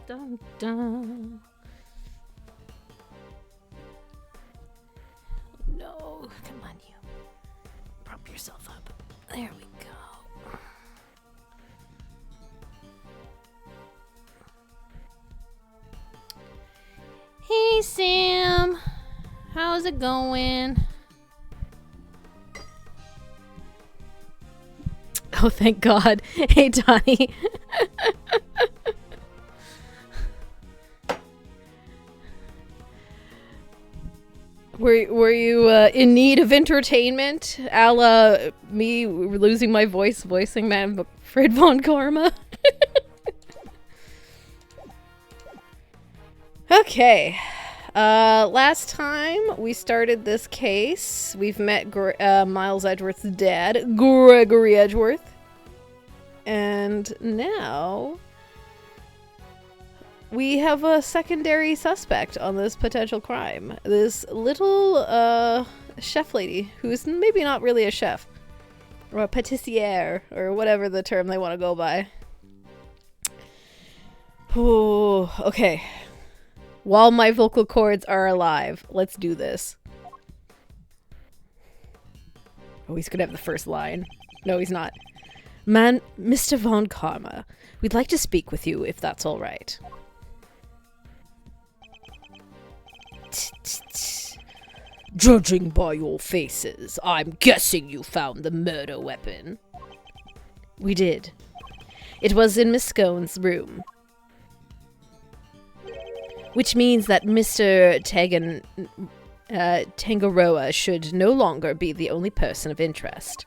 Dun, dun. No, come on, you. Prop yourself up. There we go. Hey, Sam. How's it going? Oh, thank God. Hey, Donnie. Were you in need of entertainment, a la me losing my voice voicing Manfred von Karma? Okay. Last time we started this case, we've met Miles Edgeworth's dad, Gregory Edgeworth. And now we have a secondary suspect on this potential crime. This little chef lady who's maybe not really a chef or a pâtissière or whatever the term they want to go by. Ooh, okay. While my vocal cords are alive, let's do this. Oh, he's gonna have the first line. No, he's not. Mr. Von Karma, we'd like to speak with you if that's all right. Judging by your faces, I'm guessing you found the murder weapon. We did. It was in Miss Scone's room. Which means that Mr. Tangaroa should no longer be the only person of interest.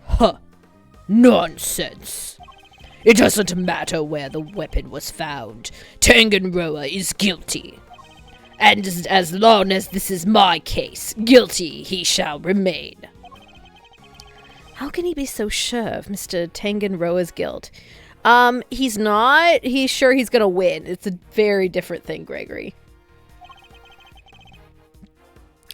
Huh. Nonsense. It doesn't matter where the weapon was found. Tangaroa is guilty. And as long as this is my case, guilty he shall remain. How can he be so sure of Mr. Tangaroa's guilt? He's not. He's sure he's gonna win. It's a very different thing, Gregory.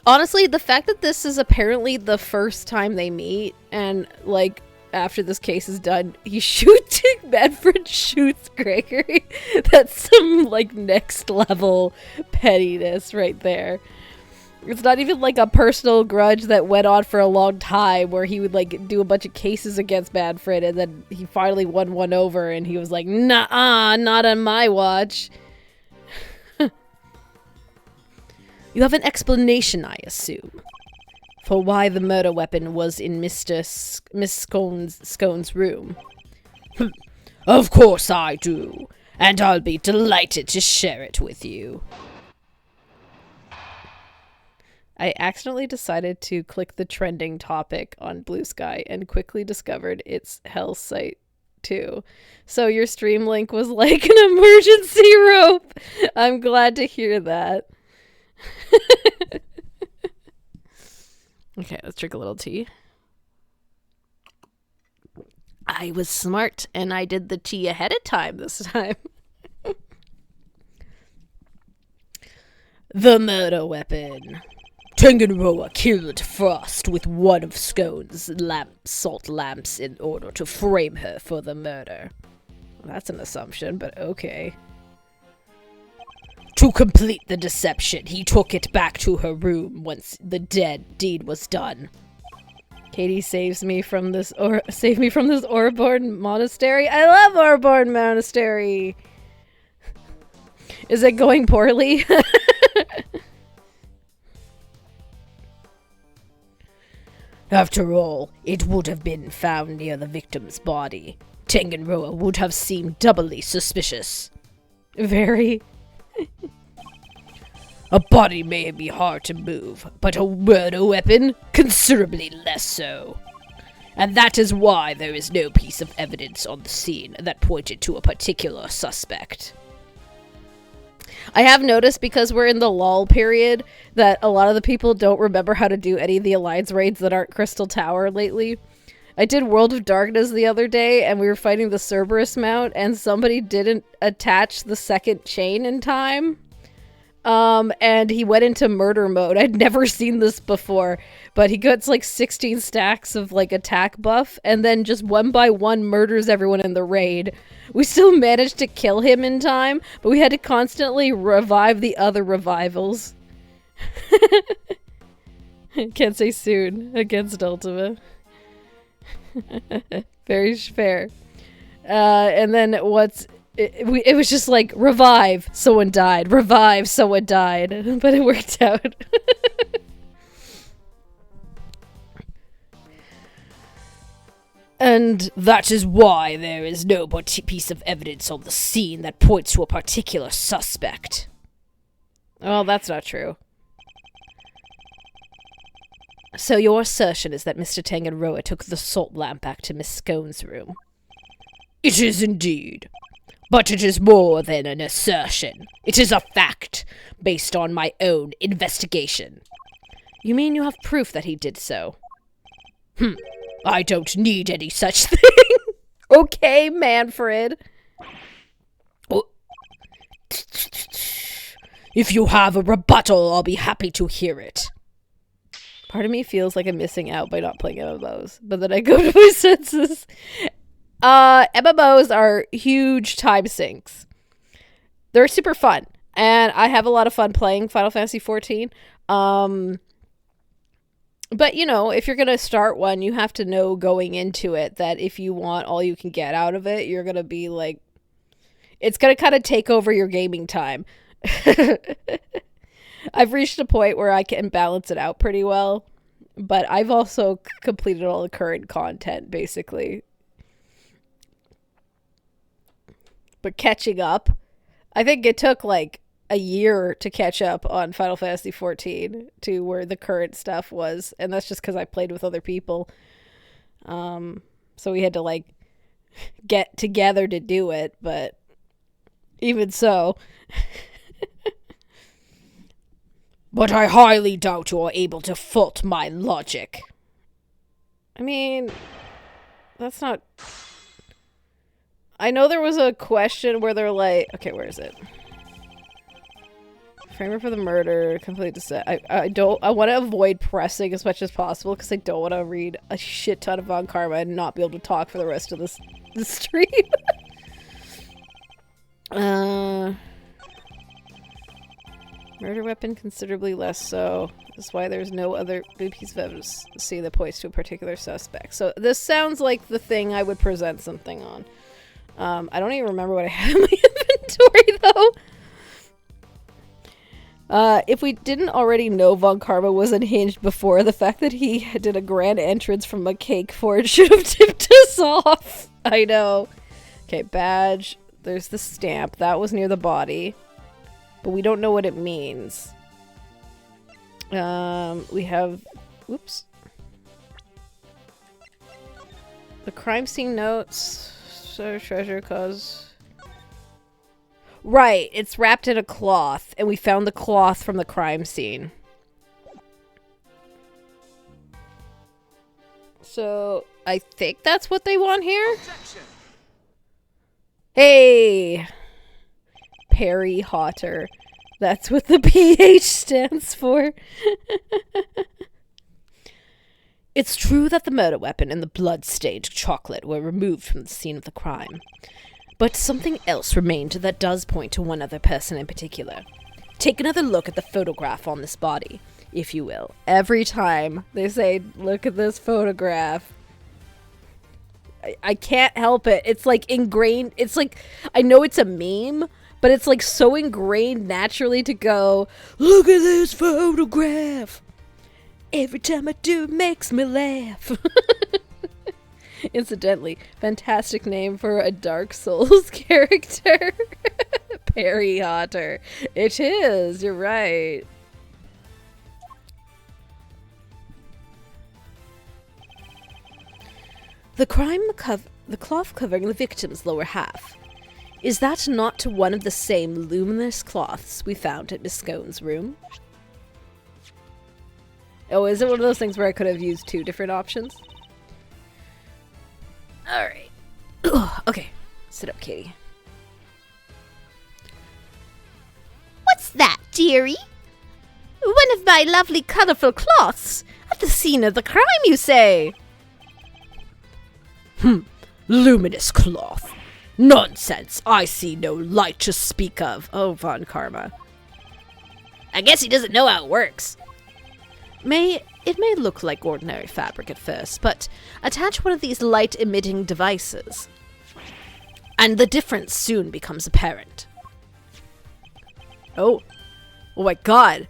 Honestly, the fact that this is apparently the first time they meet, and, like, after this case is done, he shoots, Manfred shoots Gregory. That's some, like, next level pettiness right there. It's not even, like, a personal grudge that went on for a long time where he would, like, do a bunch of cases against Manfred and then he finally won one over and he was like, nah, not on my watch. You have an explanation, I assume, for why the murder weapon was in Miss Scone's room. Of course I do, and I'll be delighted to share it with you. I accidentally decided to click the trending topic on Blue Sky and quickly discovered it's Hell's site too. So your stream link was like an emergency rope. I'm glad to hear that. Okay, let's drink a little tea. I was smart and I did the tea ahead of time this time. The murder weapon. Tangaroa killed Frost with one of Scone's salt lamps in order to frame her for the murder. Well, that's an assumption, but okay. To complete the deception, he took it back to her room once the deed was done. Katie saves me from this Ouroboros monastery. I love Ouroboros monastery. Is it going poorly? After all, it would have been found near the victim's body. Tangaroa would have seemed doubly suspicious. Very. A body may be hard to move, but a murder weapon? Considerably less so. And that is why there is no piece of evidence on the scene that pointed to a particular suspect. I have noticed, because we're in the lull period, that a lot of the people don't remember how to do any of the Alliance raids that aren't Crystal Tower lately. I did World of Darkness the other day, and we were fighting the Cerberus mount, and somebody didn't attach the second chain in time. And he went into murder mode. I'd never seen this before, but he gets like 16 stacks of like attack buff and then just one by one murders everyone in the raid. We still managed to kill him in time, but we had to constantly revive the other revivals. Can't say soon against Ultima. Very fair. And then it was just like, revive, someone died. Revive, someone died. But it worked out. And that is why there is no piece of evidence on the scene that points to a particular suspect. Well, that's not true. So your assertion is that Mr. Tanganroa took the salt lamp back to Miss Scone's room? It is indeed. But it is more than an assertion. It is a fact, based on my own investigation. You mean you have proof that he did so? I don't need any such thing. Okay, Manfred. If you have a rebuttal, I'll be happy to hear it. Part of me feels like I'm missing out by not playing MMOs, but then I go to my senses. MMOs are huge time sinks. They're super fun, and I have a lot of fun playing Final Fantasy XIV. But, you know, if you're going to start one, you have to know going into it that if you want all you can get out of it, you're going to be like, it's going to kind of take over your gaming time. I've reached a point where I can balance it out pretty well, but I've also completed all the current content, basically. But catching up, I think it took like a year to catch up on Final Fantasy XIV to where the current stuff was, and that's just because I played with other people. So we had to like get together to do it, but even so. But I highly doubt you are able to fault my logic. I mean, that's not... I know there was a question where they're like... Okay, where is it? Framer for the murder, complete the set. I want to avoid pressing as much as possible because I don't want to read a shit ton of Von Karma and not be able to talk for the rest of the stream. Murder weapon considerably less so. That's why there's no other big piece of evidence to see that points to a particular suspect. So this sounds like the thing I would present something on. I don't even remember what I had in my inventory though. If we didn't already know Von Karma was unhinged before, the fact that he did a grand entrance from a cake forge should have tipped us off. I know. Okay, badge. There's the stamp. That was near the body. But we don't know what it means. We have... Whoops. The crime scene notes. So treasure cause... Right, it's wrapped in a cloth, and we found the cloth from the crime scene. So, I think that's what they want here? Objection. Hey! Perry Hotter. That's what the PH stands for. It's true that the murder weapon and the blood-stained chocolate were removed from the scene of the crime. But something else remained that does point to one other person in particular. Take another look at the photograph on this body, if you will. Every time they say, look at this photograph, I can't help it. It's like ingrained. It's like, I know it's a meme, but it's like so ingrained naturally to go, look at this photograph. Every time I do, it makes me laugh. Incidentally, fantastic name for a Dark Souls character. Perry Hotter. It is, you're right. The cloth covering the victim's lower half. Is that not to one of the same luminous cloths we found at Miss Scone's room? Oh, is it one of those things where I could have used two different options? Alright. Okay. Sit up, Katie. What's that? dearie? One of my lovely colourful cloths. At the scene of the crime, you say? Luminous cloth. Nonsense. I see no light to speak of. Oh, Von Karma. I guess he doesn't know how it works. It may look like ordinary fabric at first, but attach one of these light-emitting devices, and the difference soon becomes apparent. Oh my god.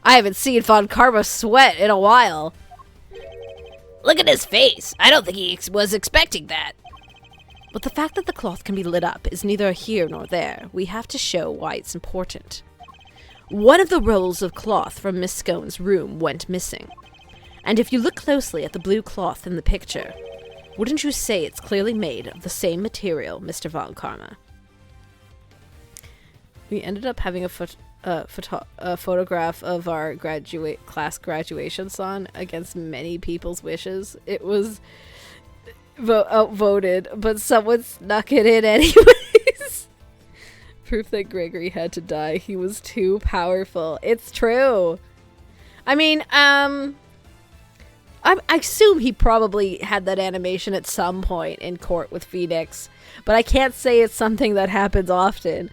I haven't seen Von Karma sweat in a while. Look at his face. I don't think he was expecting that. But the fact that the cloth can be lit up is neither here nor there. We have to show why it's important. One of the rolls of cloth from Miss Scone's room went missing. And if you look closely at the blue cloth in the picture, wouldn't you say it's clearly made of the same material, Mr. Von Karma? We ended up having a photograph of our class graduation song against many people's wishes. It was outvoted, but someone snuck it in anyways. Proof that Gregory had to die. He was too powerful. It's true. I mean, I assume he probably had that animation at some point in court with Phoenix, but I can't say it's something that happens often.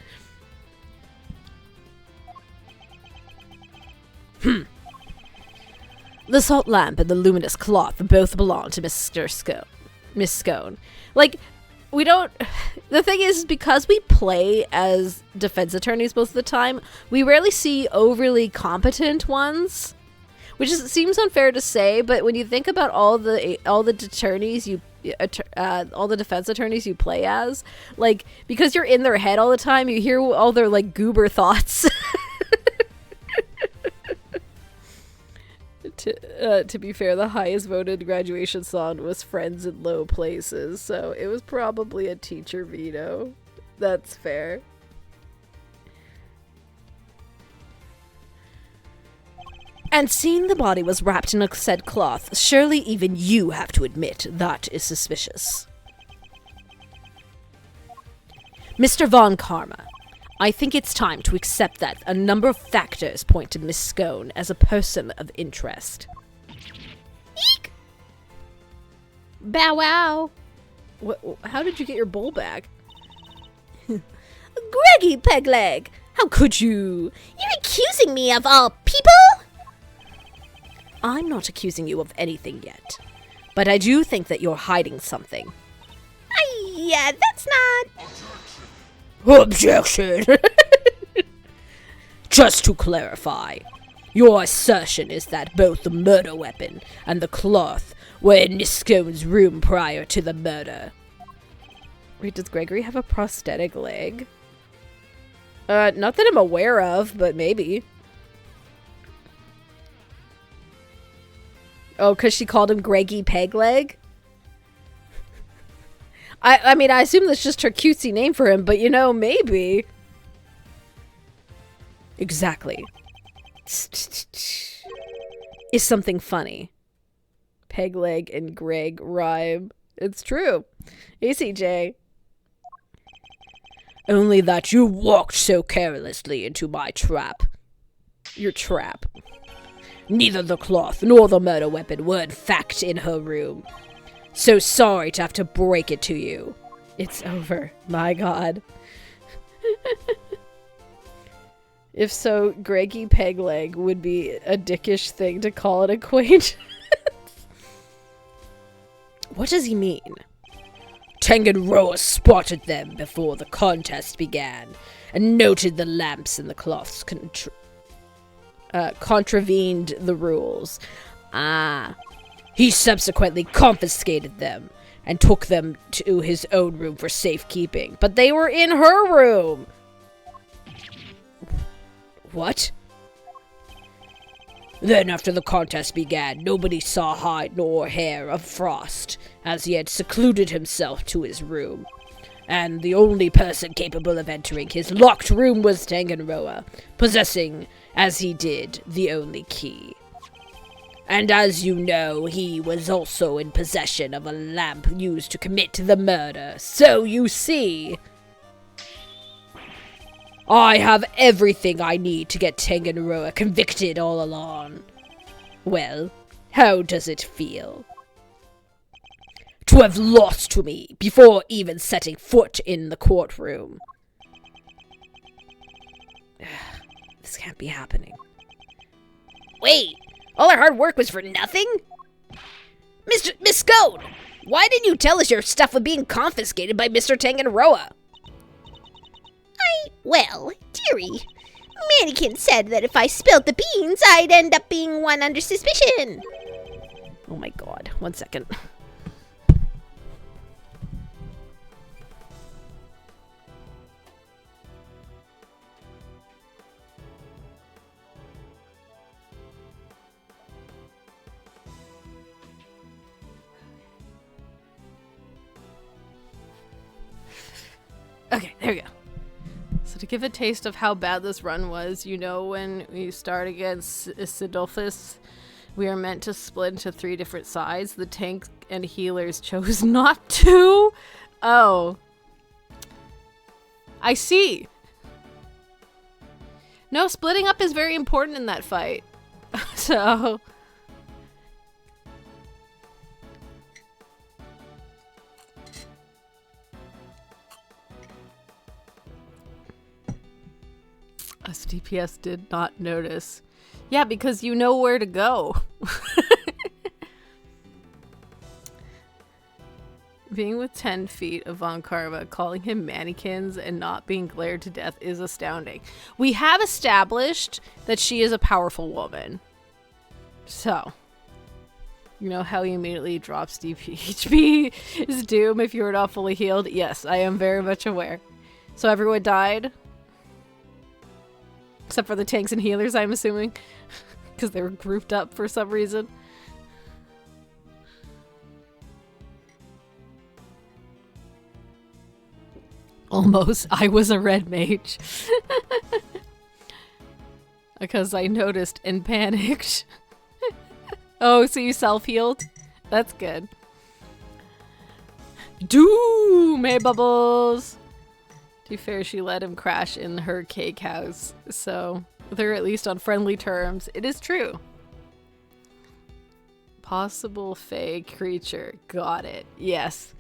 The salt lamp and the luminous cloth both belong to Miss Scone. Like, we don't... The thing is, because we play as defense attorneys most of the time, we rarely see overly competent ones. Which seems unfair to say, but when you think about all the attorneys all the defense attorneys you play as, like, because you're in their head all the time, you hear all their, like, goober thoughts. To be fair, the highest voted graduation song was Friends in Low Places, so it was probably a teacher veto. That's fair. And seeing the body was wrapped in a said cloth, surely even you have to admit that is suspicious. Mr. Von Karma, I think it's time to accept that a number of factors point to Miss Scone as a person of interest. Eek! Bow wow. How did you get your bowl back? Greggy Pegleg! How could you? You're accusing me of all people? I'm not accusing you of anything yet, but I do think that you're hiding something. Yeah, that's not... Objection! Just to clarify, your assertion is that both the murder weapon and the cloth were in Miss Scone's room prior to the murder. Wait, does Gregory have a prosthetic leg? Not that I'm aware of, but maybe. Oh, because she called him Greggy Pegleg? I mean, I assume that's just her cutesy name for him, but you know, maybe. Exactly. Is something funny. Pegleg and Greg rhyme. It's true. ACJ. Only that you walked so carelessly into my trap. Your trap. Neither the cloth nor the murder weapon were in fact in her room. So sorry to have to break it to you. It's over. My god. If so, Greggy Pegleg would be a dickish thing to call an acquaintance. What does he mean? Tengenroa spotted them before the contest began, and noted the lamps and the cloths contravened the rules. Ah. He subsequently confiscated them and took them to his own room for safekeeping, but they were in her room! What? Then after the contest began, nobody saw hide nor hair of Frost, as he had secluded himself to his room. And the only person capable of entering his locked room was Tengenroa, possessing, as he did, the only key. And as you know, he was also in possession of a lamp used to commit the murder. So you see... I have everything I need to get Tengenroa convicted all along. Well, how does it feel? To have lost to me before even setting foot in the courtroom. This can't be happening. Wait, all our hard work was for nothing? Miss Scone, why didn't you tell us your stuff was being confiscated by Mr. Tengenroa? Well, dearie, Mannequin said that if I spilled the beans, I'd end up being one under suspicion. Oh my god. 1 second. Okay, there we go. So to give a taste of how bad this run was, you know when we start against Sidolphus, we are meant to split into 3 different sides. The tank and healers chose not to. Oh. I see. No, splitting up is very important in that fight. So... Us DPS did not notice. Yeah, because you know where to go. Being with 10 feet of Von Karma, calling him mannequins and not being glared to death is astounding. We have established that she is a powerful woman. So, you know how he immediately drops HP is doom if you are not fully healed? Yes, I am very much aware. So everyone died? Except for the tanks and healers, I'm assuming. Because they were grouped up for some reason. Almost. I was a red mage. Because I noticed and panicked. Oh, so you self-healed? That's good. Doom! Hey, Bubbles! To be fair, she let him crash in her cake house, so they're at least on friendly terms. It is true. Possible fey creature. Got it. Yes.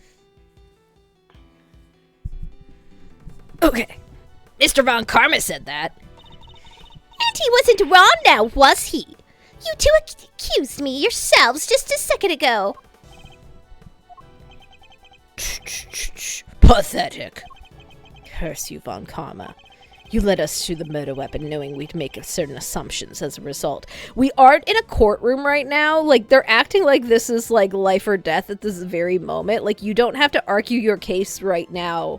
Okay. Mr. Von Karma said that. And he wasn't wrong now, was he? You two accused me yourselves just a second ago. Pathetic. Curse you, Von Karma. You led us to the murder weapon knowing we'd make certain assumptions as a result. We aren't in a courtroom right now. Like, they're acting like this is, like, life or death at this very moment. Like, you don't have to argue your case right now.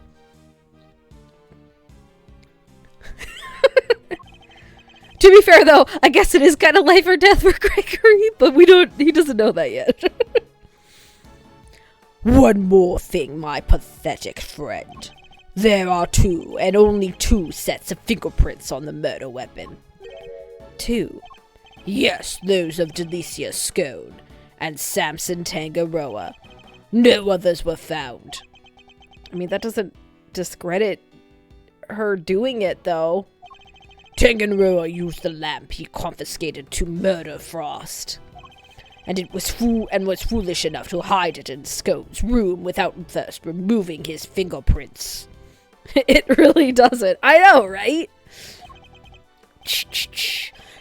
To be fair, though, I guess it is kind of life or death for Gregory, but he doesn't know that yet. One more thing, my pathetic friend. There are 2, and only 2 sets of fingerprints on the murder weapon. 2? Yes, those of Delicia Scone and Samson Tangaroa. No others were found. I mean, that doesn't discredit her doing it, though. Tangaroa used the lamp he confiscated to murder Frost. And it was foolish enough to hide it in Scone's room without first removing his fingerprints. It really doesn't. I know, right?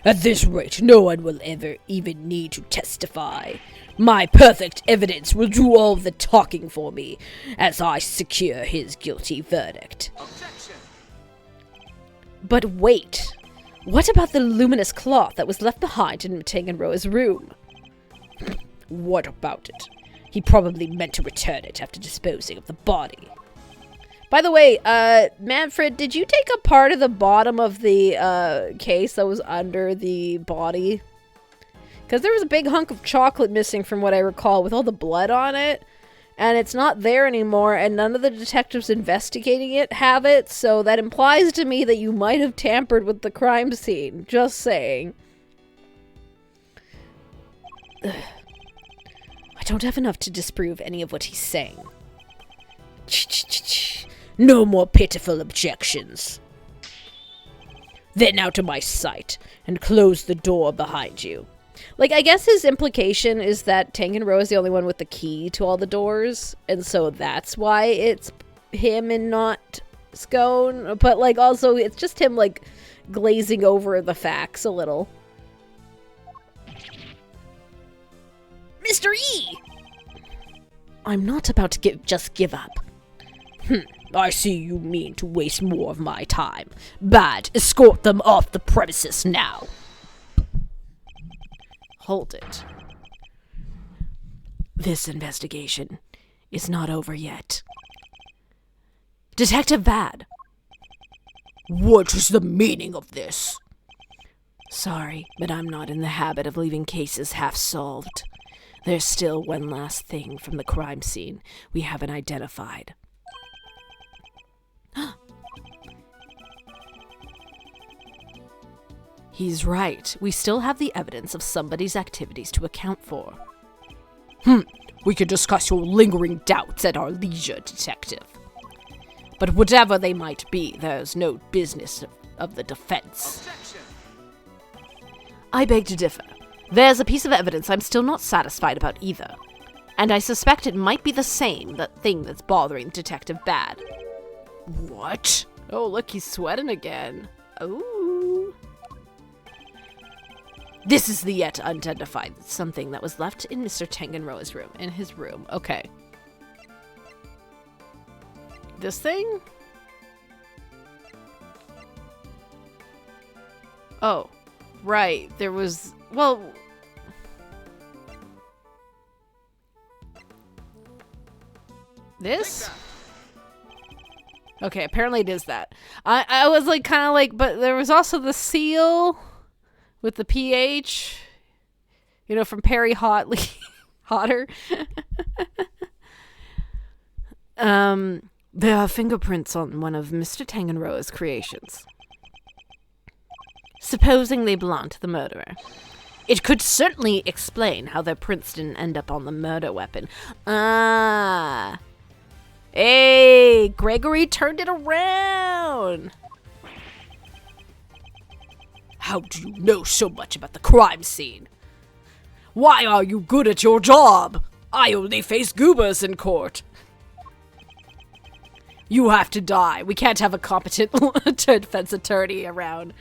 At this rate, no one will ever even need to testify. My perfect evidence will do all the talking for me as I secure his guilty verdict. Objection. But wait. What about the luminous cloth that was left behind in Tangenroa's room? What about it? He probably meant to return it after disposing of the body. By the way, Manfred, did you take a part of the bottom of the case that was under the body? Because there was a big hunk of chocolate missing from what I recall with all the blood on it. And it's not there anymore, and none of the detectives investigating it have it, so that implies to me that you might have tampered with the crime scene. Just saying. Ugh. I don't have enough to disprove any of what he's saying. No more pitiful objections. Then out of my sight, and close the door behind you. Like, I guess his implication is that Tangenro is the only one with the key to all the doors, and so that's why it's him and not Scone. But, like, also, it's just him, like, glazing over the facts a little. Mr. E! I'm not about to just give up. I see you mean to waste more of my time. Bad, escort them off the premises now. Hold it. This investigation is not over yet. Detective Bad. What is the meaning of this? Sorry, but I'm not in the habit of leaving cases half solved. There's still one last thing from the crime scene we haven't identified. He's right. We still have the evidence of somebody's activities to account for. We can discuss your lingering doubts at our leisure, Detective. But whatever they might be, there's no business of the defense. Objection. I beg to differ. There's a piece of evidence I'm still not satisfied about either. And I suspect it might be the same, that thing that's bothering Detective Bad. What? Oh, look, he's sweating again. Ooh. This is the yet unidentified something that was left in Mr. Tangenroa's room. In his room. Okay. This thing? Oh. Right. There was... Well... This? Okay, apparently it is that. I was like kind of like, but there was also the seal with the pH, you know, from Perry Hotley, Hotter. There are fingerprints on one of Mr. Tangenroa's creations. Supposing they belong to the murderer. It could certainly explain how their prints didn't end up on the murder weapon. Ah. Hey, Gregory turned it around. How do you know so much about the crime scene? Why are you good at your job? I only face goobers in court. You have to die. We can't have a competent defense attorney around.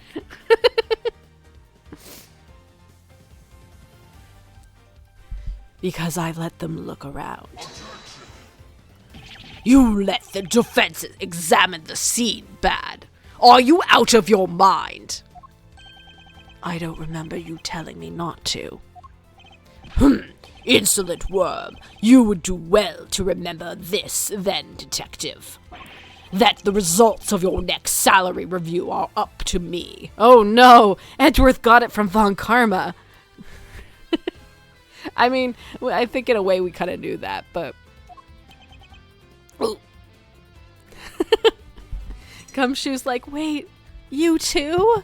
Because I let them look around. You let the defense examine the scene, Bad. Are you out of your mind? I don't remember you telling me not to. Insolent worm. You would do well to remember this, then, Detective. That the results of your next salary review are up to me. Oh no! Edgeworth got it from Von Karma. I mean, I think in a way we kind of knew that, but... Gumshoe's like, wait, you too?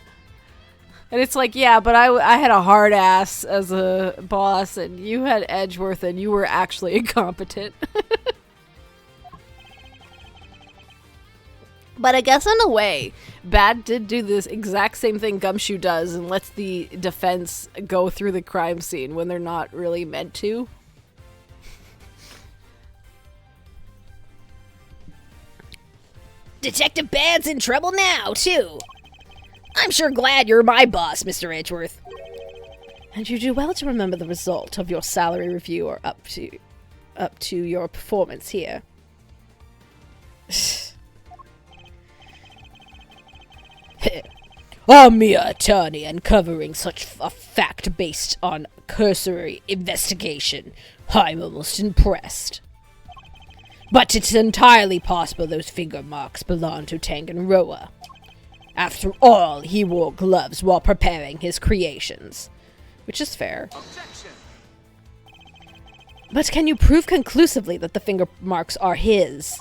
And it's like, yeah, but I had a hard ass as a boss, and you had Edgeworth, and you were actually incompetent. But I guess in a way, Bad did do this exact same thing Gumshoe does and lets the defense go through the crime scene when they're not really meant to. Detective Bad's in trouble now, too. I'm sure glad you're my boss, Mr. Edgeworth. And you do well to remember the result of your salary review or up to your performance here. A mere attorney uncovering such a fact based on cursory investigation. I'm almost impressed. But it's entirely possible those finger marks belong to Tangenroa. After all, he wore gloves while preparing his creations. Which is fair. Objection. But can you prove conclusively that the finger marks are his?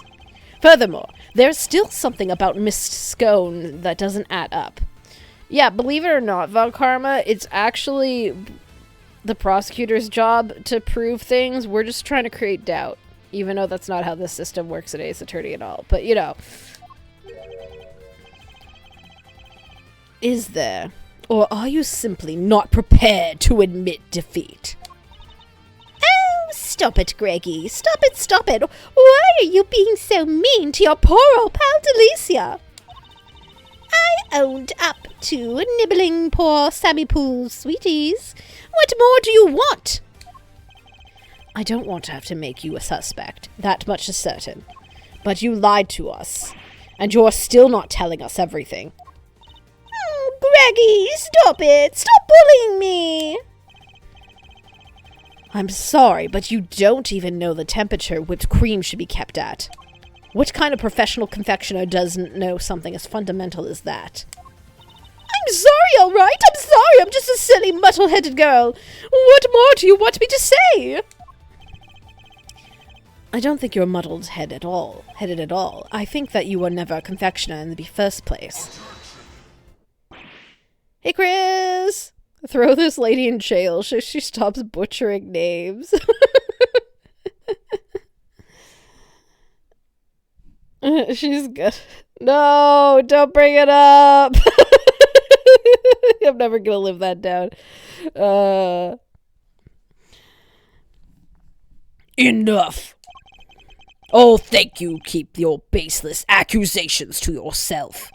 Furthermore, there's still something about Miss Scone that doesn't add up. Yeah, believe it or not, Von Karma, it's actually the prosecutor's job to prove things. We're just trying to create doubt. Even though that's not how this system works at Ace Attorney at all. But, you know. Is there? Or are you simply not prepared to admit defeat? Oh, stop it, Greggy. Stop it, stop it. Why are you being so mean to your poor old pal Delicia? I owned up to nibbling poor Sammy Poole's sweeties. What more do you want? I don't want to have to make you a suspect. That much is certain. But you lied to us. And you're still not telling us everything. Greggy, stop it! Stop bullying me! I'm sorry, but you don't even know the temperature whipped cream should be kept at. What kind of professional confectioner doesn't know something as fundamental as that? I'm sorry, all right? I'm sorry. I'm just a silly, muddle-headed girl. What more do you want me to say? I don't think you're headed at all. I think that you were never a confectioner in the first place. Hey, Chris! Throw this lady in jail so she stops butchering names. She's good. No, don't bring it up! I'm never gonna live that down. Enough! Oh, thank you. Keep your baseless accusations to yourself.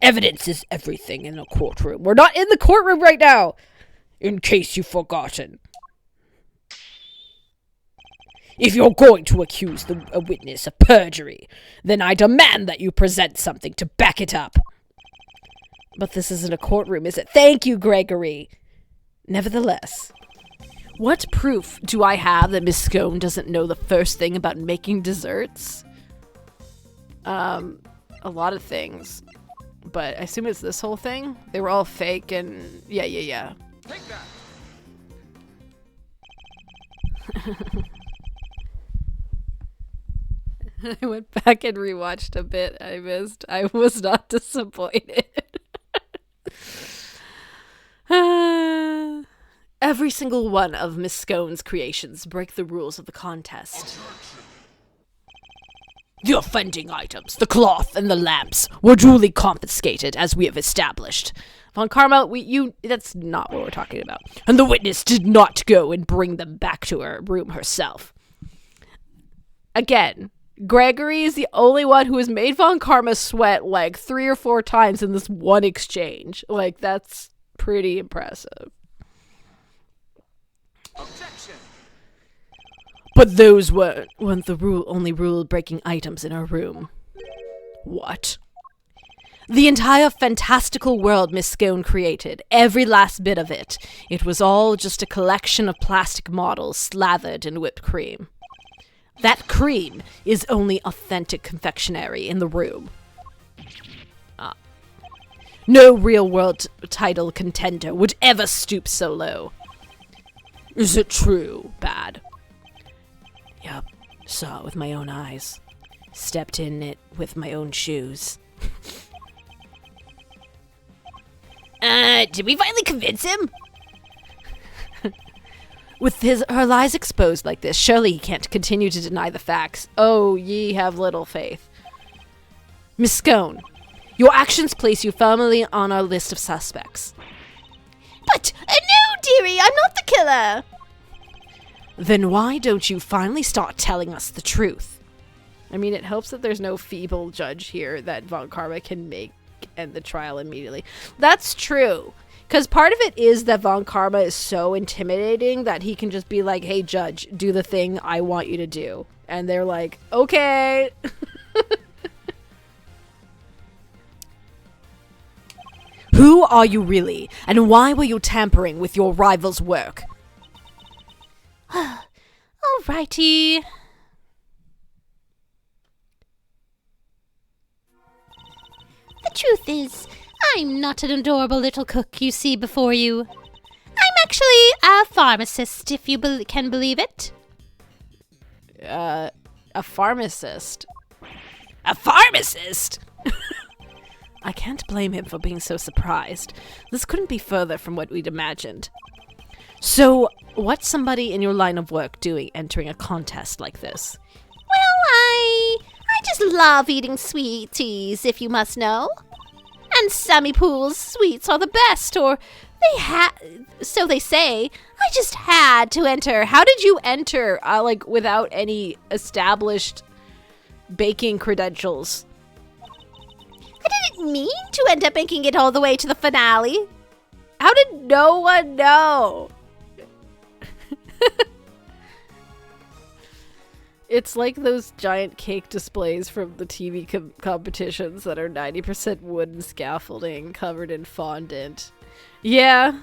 Evidence is everything in a courtroom. We're not in the courtroom right now, in case you've forgotten. If you're going to accuse a witness of perjury, then I demand that you present something to back it up. But this isn't a courtroom, is it? Thank you, Gregory. Nevertheless, what proof do I have that Miss Scone doesn't know the first thing about making desserts? A lot of things. But I assume it's this whole thing. They were all fake and yeah. Take that. I went back and rewatched a bit I missed. I was not disappointed. Every single one of Miss Scone's creations break the rules of the contest. The offending items, the cloth and the lamps, were duly confiscated, as we have established. Von Karma, that's not what we're talking about. And the witness did not go and bring them back to her room herself. Again, Gregory is the only one who has made Von Karma sweat like 3 or 4 times in this one exchange. Like, that's pretty impressive. Objection. But those weren't the only rule-breaking items in her room. What? The entire fantastical world Miss Scone created, every last bit of it, it was all just a collection of plastic models slathered in whipped cream. That cream is only authentic confectionery in the room. No real-world title contender would ever stoop so low. Is it true, Bad? Yup, saw it with my own eyes. Stepped in it with my own shoes. Did we finally convince him? With her lies exposed like this, surely he can't continue to deny the facts. Oh, ye have little faith. Miss Scone, your actions place you firmly on our list of suspects. But, no, dearie, I'm not the killer. Then why don't you finally start telling us the truth? I mean, it helps that there's no feeble judge here that Von Karma can end the trial immediately. That's true. Because part of it is that Von Karma is so intimidating that he can just be like, hey, judge, do the thing I want you to do. And they're like, okay. Who are you really? And why were you tampering with your rival's work? Alrighty. The truth is, I'm not an adorable little cook you see before you. I'm actually a pharmacist, if you can believe it. A pharmacist? A pharmacist? I can't blame him for being so surprised. This couldn't be further from what we'd imagined. So, what's somebody in your line of work doing entering a contest like this? Well, I just love eating sweeties, if you must know. And Sammy Pool's sweets are the best, or so they say. I just had to enter. How did you enter, like, without any established baking credentials? I didn't mean to end up making it all the way to the finale. How did no one know? It's like those giant cake displays from the TV competitions that are 90% wooden scaffolding covered in fondant. Yeah.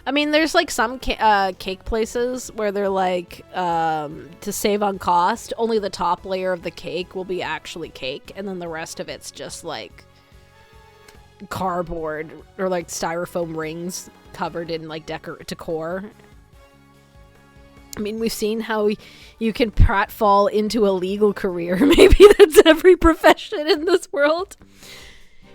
I mean, there's like some cake places where they're like, to save on cost, only the top layer of the cake will be actually cake, and then the rest of it's just like cardboard or like styrofoam rings covered in like decor. I mean, we've seen how you can pratfall into a legal career. Maybe that's every profession in this world.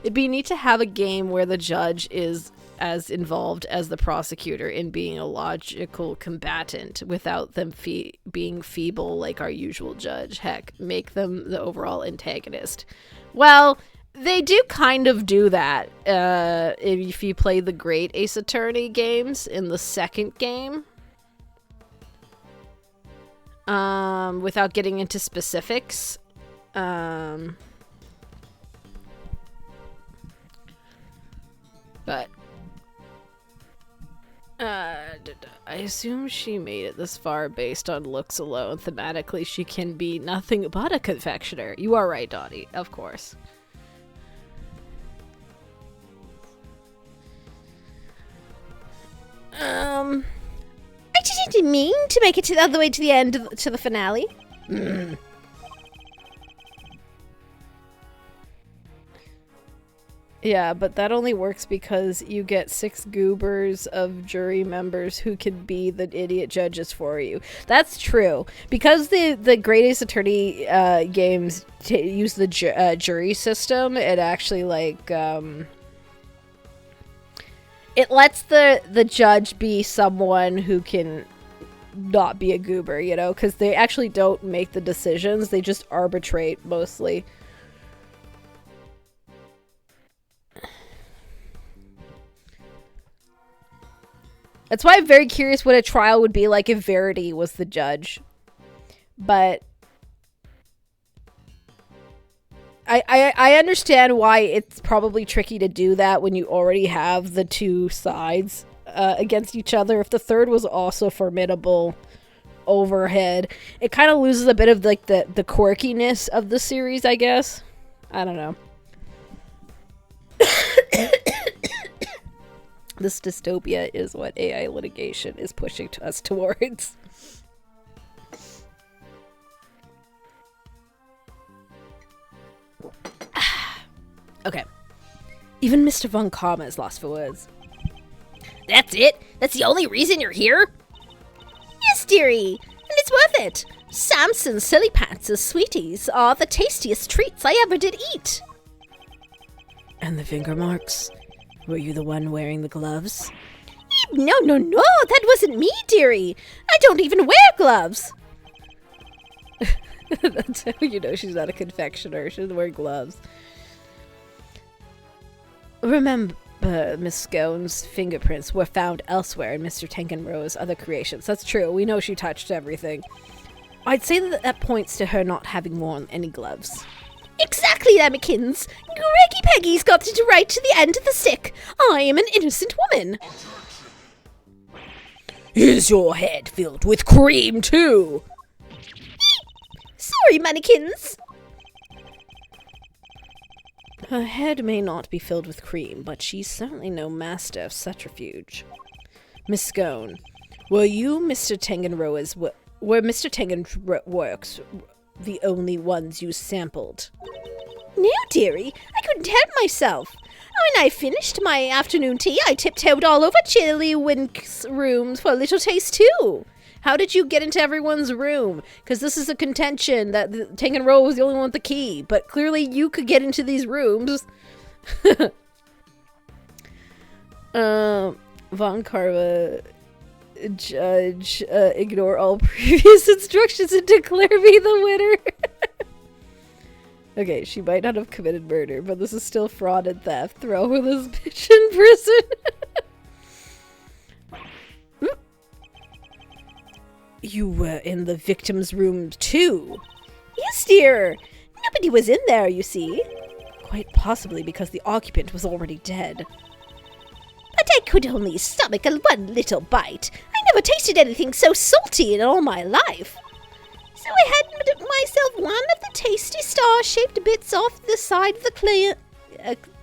It'd be neat to have a game where the judge is as involved as the prosecutor in being a logical combatant without them being feeble like our usual judge. Heck, make them the overall antagonist. Well, they do kind of do that if you play the Great Ace Attorney games in the second game. Without getting into specifics. But I assume she made it this far based on looks alone. Thematically, she can be nothing but a confectioner. You are right, Dottie. Of course. I didn't mean to make it all the way to the end, to the finale. Yeah, but that only works because you get 6 goobers of jury members who can be the idiot judges for you. That's true. Because the Great Ace Attorney games use the jury system, it actually, like, it lets the judge be someone who can not be a goober, you know? Because they actually don't make the decisions. They just arbitrate, mostly. That's why I'm very curious what a trial would be like if Verity was the judge. But I understand why it's probably tricky to do that when you already have the two sides against each other. If the third was also formidable overhead, it kind of loses a bit of like the quirkiness of the series, I guess. I don't know. This dystopia is what AI litigation is pushing us towards. Okay. Even Mr. Von Karma is lost for words. That's it? That's the only reason you're here? Yes, dearie, and it's worth it. Samson's Silly Pants' sweeties are the tastiest treats I ever did eat. And the finger marks? Were you the one wearing the gloves? No, that wasn't me, dearie. I don't even wear gloves. That's how you know she's not a confectioner. She doesn't wear gloves. Remember, Miss Scone's fingerprints were found elsewhere in Mr. Tengenro's other creations. That's true. We know she touched everything. I'd say that points to her not having worn any gloves. Exactly, Lemmikins. Greggy Peggy's got it right to the end of the stick. I am an innocent woman. Is your head filled with cream, too? Sorry, mannequins. Her head may not be filled with cream, but she's certainly no master of subterfuge. Miss Scone, were Mr. Tengenro's works the only ones you sampled? No, dearie. I couldn't help myself. When I finished my afternoon tea, I tiptoed all over Chili Wink's rooms for a little taste, too. How did you get into everyone's room? Because this is a contention that Tengenro was the only one with the key, but clearly you could get into these rooms. Von Karma, judge, ignore all previous instructions and declare me the winner. Okay, she might not have committed murder, but this is still fraud and theft. Throw this bitch in prison. You were in the victim's room too. Yes, dear. Nobody was in there, you see. Quite possibly because the occupant was already dead. But I could only stomach one little bite. I never tasted anything so salty in all my life. So I had myself one of the tasty star-shaped bits off the side of the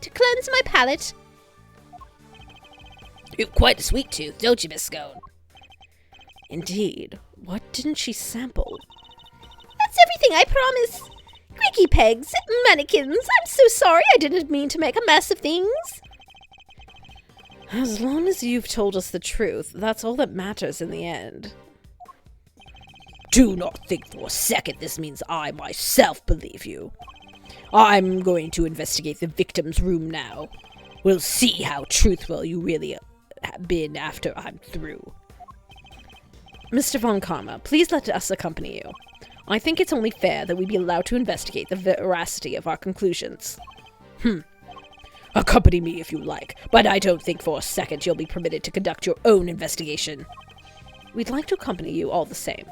to cleanse my palate. You've quite a sweet tooth, don't you, Miss Scone? Indeed. What didn't she sample? That's everything, I promise. Creaky pegs, mannequins, I'm so sorry, I didn't mean to make a mess of things. As long as you've told us the truth, that's all that matters in the end. Do not think for a second this means I myself believe you. I'm going to investigate the victim's room now. We'll see how truthful you really have been after I'm through. Mr. Von Karma, please let us accompany you. I think it's only fair that we be allowed to investigate the veracity of our conclusions. Accompany me if you like, but I don't think for a second you'll be permitted to conduct your own investigation. We'd like to accompany you all the same.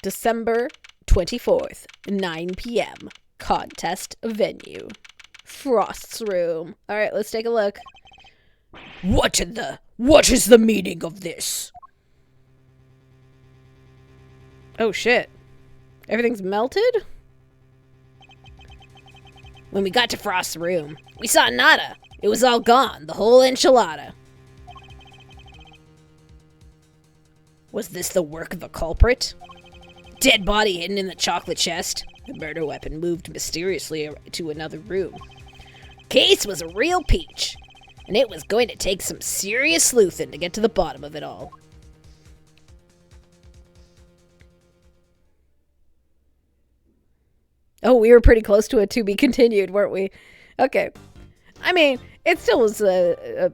December 24th, 9 p.m. Contest venue. Frost's room. Alright, let's take a look. What is the meaning of this? Oh shit. Everything's melted? When we got to Frost's room, we saw nada. It was all gone, the whole enchilada. Was this the work of a culprit? Dead body hidden in the chocolate chest. The murder weapon moved mysteriously to another room. Case was a real peach, and it was going to take some serious sleuthing to get to the bottom of it all. Oh, we were pretty close to a to be continued, weren't we? Okay. I mean, it still was it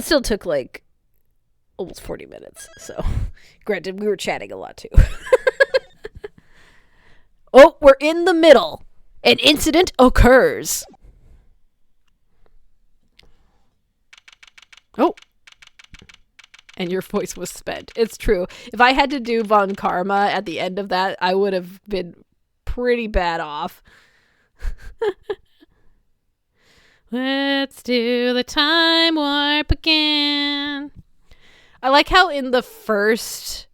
still took like almost 40 minutes. So, granted, we were chatting a lot too. Oh, we're in the middle. An incident occurs. Oh. And your voice was spent. It's true. If I had to do Von Karma at the end of that, I would have been pretty bad off. Let's do the time warp again. I like how in the first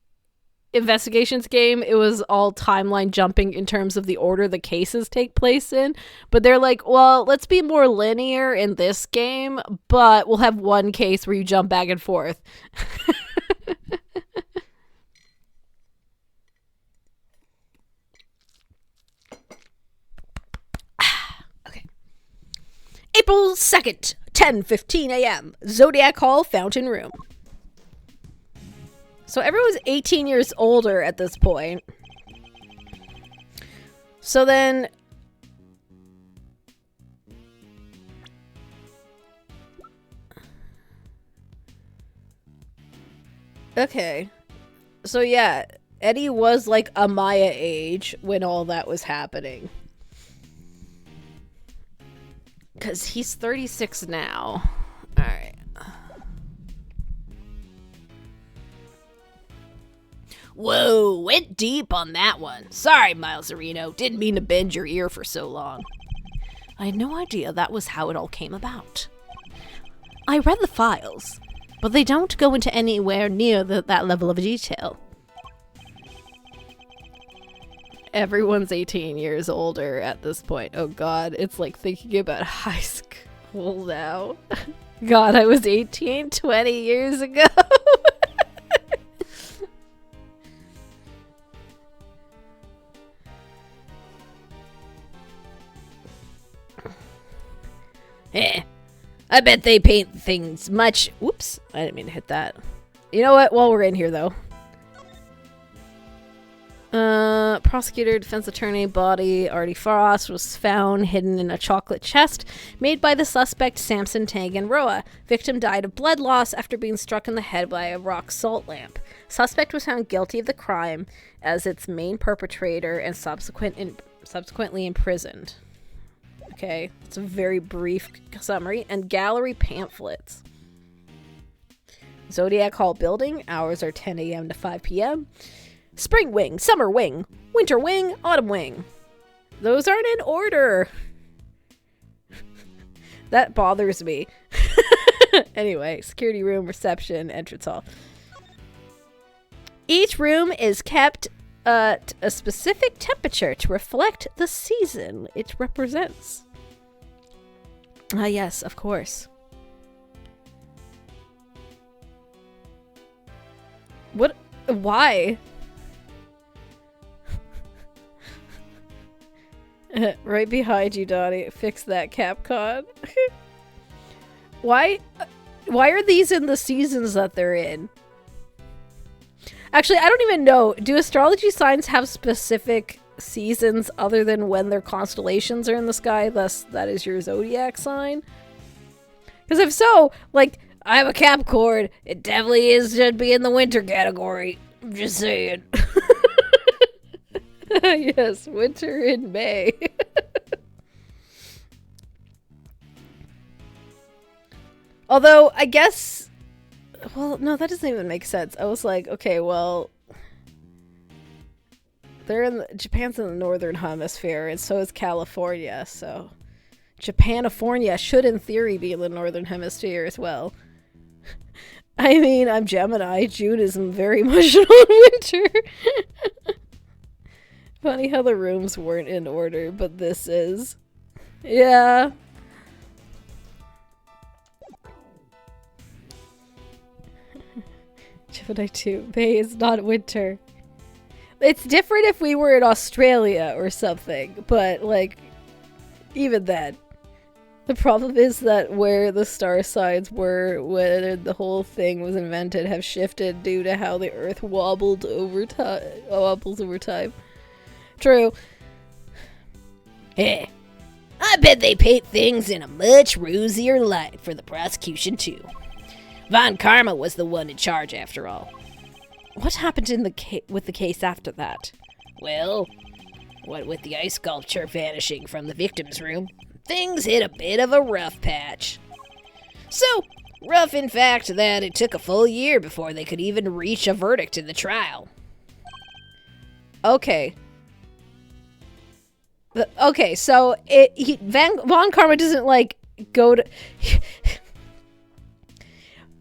investigations game, it was all timeline jumping in terms of the order the cases take place in. But they're like, well, let's be more linear in this game, but we'll have one case where you jump back and forth. April 2nd, 10:15 a.m. Zodiac Hall Fountain Room. So everyone's 18 years older at this point. So then... Okay. So yeah, Eddie was like a Maya age when all that was happening. Because he's 36 now. Alright. Whoa, went deep on that one. Sorry, Miles Areno. Didn't mean to bend your ear for so long. I had no idea that was how it all came about. I read the files, but they don't go into anywhere near that level of detail. Everyone's 18 years older at this point. Oh god, it's like thinking about high school now. God, I was 18 20 years ago. I bet they paint things much... Whoops, I didn't mean to hit that. You know what? While we're in here, though. Prosecutor, defense attorney, body, Artie Frost was found hidden in a chocolate chest made by the suspect Samson Tanganroa. Victim died of blood loss after being struck in the head by a rock salt lamp. Suspect was found guilty of the crime as its main perpetrator and subsequently imprisoned. Okay, it's a very brief summary. And gallery pamphlets. Zodiac Hall building, hours are 10 a.m. to 5 p.m. Spring wing, summer wing, winter wing, autumn wing. Those aren't in order. That bothers me. Anyway, security room, reception, entrance hall. Each room is kept at a specific temperature to reflect the season it represents. Ah, yes, of course. What? Why? Right behind you, Donnie. Fix that, Capcom. Why are these in the seasons that they're in? Actually, I don't even know. Do astrology signs have specific seasons other than when their constellations are in the sky? Thus, that is your zodiac sign? Because if so, like, I'm a Capricorn. It definitely should be in the winter category. I'm just saying. Yes, winter in May. Although, I guess... Well, no, that doesn't even make sense. I was like, okay, well... Japan's in the northern hemisphere, and so is California, so... Japanifornia should, in theory, be in the northern hemisphere as well. I mean, I'm Gemini. June is very much in winter. Funny how the rooms weren't in order, but this is. Yeah. Gemini 2. May is not winter. It's different if we were in Australia or something, but, like, even then. The problem is that where the star signs were when the whole thing was invented have shifted due to how the Earth wobbles over time. True. Hey, I bet they paint things in a much rosier light for the prosecution, too. Von Karma was the one in charge, after all. What happened with the case after that? Well, what with the ice sculpture vanishing from the victim's room, things hit a bit of a rough patch. So rough, in fact, that it took a full year before they could even reach a verdict in the trial. Okay. Okay, so Von Karma doesn't, like, go to...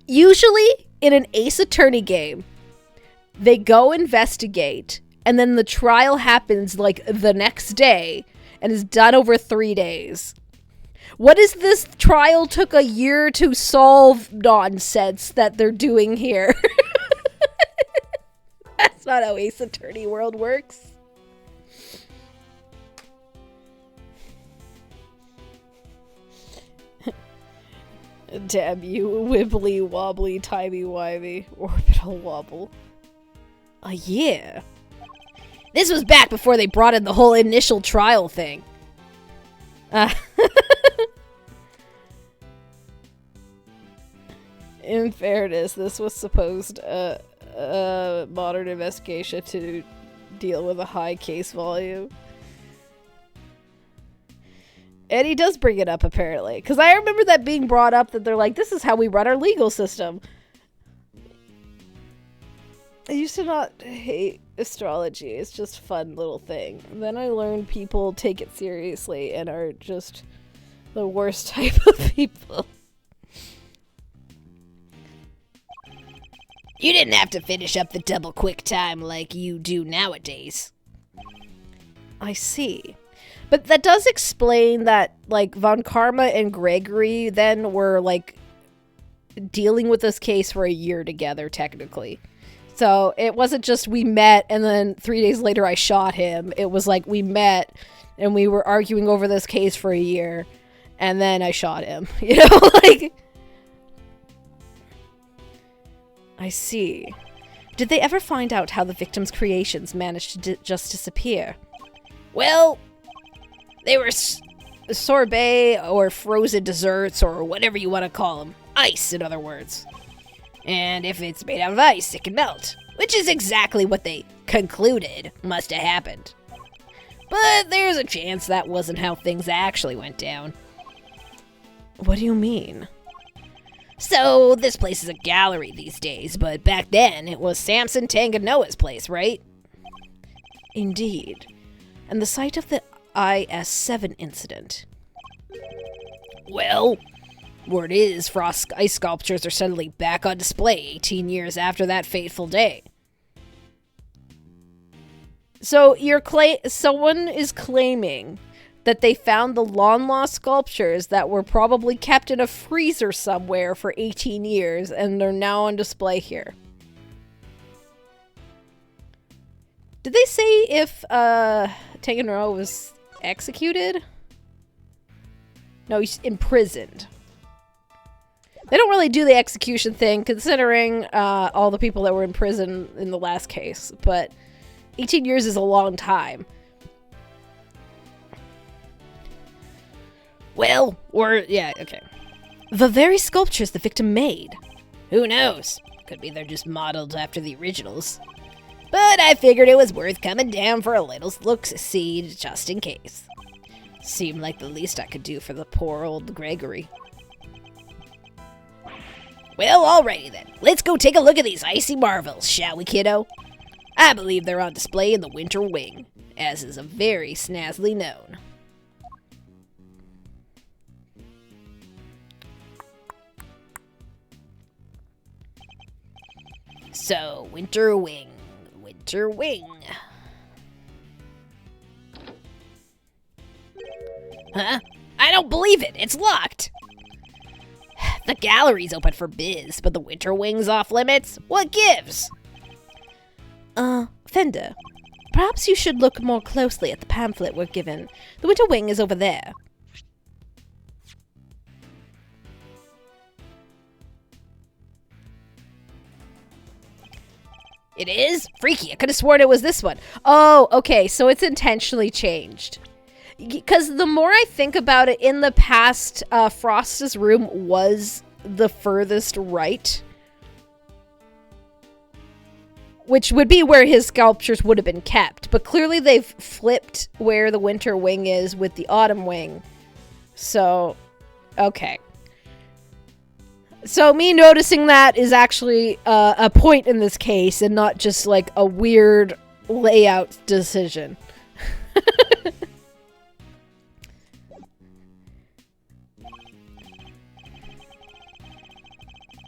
Usually, in an Ace Attorney game, they go investigate, and then the trial happens, like, the next day, and is done over 3 days. What is this trial took a year to solve nonsense that they're doing here? That's not how Ace Attorney world works. Damn you, wibbly wobbly timey wimey orbital wobble. A year? This was back before they brought in the whole initial trial thing. In fairness, this was supposed modern investigation to deal with a high case volume. And he does bring it up, apparently. Because I remember that being brought up, that they're like, this is how we run our legal system. I used to not hate astrology. It's just a fun little thing. And then I learned people take it seriously and are just the worst type of people. You didn't have to finish up the double quick time like you do nowadays. I see. But that does explain that, like, Von Karma and Gregory then were, like, dealing with this case for a year together, technically. So it wasn't just we met and then 3 days later I shot him. It was like we met and we were arguing over this case for a year and then I shot him. You know, like... I see. Did they ever find out how the victim's creations managed to just disappear? Well... they were sorbet or frozen desserts or whatever you want to call them. Ice, in other words. And if it's made out of ice, it can melt, which is exactly what they concluded must have happened. But there's a chance that wasn't how things actually went down. What do you mean? So, this place is a gallery these days, but back then it was Samson Tanganoa's place, right? Indeed. And the site of the IS-7 incident. Well, word is Frost ice sculptures are suddenly back on display 18 years after that fateful day. So someone is claiming that they found the long-lost sculptures that were probably kept in a freezer somewhere for 18 years, and they're now on display here. Did they say if Tanganroa was executed? No, he's imprisoned. They don't really do the execution thing, considering all the people that were in prison in the last case, but 18 years is a long time. Well, yeah, okay. The very sculptures the victim made. Who knows? Could be they're just modeled after the originals. But I figured it was worth coming down for a little look-see just in case. Seemed like the least I could do for the poor old Gregory. Well, alrighty then. Let's go take a look at these icy marvels, shall we, kiddo? I believe they're on display in the Winter Wing, as is a very snazzily known. So, Winter Wing. Winter Wing. Huh? I don't believe it! It's locked! The gallery's open for biz, but the Winter Wing's off limits? What gives? Fender, perhaps you should look more closely at the pamphlet we're given. The Winter Wing is over there. It is? Freaky, I could have sworn it was this one. Oh, okay, so it's intentionally changed. Because the more I think about it, in the past, Frost's room was the furthest right. Which would be where his sculptures would have been kept. But clearly they've flipped where the Winter Wing is with the Autumn Wing. So, okay. So me noticing that is actually a point in this case and not just like a weird layout decision.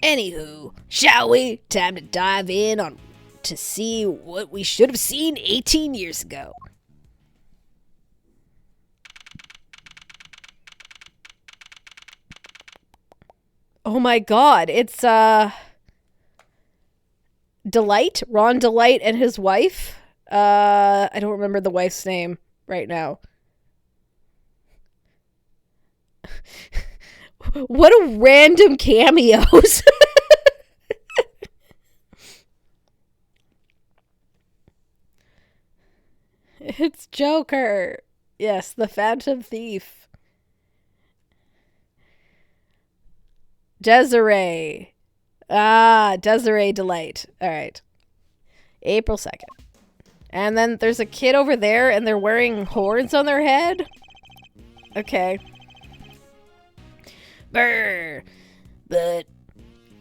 Anywho, shall we? Time to dive in on to see what we should have seen 18 years ago. Oh my god, it's Delight, Ron Delight and his wife. I don't remember the wife's name right now. What a random cameos. It's Joker. Yes, the Phantom Thief. Desiree. Desiree Delight. All right. April 2nd. And then there's a kid over there and they're wearing horns on their head. Okay. Brr. But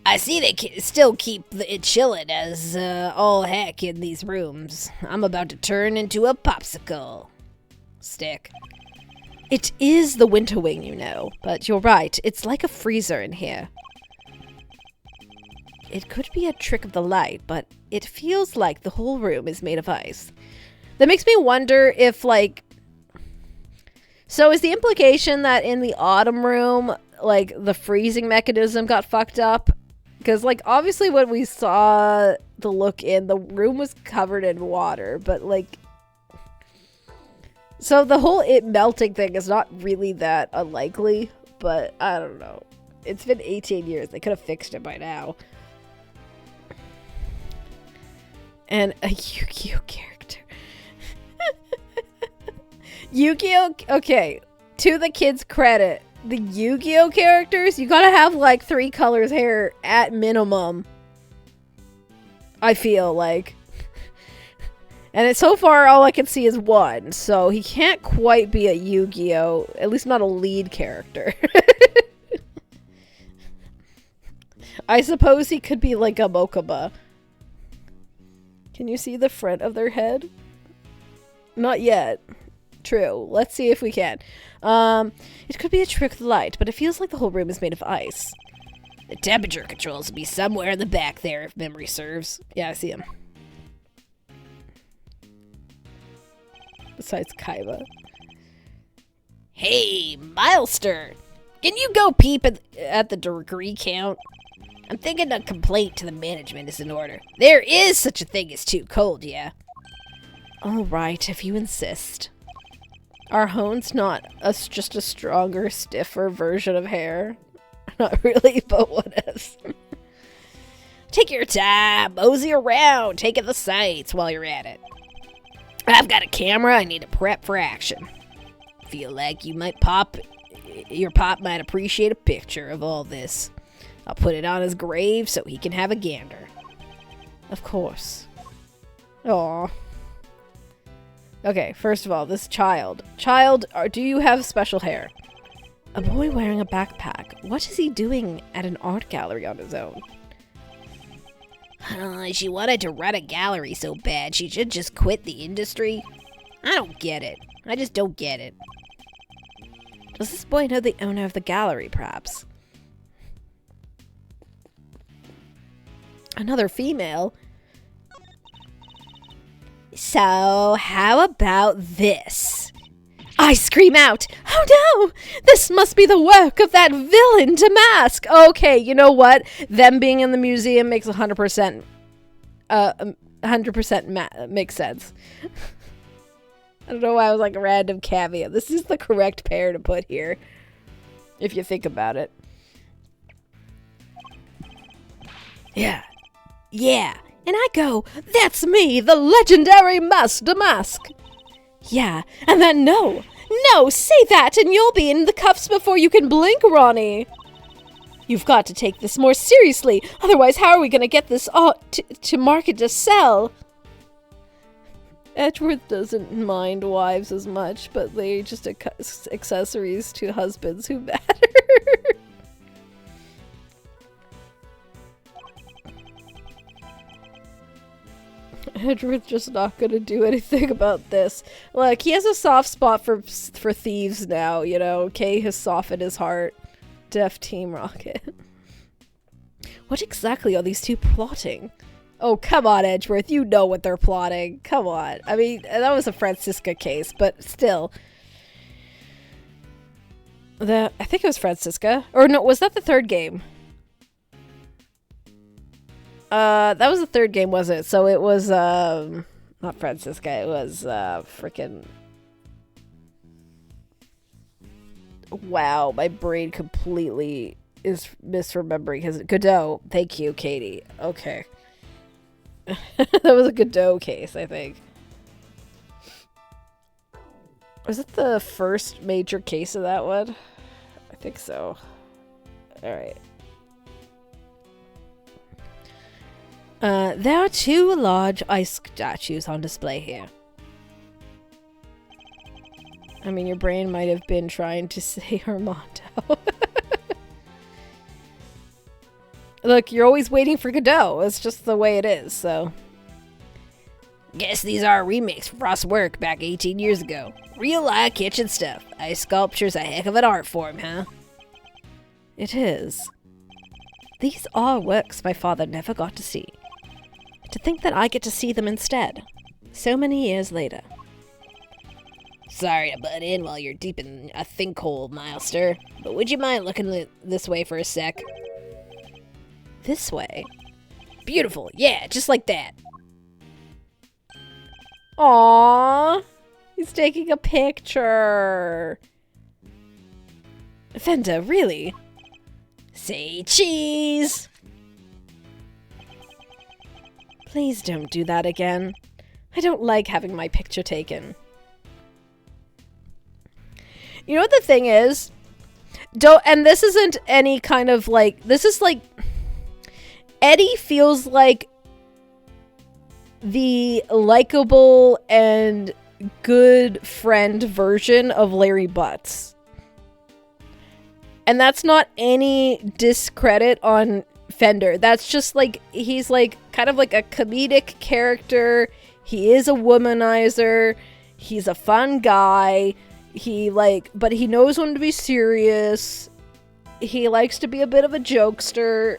I see they still keep it chillin' as all heck in these rooms. I'm about to turn into a popsicle stick. It is the Winter Wing, you know, but you're right. It's like a freezer in here. It could be a trick of the light, but it feels like the whole room is made of ice. That makes me wonder if, like... So is the implication that in the Autumn room, like, the freezing mechanism got fucked up? Because, like, obviously when we saw the look in, the room was covered in water, but, like... So the whole it melting thing is not really that unlikely, but I don't know. It's been 18 years. They could have fixed it by now. And a Yu-Gi-Oh character. Yu-Gi-Oh! Okay, to the kids' credit, the Yu-Gi-Oh characters, you gotta have like 3 colors hair at minimum. I feel like. And so far, all I can see is 1, so he can't quite be a Yu-Gi-Oh! At least not a lead character. I suppose he could be like a Mokuba. Can you see the front of their head? Not yet. True. Let's see if we can. It could be a trick of the light, but it feels like the whole room is made of ice. The temperature controls will be somewhere in the back there, if memory serves. Yeah, I see him. Besides Kaiba. Hey, Milester! Can you go peep at the degree count? I'm thinking a complaint to the management is in order. There is such a thing as too cold, yeah? Alright, if you insist. Are Hones not just a stronger, stiffer version of hair? Not really, but what if? Take your time, mosey around, take in the sights while you're at it. I've got a camera, I need to prep for action. Feel like your pop might appreciate a picture of all this. I'll put it on his grave so he can have a gander. Of course. Aww. Okay, first of all, this child. Child, do you have special hair? A boy wearing a backpack. What is he doing at an art gallery on his own? She wanted to run a gallery so bad she should just quit the industry? I don't get it. I just don't get it. Does this boy know the owner of the gallery, perhaps? Another female? So, how about this? I scream out, oh no! This must be the work of that villain Damask! Okay, you know what? Them being in the museum makes 100%, 100% makes sense. I don't know why I was like a random caveat. This is the correct pair to put here, if you think about it. Yeah. And I go, that's me, the legendary Master Mask. Yeah, and then no, say that and you'll be in the cuffs before you can blink, Ronnie. You've got to take this more seriously, otherwise how are we going to get this to market to sell? Edgeworth doesn't mind wives as much, but they just accessories to husbands who matter. Edgeworth just not gonna do anything about this. Look, he has a soft spot for thieves now, you know. Kay has softened his heart. Def Team Rocket. What exactly are these two plotting? Oh, come on, Edgeworth. You know what they're plotting. Come on. I mean, that was a Francisca case, but still. I think it was Francisca. Or no, was that the third game? That was the third game, was it? So it was, not Francisca, it was, frickin'... Wow, my brain completely is misremembering his... Godot. Thank you, Katie. Okay. That was a Godot case, I think. Was it the first major case of that one? I think so. Alright. There are two large ice statues on display here. I mean, your brain might have been trying to say Armando. Look, you're always waiting for Godot. It's just the way it is, so... Guess these are remakes from Frost's work back 18 years ago. Real live kitchen stuff. Ice sculpture's a heck of an art form, huh? It is. These are works my father never got to see. To think that I get to see them instead. So many years later. Sorry to butt in while you're deep in a think hole, Milester, but would you mind looking this way for a sec? This way? Beautiful, yeah, just like that. Aww, he's taking a picture. Fenda, really? Say cheese! Please don't do that again. I don't like having my picture taken. You know what the thing is? And this isn't any kind of like... This is like... Eddie feels like the likable and good friend version of Larry Butts. And that's not any discredit on Fender. That's just like, he's like kind of like a comedic character. He is a womanizer. He's a fun guy. But he knows when to be serious. He likes to be a bit of a jokester.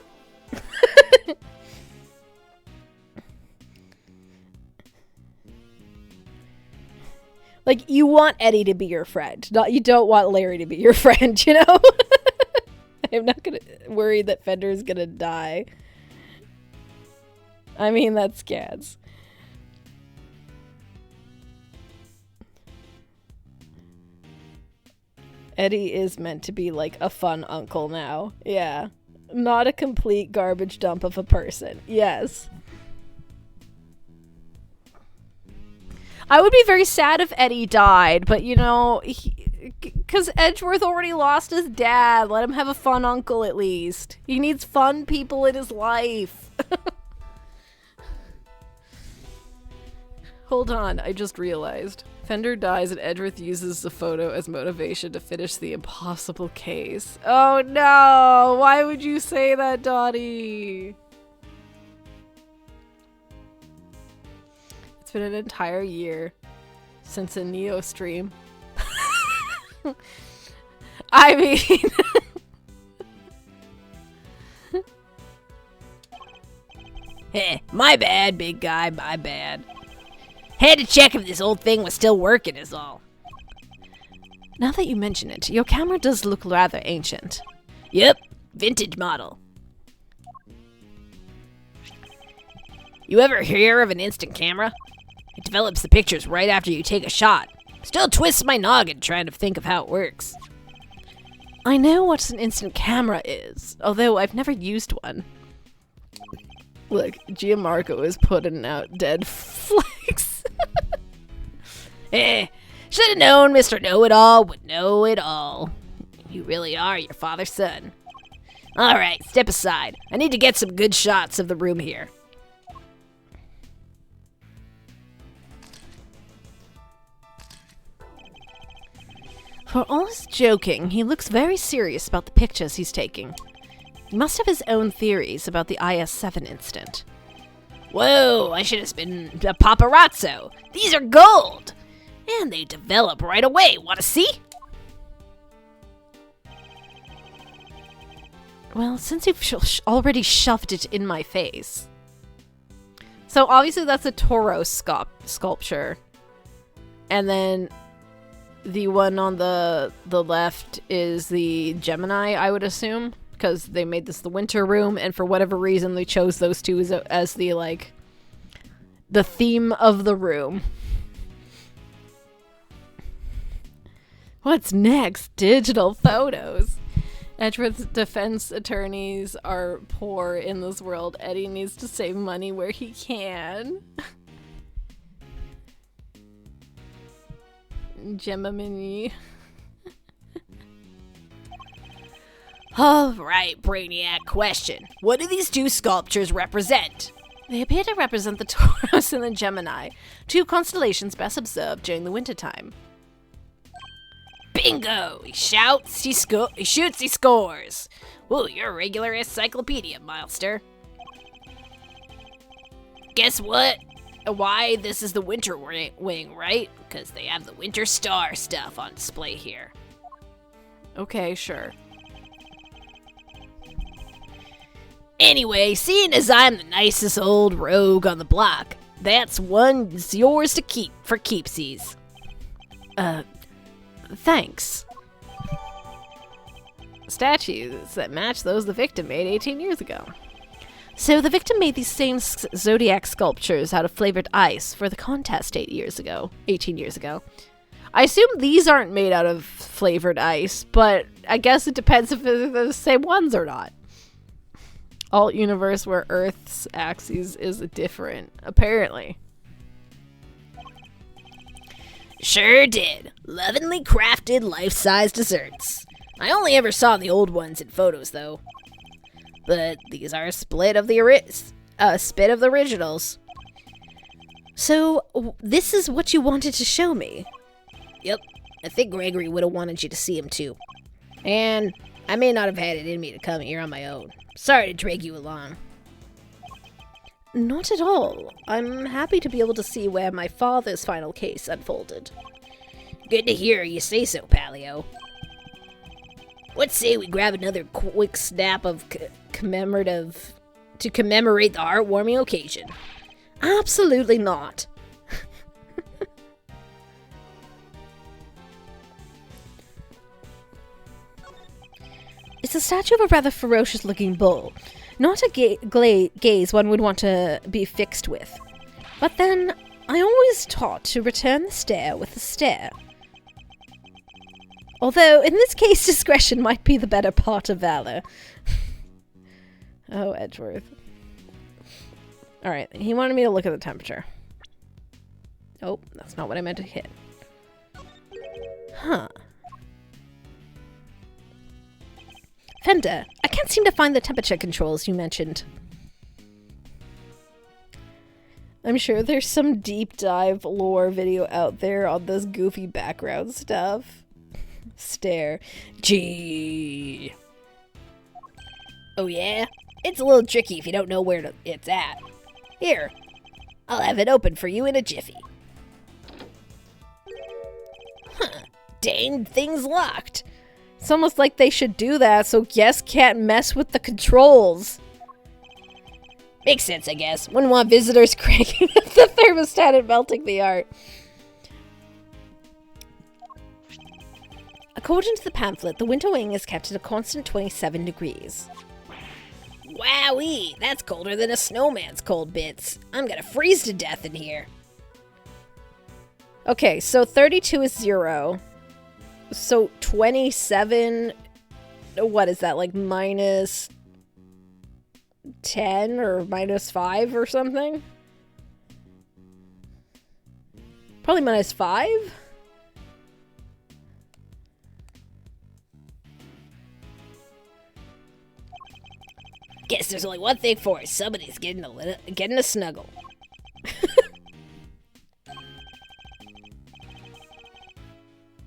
Like, you want Eddie to be your friend. You don't want Larry to be your friend, you know? I'm not worried that Fender is gonna die. I mean, that's Gads. Eddie is meant to be like a fun uncle now. Yeah. Not a complete garbage dump of a person. Yes. I would be very sad if Eddie died, but you know, because Edgeworth already lost his dad. Let him have a fun uncle at least. He needs fun people in his life. Hold on, I just realized. Fender dies and Edgeworth uses the photo as motivation to finish the impossible case. Oh no! Why would you say that, Dottie? It's been an entire year since a Neo stream. I mean... My bad, big guy, my bad. Had to check if this old thing was still working is all. Now that you mention it, your camera does look rather ancient. Yep, vintage model. You ever hear of an instant camera? It develops the pictures right after you take a shot. Still twists my noggin trying to think of how it works. I know what an instant camera is, although I've never used one. Look, Gianmarco is putting out dead flicks. Should have known Mr. Know-It-All would know it all. You really are your father's son. Alright, step aside. I need to get some good shots of the room here. For all his joking, he looks very serious about the pictures he's taking. He must have his own theories about the IS-7 incident. Whoa, I should have been a paparazzo. These are gold! And they develop right away. Want to see? Well, since you've already shoved it in my face. So obviously that's a Toro sculpture. And then the one on the left is the Gemini, I would assume. Because they made this the winter room, and for whatever reason they chose those two as the, like, the theme of the room. What's next? Digital photos. Edgeworth's defense attorneys are poor in this world. Eddie needs to save money where he can. Gemini. Alright, Brainiac, question. What do these two sculptures represent? They appear to represent the Taurus and the Gemini, two constellations best observed during the wintertime. Bingo! He shouts, he shoots, he scores! Ooh, you're a regular encyclopedia, Milester. Guess what? Why this is the winter wing, right? Because they have the winter star stuff on display here. Okay, sure. Anyway, seeing as I'm the nicest old rogue on the block, that's one's yours to keep for keepsies. Thanks. Statues that match those the victim made 18 years ago. So the victim made these same zodiac sculptures out of flavored ice for the contest 18 years ago. I assume these aren't made out of flavored ice, but I guess it depends if they're the same ones or not. Alt universe where Earth's axis is different, apparently. Sure did. Lovingly crafted life-size desserts. I only ever saw the old ones in photos, though. But these are a spit of the originals. So, this is what you wanted to show me? Yep, I think Gregory would have wanted you to see him too. And I may not have had it in me to come here on my own. Sorry to drag you along. Not at all. I'm happy to be able to see where my father's final case unfolded. Good to hear you say so, Palio. Let's say we grab another quick snap of commemorative to commemorate the heartwarming occasion. Absolutely not. It's a statue of a rather ferocious-looking bull. Not a gaze one would want to be fixed with. But then, I always taught to return the stare with a stare. Although, in this case, discretion might be the better part of valor. Oh, Edgeworth. Alright, he wanted me to look at the temperature. Oh, that's not what I meant to hit. Huh. Fender, I can't seem to find the temperature controls you mentioned. I'm sure there's some deep dive lore video out there on this goofy background stuff. Stare. Gee. Oh yeah? It's a little tricky if you don't know where it's at. Here, I'll have it open for you in a jiffy. Huh, dang thing's locked. It's almost like they should do that so guests can't mess with the controls. Makes sense, I guess. Wouldn't want visitors cranking up the thermostat and melting the art. According to the pamphlet, the winter wing is kept at a constant 27 degrees. Wowee, that's colder than a snowman's cold bits. I'm gonna freeze to death in here. Okay, so 32 is 0. So 27, what is that, like minus 10 or minus 5 or something? Probably minus 5? Guess there's only one thing for it. Somebody's getting a snuggle.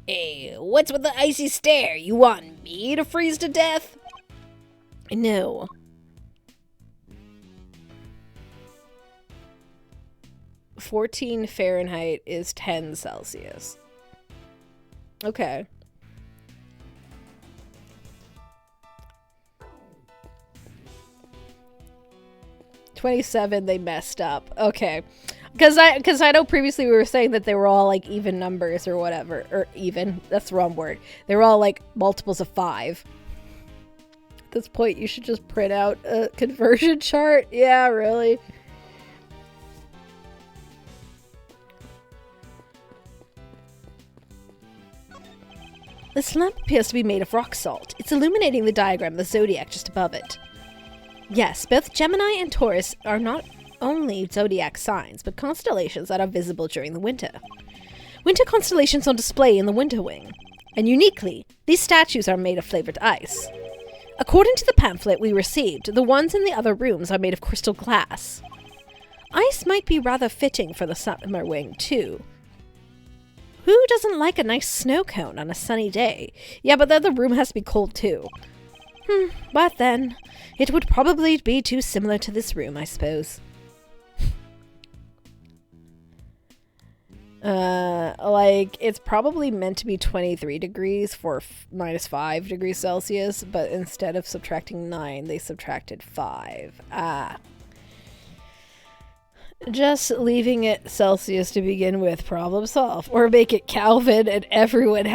Hey, what's with the icy stare? You want me to freeze to death? No. (14 Fahrenheit is 10 Celsius. Okay. (27) they messed up. Okay. Because I know previously we were saying that they were all like even numbers or whatever. Or even, that's the wrong word. They were all like multiples of 5. At this point you should just print out a conversion chart. Yeah, really. This lamp appears to be made of rock salt. It's illuminating the diagram of the zodiac just above it. Yes, both Gemini and Taurus are not only zodiac signs, but constellations that are visible during the winter. Winter constellations on display in the winter wing. And uniquely, these statues are made of flavored ice. According to the pamphlet we received, the ones in the other rooms are made of crystal glass. Ice might be rather fitting for the summer wing, too. Who doesn't like a nice snow cone on a sunny day? Yeah, but the other room has to be cold, too. But then, it would probably be too similar to this room, I suppose. Like, it's probably meant to be 23 degrees for minus 5 degrees Celsius, but instead of subtracting 9, they subtracted 5. Just leaving it Celsius to begin with, problem solved. Or make it Kelvin and everyone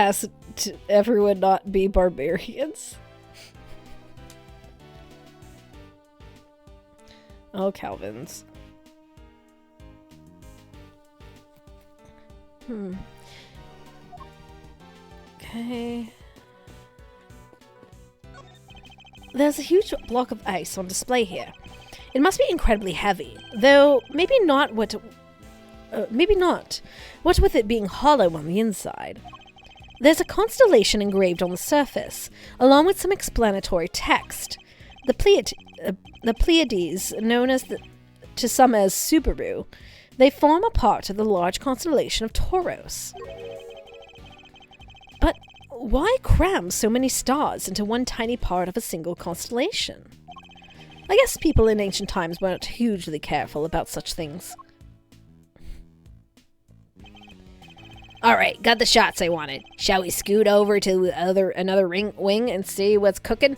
not be barbarians. Oh, Kelvins. Okay. There's a huge block of ice on display here. It must be incredibly heavy, though maybe not. What with it being hollow on the inside. There's a constellation engraved on the surface, along with some explanatory text. The Pleiades, known to some as Subaru. They form a part of the large constellation of Tauros. But why cram so many stars into one tiny part of a single constellation? I guess people in ancient times weren't hugely careful about such things. Alright, got the shots I wanted. Shall we scoot over to another wing and see what's cooking?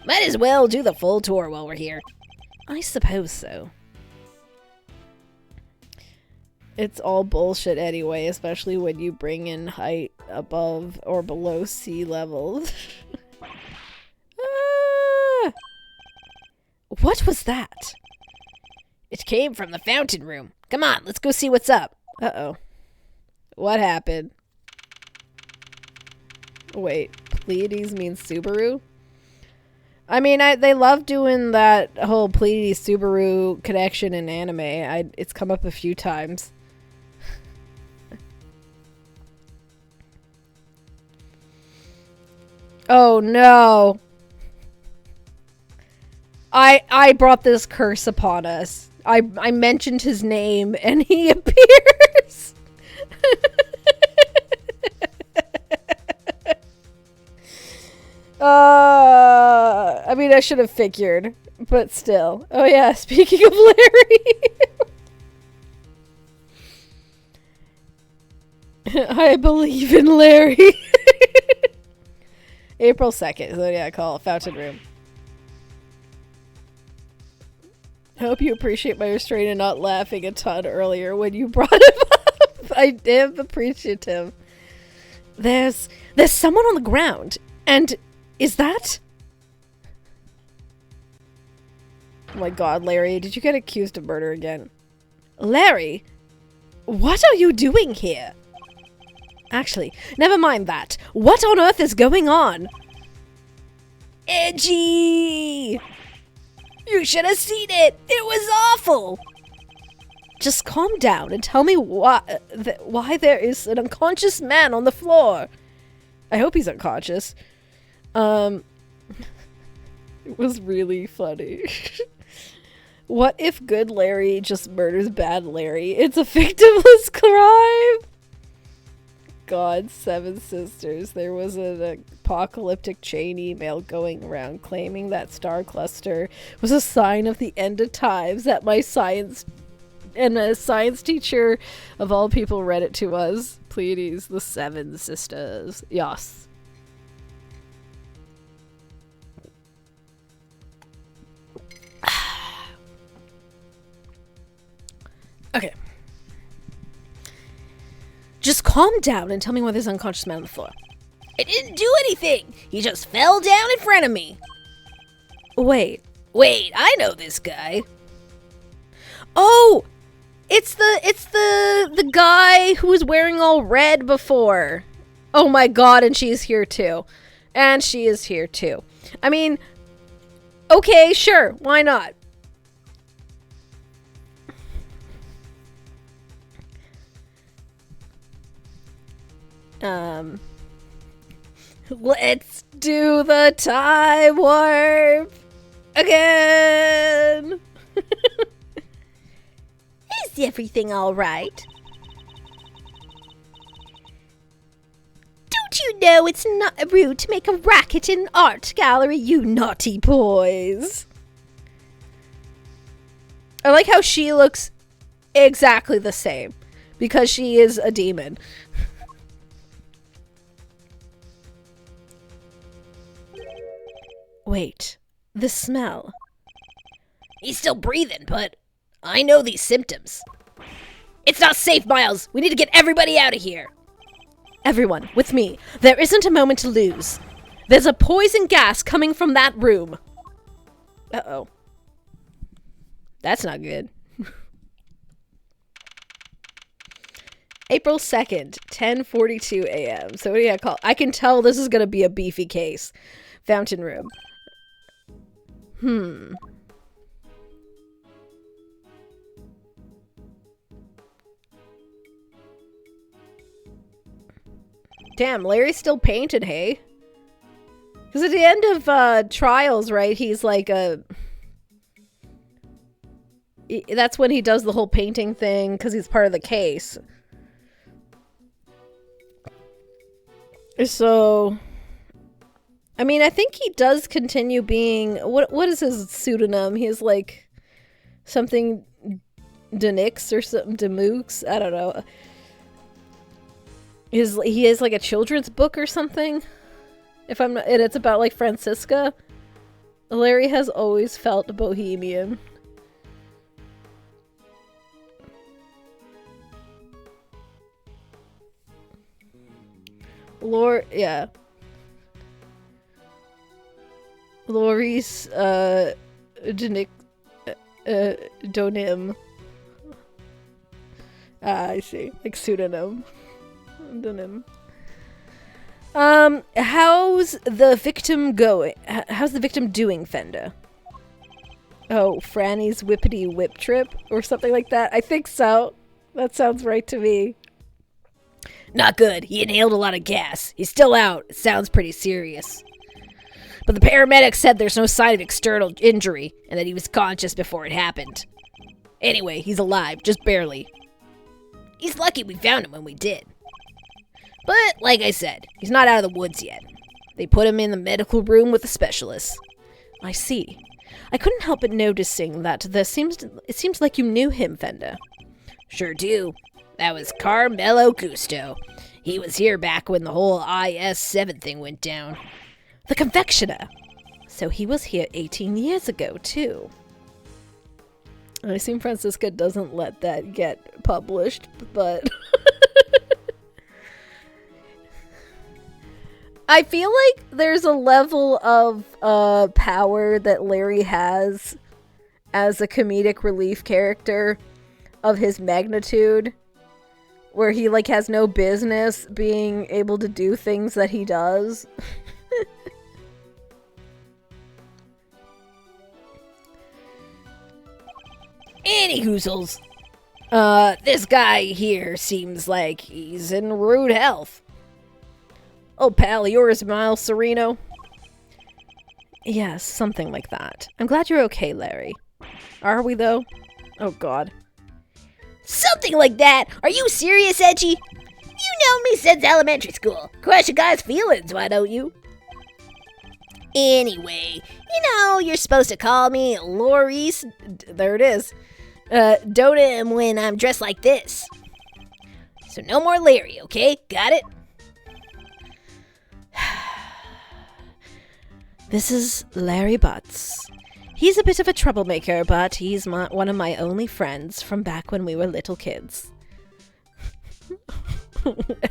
Might as well do the full tour while we're here. I suppose so. It's all bullshit anyway, especially when you bring in height above or below sea level. Ah! What was that? It came from the fountain room. Come on, let's go see what's up. Uh-oh. What happened? Wait, Pleiades means Subaru? I mean, they love doing that whole Pleiades-Subaru connection in anime. It's come up a few times. Oh no! I brought this curse upon us. I mentioned his name and he appears! I mean, I should have figured, but still. Oh yeah, speaking of Larry. I believe in Larry. April 2nd, so yeah, call it Fountain Room. I hope you appreciate my restraint and not laughing a ton earlier when you brought him up. I am appreciative. There's someone on the ground, and is that? Oh my god, Larry, did you get accused of murder again? Larry, what are you doing here? Actually, never mind that. What on earth is going on? Edgy! You should have seen it! It was awful! Just calm down and tell me why there is an unconscious man on the floor. I hope he's unconscious. It was really funny. What if good Larry just murders bad Larry? It's a victimless crime! God, Seven Sisters. There was an apocalyptic chain email going around claiming that star cluster was a sign of the end of times that my science and a science teacher of all people read it to us. Pleiades, the Seven Sisters. Yes. Okay. Just calm down and tell me why there's an unconscious man on the floor. I didn't do anything! He just fell down in front of me! Wait, I know this guy. Oh! It's the guy who was wearing all red before. Oh my god, and she's here too. And she is here too. I mean, okay, sure, why not? Let's do the time warp again. Is everything all right? Don't you know it's not rude to make a racket in an art gallery, you naughty boys? I like how she looks exactly the same because she is a demon. Wait, the smell. He's still breathing, but I know these symptoms. It's not safe, Miles. We need to get everybody out of here. Everyone, with me. There isn't a moment to lose. There's a poison gas coming from that room. Uh-oh. That's not good. April 2nd, 10:42 a.m. So what do you call? I can tell this is going to be a beefy case. Fountain room. Damn, Larry's still painted, hey? Because at the end of Trials, right, he's like a... that's when he does the whole painting thing because he's part of the case. So, I mean, I think he does continue being, what is his pseudonym? He has like something Denix or something, Demooks, I don't know. He has like a children's book or something. If I'm not, and it's about like Francisca. Larry has always felt bohemian. Yeah. Laurie's, Denick, Donim. I see. Like pseudonym. Donim. How's the victim going? How's the victim doing, Fender? Oh, Franny's whippity whip trip? Or something like that? I think so. That sounds right to me. Not good. He inhaled a lot of gas. He's still out. It sounds pretty serious. But the paramedics said there's no sign of external injury, and that he was conscious before it happened. Anyway, he's alive, just barely. He's lucky we found him when we did. But, like I said, he's not out of the woods yet. They put him in the medical room with the specialists. I see. I couldn't help but noticing that it seems like you knew him, Fender. Sure do. That was Carmelo Gusto. He was here back when the whole IS-7 thing went down. The confectioner! So he was here 18 years ago, too. I assume Francisca doesn't let that get published, but... I feel like there's a level of power that Larry has as a comedic relief character of his magnitude, where he like has no business being able to do things that he does. Anyhoozles, this guy here seems like he's in rude health. Oh, pal, yours, Miles Sereno? Yes, something like that. I'm glad you're okay, Larry. Are we, though? Oh, God. Something like that? Are you serious, Edgy? You know me since elementary school. Crush a guy's feelings, why don't you? Anyway, you're supposed to call me Laurice. There it is. Dotem when I'm dressed like this. So no more Larry, okay? Got it? This is Larry Butts. He's a bit of a troublemaker, but he's one of my only friends from back when we were little kids.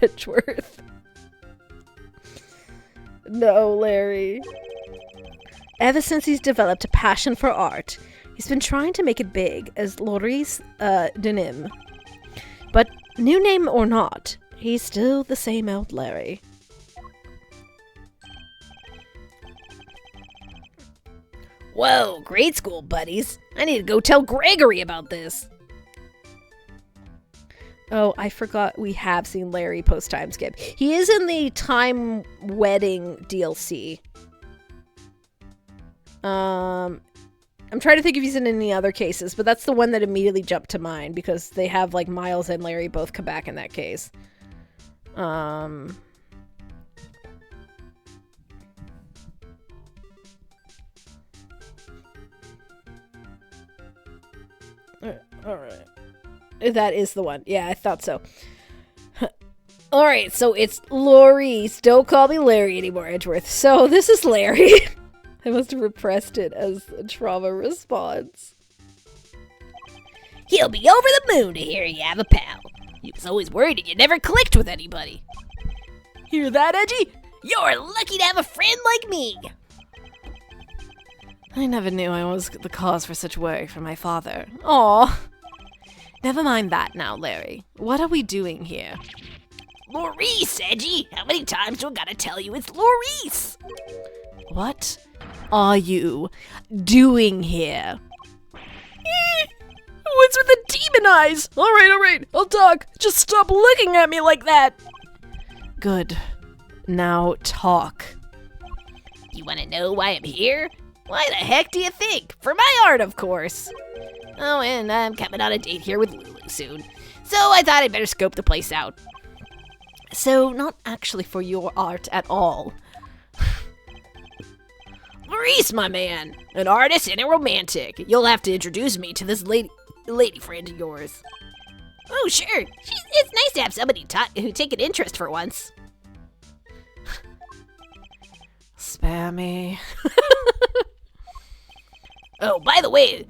Edgeworth. No, Larry. Ever since he's developed a passion for art, he's been trying to make it big as Laurice Denim. But new name or not, he's still the same old Larry. Whoa, grade school buddies. I need to go tell Gregory about this. Oh, I forgot we have seen Larry post-time skip. He is in the Time Wedding DLC. I'm trying to think if he's in any other cases, but that's the one that immediately jumped to mind because they have like Miles and Larry both come back in that case. Alright. That is the one. Yeah, I thought so. Alright, so it's Laurice. Don't call me Larry anymore, Edgeworth. So this is Larry. I must have repressed it as a trauma response. He'll be over the moon to hear you have a pal. He was always worried that you never clicked with anybody. Hear that, Edgy? You're lucky to have a friend like me. I never knew I was the cause for such worry for my father. Aw. Never mind that now, Larry. What are we doing here? Laurice, Edgy! How many times do I gotta tell you it's Laurice? What are you doing here? What's with the demon eyes? Alright, I'll talk. Just stop looking at me like that. Good. Now talk. You wanna know why I'm here? Why the heck do you think? For my art, of course. Oh, and I'm coming on a date here with Lulu soon. So I thought I'd better scope the place out. So, not actually for your art at all. Maurice, my man, an artist and a romantic. You'll have to introduce me to this lady friend of yours. Oh, sure. It's nice to have somebody who take an interest for once. Spammy. Oh, by the way,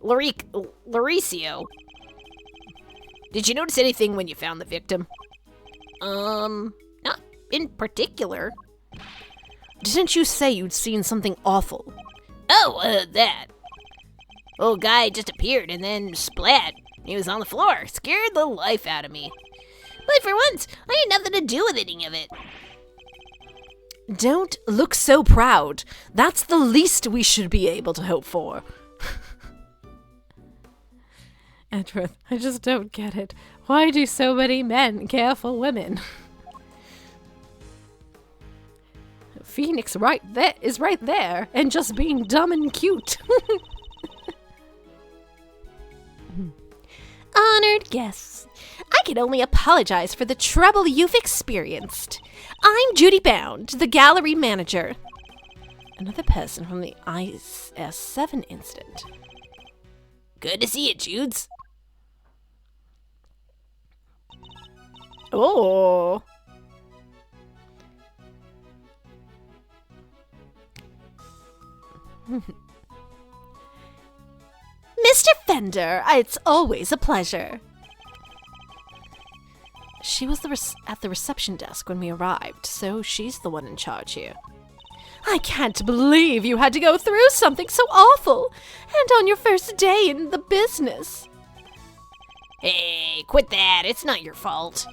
Lauricio, did you notice anything when you found the victim? Not in particular. Didn't you say you'd seen something awful? Oh, that. Old guy just appeared and then splat. He was on the floor. Scared the life out of me. But for once, I had nothing to do with any of it. Don't look so proud. That's the least we should be able to hope for. Edgeworth, I just don't get it. Why do so many men care for women? Phoenix is right there, and just being dumb and cute. Honored guests, I can only apologize for the trouble you've experienced. I'm Judy Bound, the gallery manager. Another person from the IS-7 incident. Good to see you, Judes. Oh. Mr. Fender, it's always a pleasure. She was at the reception desk when we arrived, so she's the one in charge here. I can't believe you had to go through something so awful, and on your first day in the business. Hey, quit that. It's not your fault.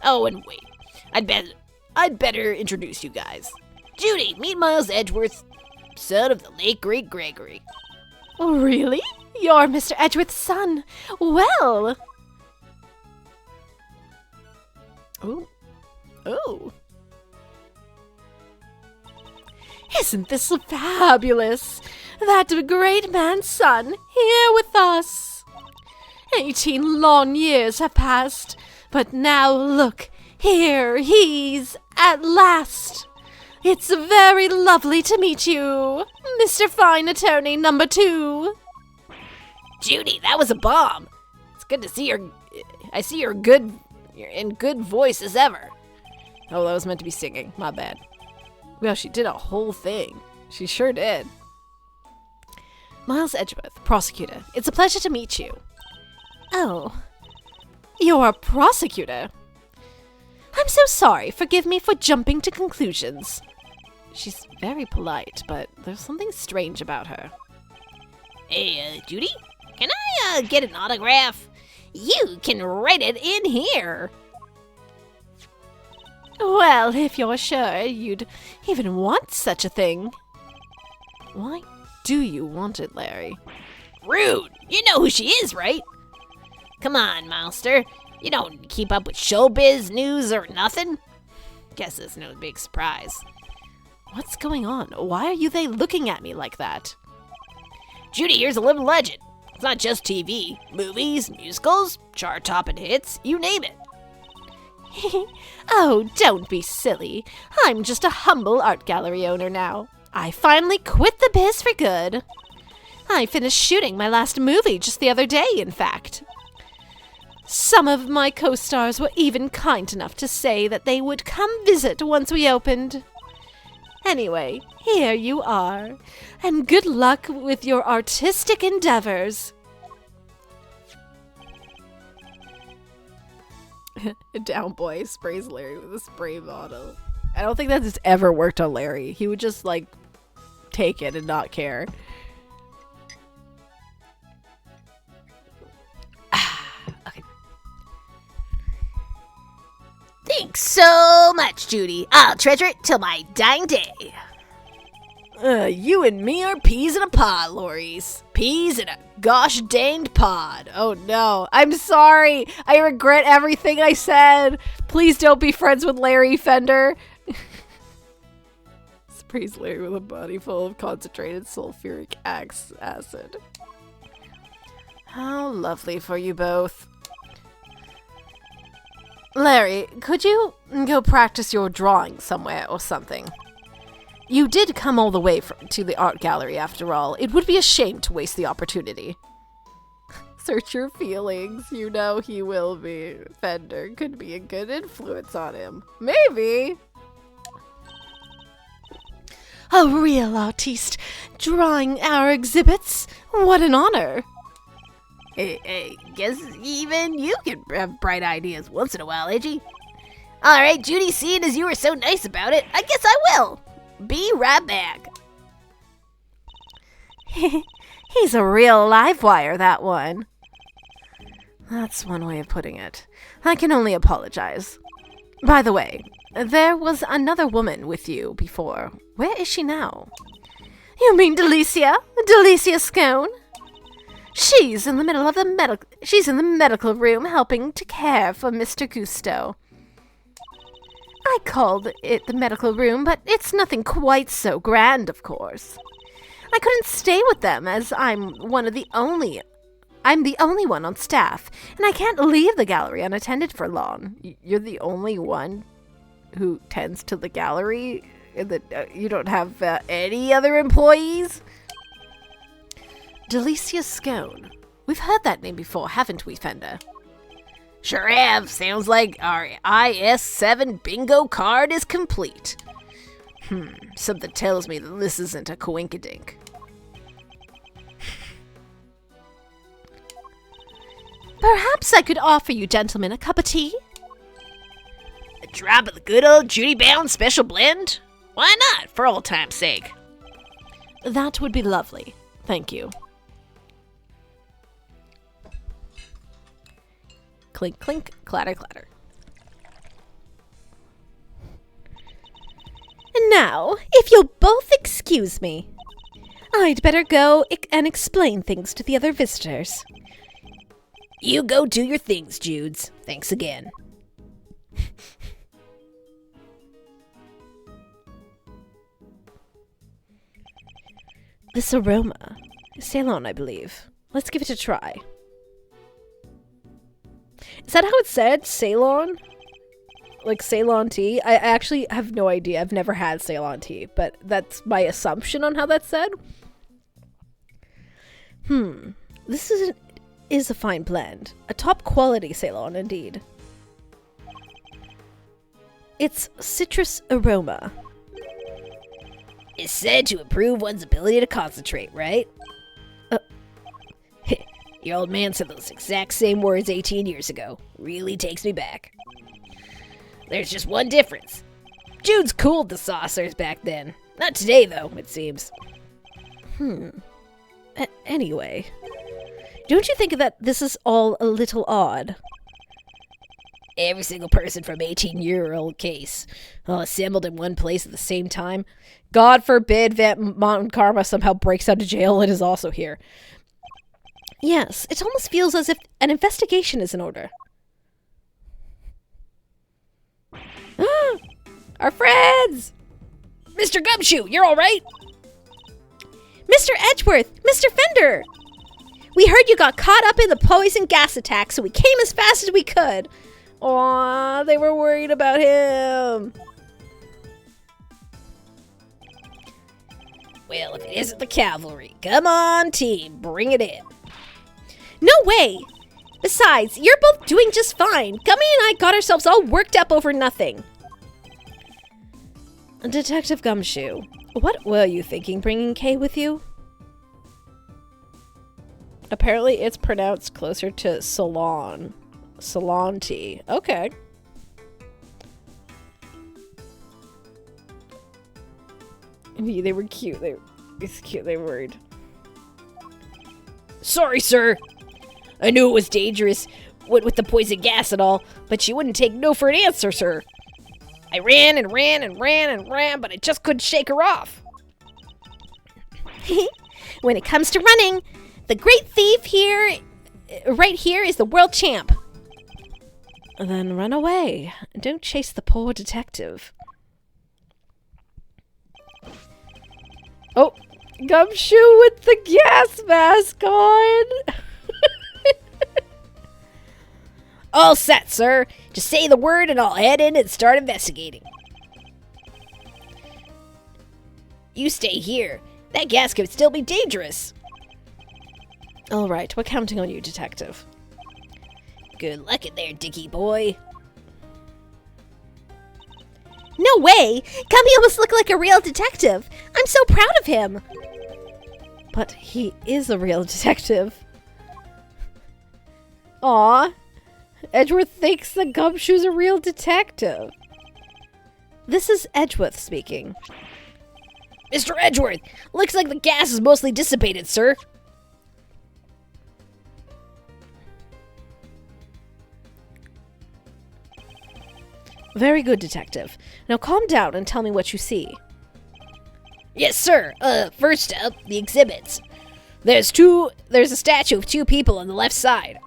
Oh, and wait. I'd better introduce you guys. Judy, meet Miles Edgeworth, son of the late great Gregory. Oh, really? You're Mr. Edgeworth's son. Well. Oh. Oh. Isn't this fabulous? That great man's son here with us. 18 long years have passed, but now look, here he's at last. It's very lovely to meet you, Mr. Fine Attorney number 2. Judy, that was a bomb. It's good to see her. I see you're in good voice as ever. Oh, that was meant to be singing. My bad. Well, she did a whole thing. She sure did. Miles Edgeworth, prosecutor. It's a pleasure to meet you. Oh, you're a prosecutor. I'm so sorry. Forgive me for jumping to conclusions. She's very polite, but there's something strange about her. Hey, Judy, can I get an autograph? You can write it in here. Well, if you're sure you'd even want such a thing. Why do you want it, Larry? Rude. You know who she is, right? Come on, Milester. You don't keep up with showbiz news or nothing? Guess it's no big surprise. What's going on? Why are they looking at me like that? Judy, here's a living legend. It's not just TV. Movies, musicals, chart-topping hits, you name it. Oh, don't be silly. I'm just a humble art gallery owner now. I finally quit the biz for good. I finished shooting my last movie just the other day, in fact. Some of my co-stars were even kind enough to say that they would come visit once we opened. Anyway, here you are, and good luck with your artistic endeavors. Down boy sprays Larry with a spray bottle. I don't think that's ever worked on Larry. He would just, like, take it and not care. Okay. Thanks so much, Judy. I'll treasure it till my dying day. You and me are peas in a pod, Loris. Peas in a gosh danged pod. Oh no. I'm sorry. I regret everything I said. Please don't be friends with Larry Fender. Sprays Larry with a body full of concentrated sulfuric acid. How lovely for you both. Larry, could you go practice your drawing somewhere or something? You did come all the way to the art gallery after all. It would be a shame to waste the opportunity. Search your feelings. You know he will be. Fender could be a good influence on him. Maybe. A real artiste drawing our exhibits. What an honor. Hey, guess even you can have bright ideas once in a while, Edgy. Alright, Judy, seeing as you were so nice about it, I guess I will. Be right back. He's a real live wire, that one. That's one way of putting it. I can only apologize. By the way, there was another woman with you before. Where is she now? You mean Delicia? Delicia Scone? She's in the middle of she's in the medical room helping to care for Mr. Gusto. I called it the medical room, but it's nothing quite so grand, of course. I couldn't stay with them as I'm the only one on staff, and I can't leave the gallery unattended for long. You're the only one who tends to the gallery? You don't have any other employees? Delicia Scone. We've heard that name before, haven't we, Fender? Sure have. Sounds like our IS-7 bingo card is complete. Something tells me that this isn't a coinkydink. Perhaps I could offer you gentlemen a cup of tea? A drop of the good old Judy Bound special blend? Why not, for old time's sake? That would be lovely. Thank you. Clink, clink, clatter, clatter. Now, if you'll both excuse me, I'd better go and explain things to the other visitors. You go do your things, Judes. Thanks again. This aroma. Ceylon, I believe. Let's give it a try. Is that how it's said? Ceylon? Like Ceylon tea? I actually have no idea. I've never had Ceylon tea, but that's my assumption on how that's said. This is a fine blend. A top quality Ceylon, indeed. It's citrus aroma. It's said to improve one's ability to concentrate, right? Your old man said those exact same words 18 years ago. Really takes me back. There's just one difference. Jude's cooled the saucers back then. Not today, though, it seems. Anyway, don't you think that this is all a little odd? Every single person from 18-year-old case, all assembled in one place at the same time. God forbid that Mountain Karma somehow breaks out of jail and is also here. Yes, it almost feels as if an investigation is in order. Our friends! Mr. Gumshoe, you're all right? Mr. Edgeworth! Mr. Fender! We heard you got caught up in the poison gas attack, so we came as fast as we could. Aw, they were worried about him. Well, if it isn't the cavalry, come on, team, bring it in. No way! Besides, you're both doing just fine. Gummy and I got ourselves all worked up over nothing. Detective Gumshoe, what were you thinking bringing Kay with you? Apparently it's pronounced closer to salon. Salon tea. Okay. They were cute. It's cute. They were worried. Sorry, sir. I knew it was dangerous with the poison gas and all, but you wouldn't take no for an answer, sir. I ran and ran and ran and ran, but I just couldn't shake her off. When it comes to running, the great thief here, right here, is the world champ. Then run away. Don't chase the poor detective. Oh, Gumshoe with the gas mask on. All set, sir. Just say the word and I'll head in and start investigating. You stay here. That gas could still be dangerous. All right, we're counting on you, Detective. Good luck in there, Dickie boy. No way! Gummy almost looked like a real detective. I'm so proud of him. But he is a real detective. Aw. Edgeworth thinks the Gumshoe's a real detective. This is Edgeworth speaking. Mr. Edgeworth, looks like the gas is mostly dissipated, sir. Very good, Detective. Now calm down and tell me what you see. Yes, sir. First up, the exhibits. There's a statue of two people on the left side.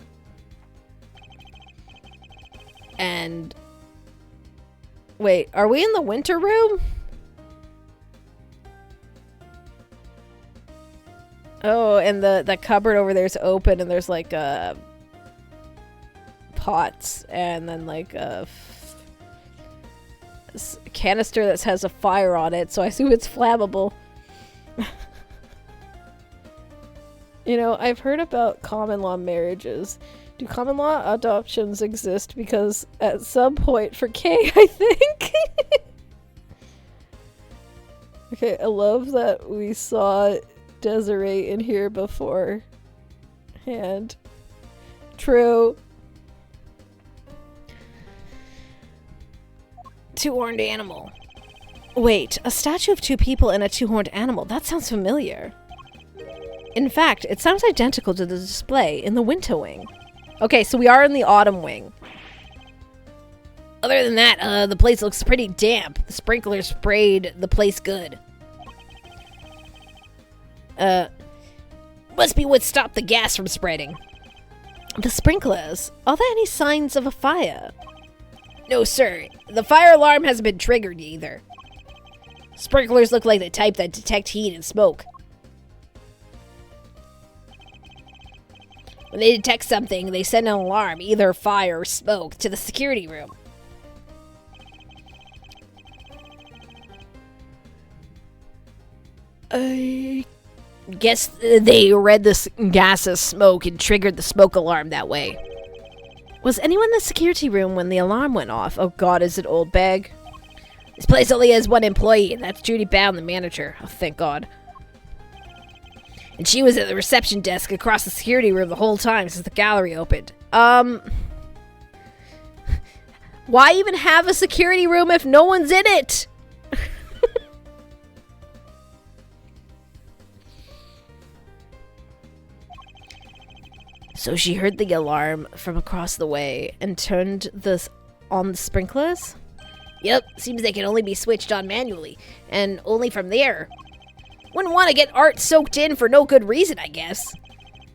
And... wait, are we in the winter room? Oh, and the cupboard over there is open and there's like pots and then like a canister that has a fire on it, so I assume it's flammable. You know, I've heard about common law marriages. Do common law adoptions exist? Because at some point for Kay, I think. Okay, I love that we saw Desiree in here beforehand. True. Two-horned animal. Wait, a statue of two people and a two-horned animal. That sounds familiar. In fact, it sounds identical to the display in the winter wing. Okay, so we are in the autumn wing. Other than that, the place looks pretty damp. The sprinkler sprayed the place good. Must be what stopped the gas from spreading. The sprinklers? Are there any signs of a fire? No, sir. The fire alarm hasn't been triggered either. Sprinklers look like the type that detect heat and smoke. When they detect something, they send an alarm, either fire or smoke, to the security room. I guess they read this gas as smoke and triggered the smoke alarm that way. Was anyone in the security room when the alarm went off? Oh god, is it Old Bag? This place only has one employee, and that's Judy Bound, the manager. Oh, thank god. And she was at the reception desk across the security room the whole time since the gallery opened. Why even have a security room if no one's in it? So she heard the alarm from across the way and turned on the sprinklers? Yep, seems they can only be switched on manually, and only from there. Wouldn't want to get art soaked in for no good reason, I guess.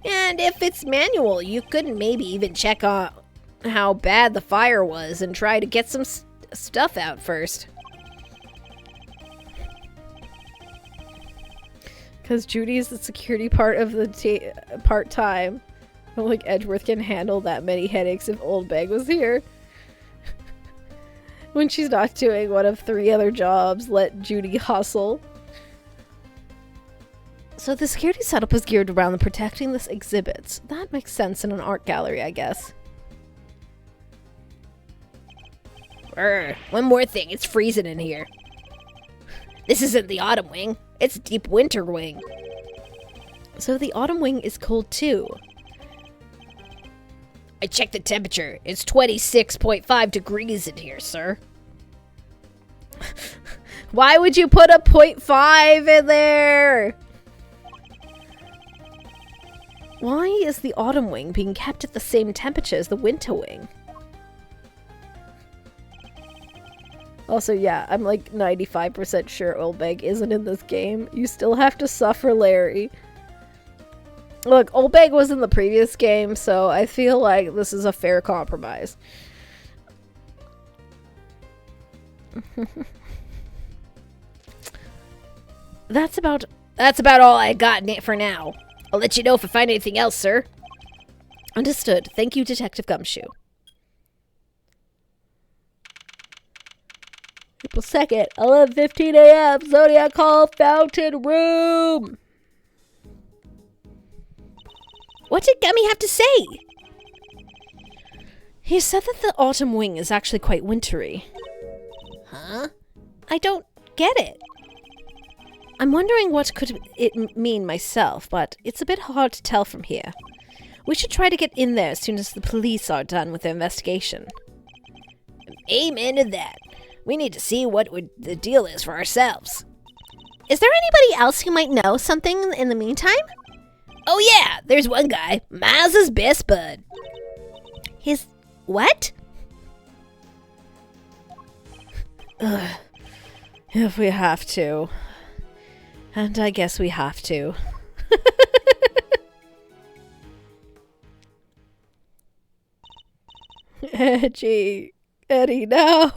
And if it's manual, you could maybe even check on how bad the fire was and try to get some stuff out first. Because Judy's the security part of the part-time. I don't think Edgeworth can handle that many headaches if Old Bag was here. When she's not doing one of 3 other jobs, let Judy hustle. So the security setup is geared around protecting this exhibit. That makes sense in an art gallery, I guess. One more thing, it's freezing in here. This isn't the autumn wing, it's deep winter wing. So the autumn wing is cold too. I checked the temperature. It's 26.5 degrees in here, sir. Why would you put a 0.5 in there? Why is the autumn wing being kept at the same temperature as the winter wing? Also, yeah, I'm like 95% sure Old Bag isn't in this game. You still have to suffer Larry. Look, Old Bag was in the previous game, so I feel like this is a fair compromise. That's about all I got for now. I'll let you know if I find anything else, sir. Understood. Thank you, Detective Gumshoe. April 2nd, 11:15 a.m., Zodiac Hall Fountain Room. What did Gummy have to say? He said that the autumn wing is actually quite wintry. Huh? I don't get it. I'm wondering what could it mean myself, but it's a bit hard to tell from here. We should try to get in there as soon as the police are done with their investigation. Amen to that. We need to see what the deal is for ourselves. Is there anybody else who might know something in the meantime? Oh yeah, there's one guy, Miles's best bud. His what? If we have to. And I guess we have to. Edgy. Eddie, no.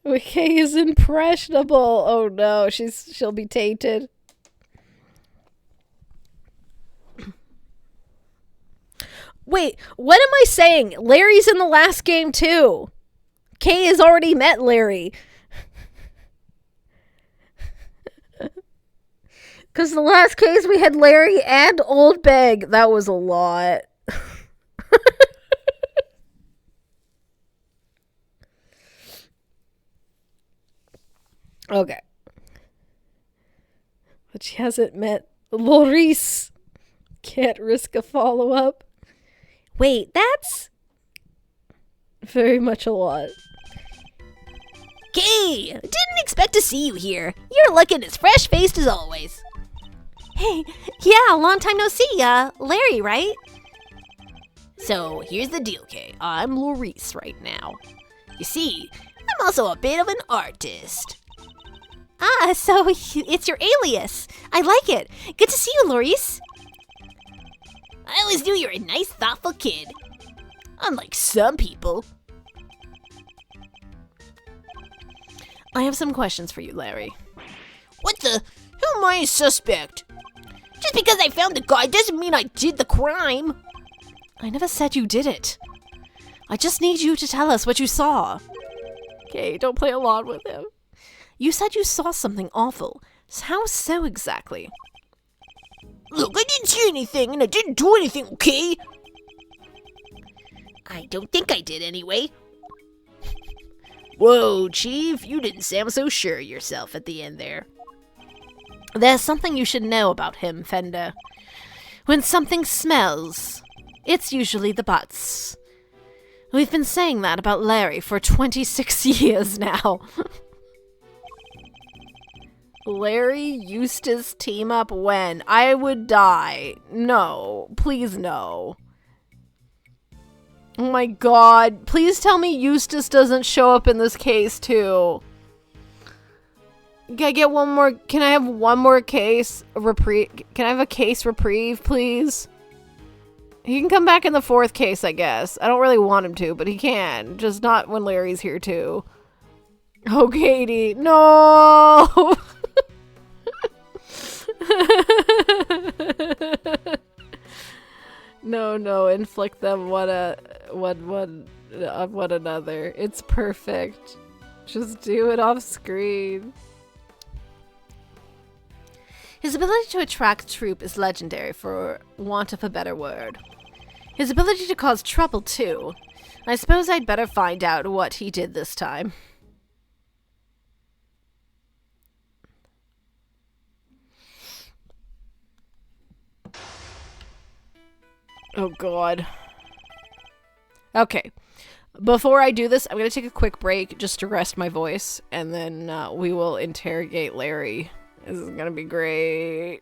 McKay is impressionable. Oh no, she'll be tainted. Wait, what am I saying? Larry's in the last game too. Kay has already met Larry. Because the last case we had Larry and Old Beg. That was a lot. Okay. But she hasn't met Loris. Can't risk a follow-up. Wait, that's very much a lot. Kay, didn't expect to see you here. You're looking as fresh-faced as always. Hey, yeah, long time no see. Larry, right? So, here's the deal, Kay. I'm Loris right now. You see, I'm also a bit of an artist. Ah, so it's your alias. I like it. Good to see you, Loris. I always knew you were a nice, thoughtful kid. Unlike some people. I have some questions for you, Larry. What the? Who am I a suspect? Just because I found the guy doesn't mean I did the crime. I never said you did it. I just need you to tell us what you saw. Okay, don't play along with him. You said you saw something awful. How so exactly? Look, I didn't see anything, and I didn't do anything, okay? I don't think I did anyway. Whoa, Chief, you didn't sound so sure of yourself at the end there. There's something you should know about him, Fender. When something smells, it's usually the butts. We've been saying that about Larry for 26 years now. Larry Eustace team up when? I would die. No. Please no. Oh my god. Please tell me Eustace doesn't show up in this case too. Can I get one more? Can I have one more case reprieve? Can I have a case reprieve, please? He can come back in the fourth case, I guess. I don't really want him to, but he can. Just not when Larry's here too. Oh, Katie. No! No, inflict them one another. It's perfect. Just do it off screen. His ability to attract troop is legendary, for want of a better word. His ability to cause trouble, too. I suppose I'd better find out what he did this time. Oh, God. Okay. Before I do this, I'm going to take a quick break just to rest my voice, and then we will interrogate Larry. This is going to be great.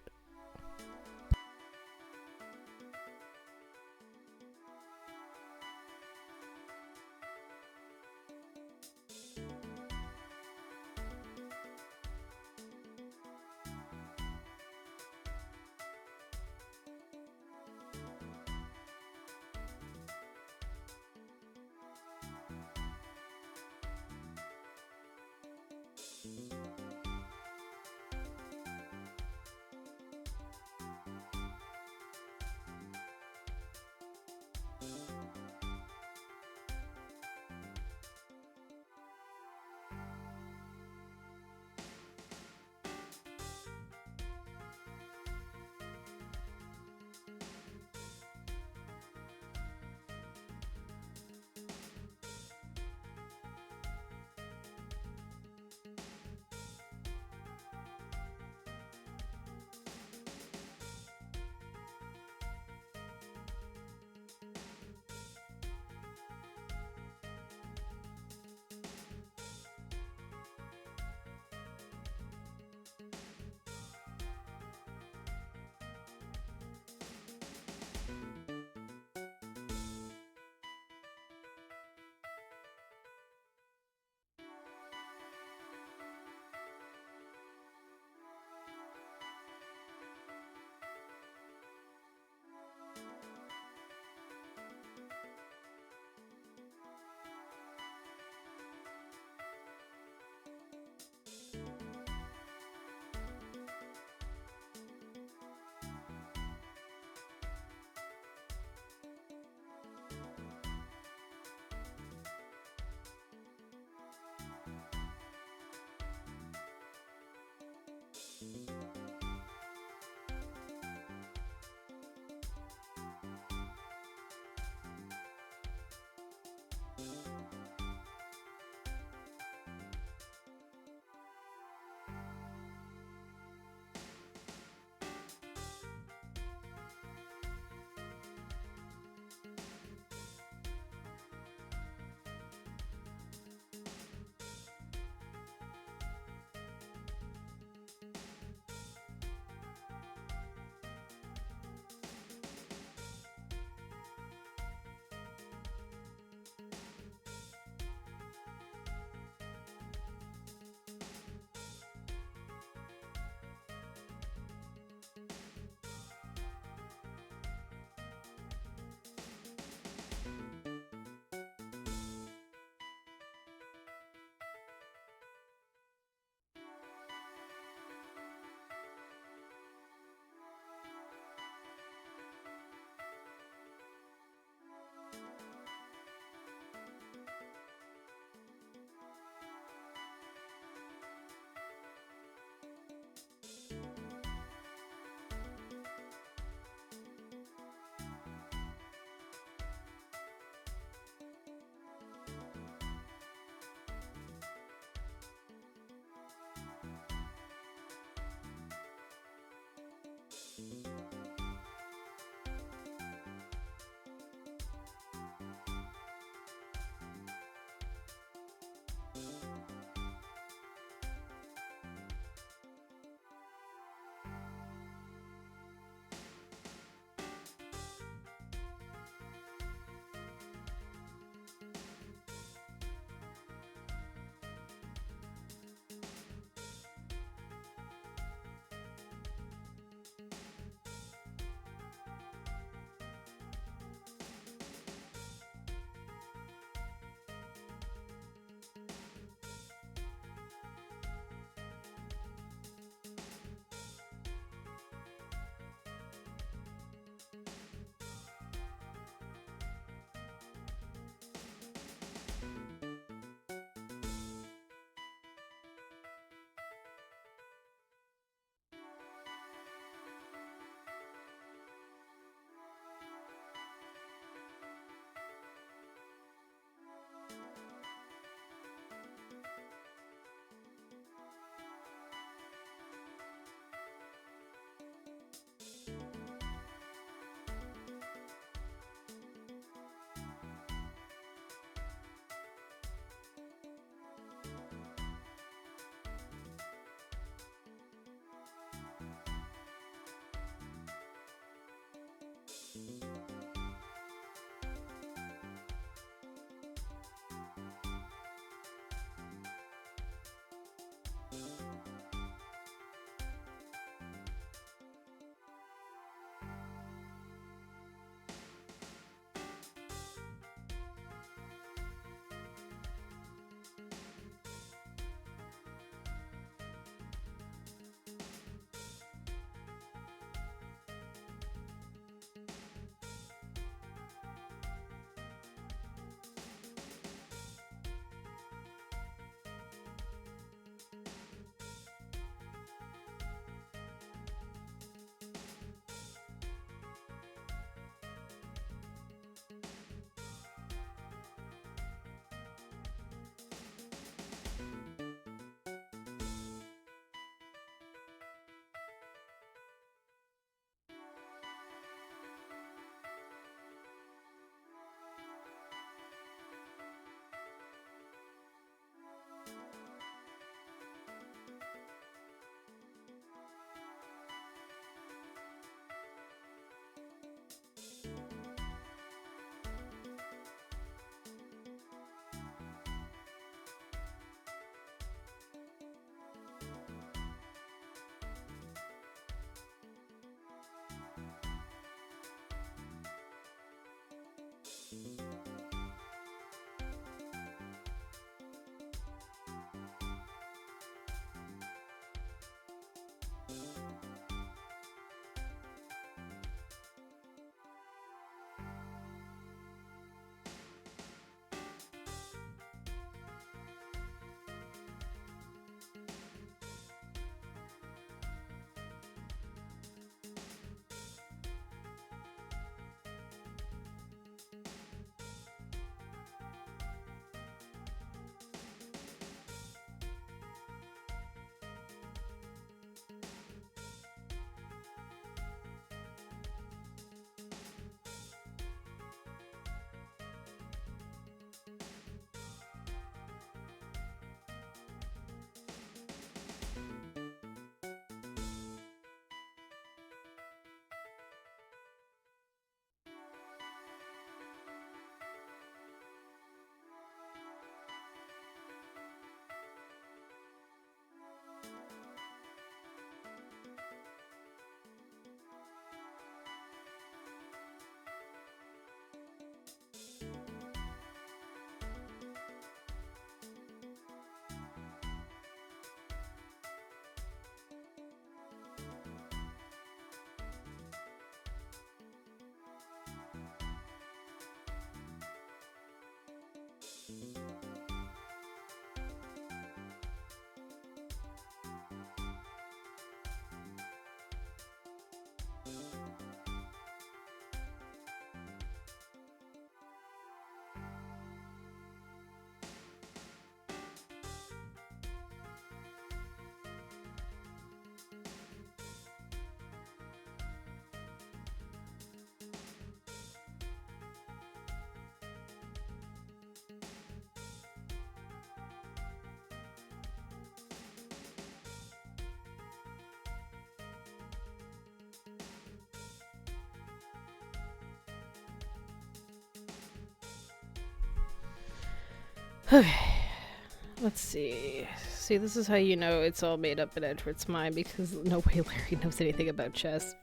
Let's see. See, this is how you know it's all made up in Edward's mind, because no way Larry knows anything about chess.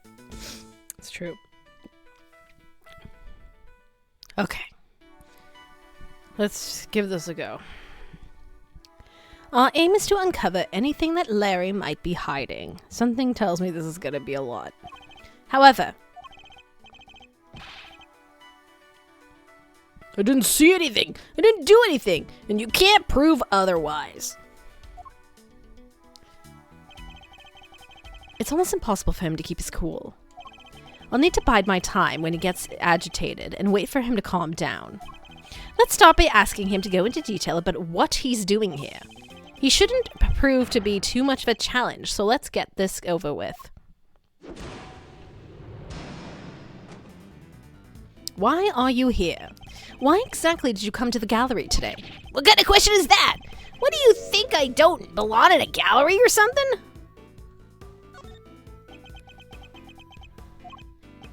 It's true. Okay. Let's give this a go. Our aim is to uncover anything that Larry might be hiding. Something tells me this is going to be a lot. However, I didn't see anything. I didn't do anything. And you can't prove otherwise. It's almost impossible for him to keep his cool. I'll need to bide my time when he gets agitated and wait for him to calm down. Let's start by asking him to go into detail about what he's doing here. He shouldn't prove to be too much of a challenge, so let's get this over with. Why are you here? Why exactly did you come to the gallery today? What kind of question is that? What do you think, I don't belong in a gallery or something?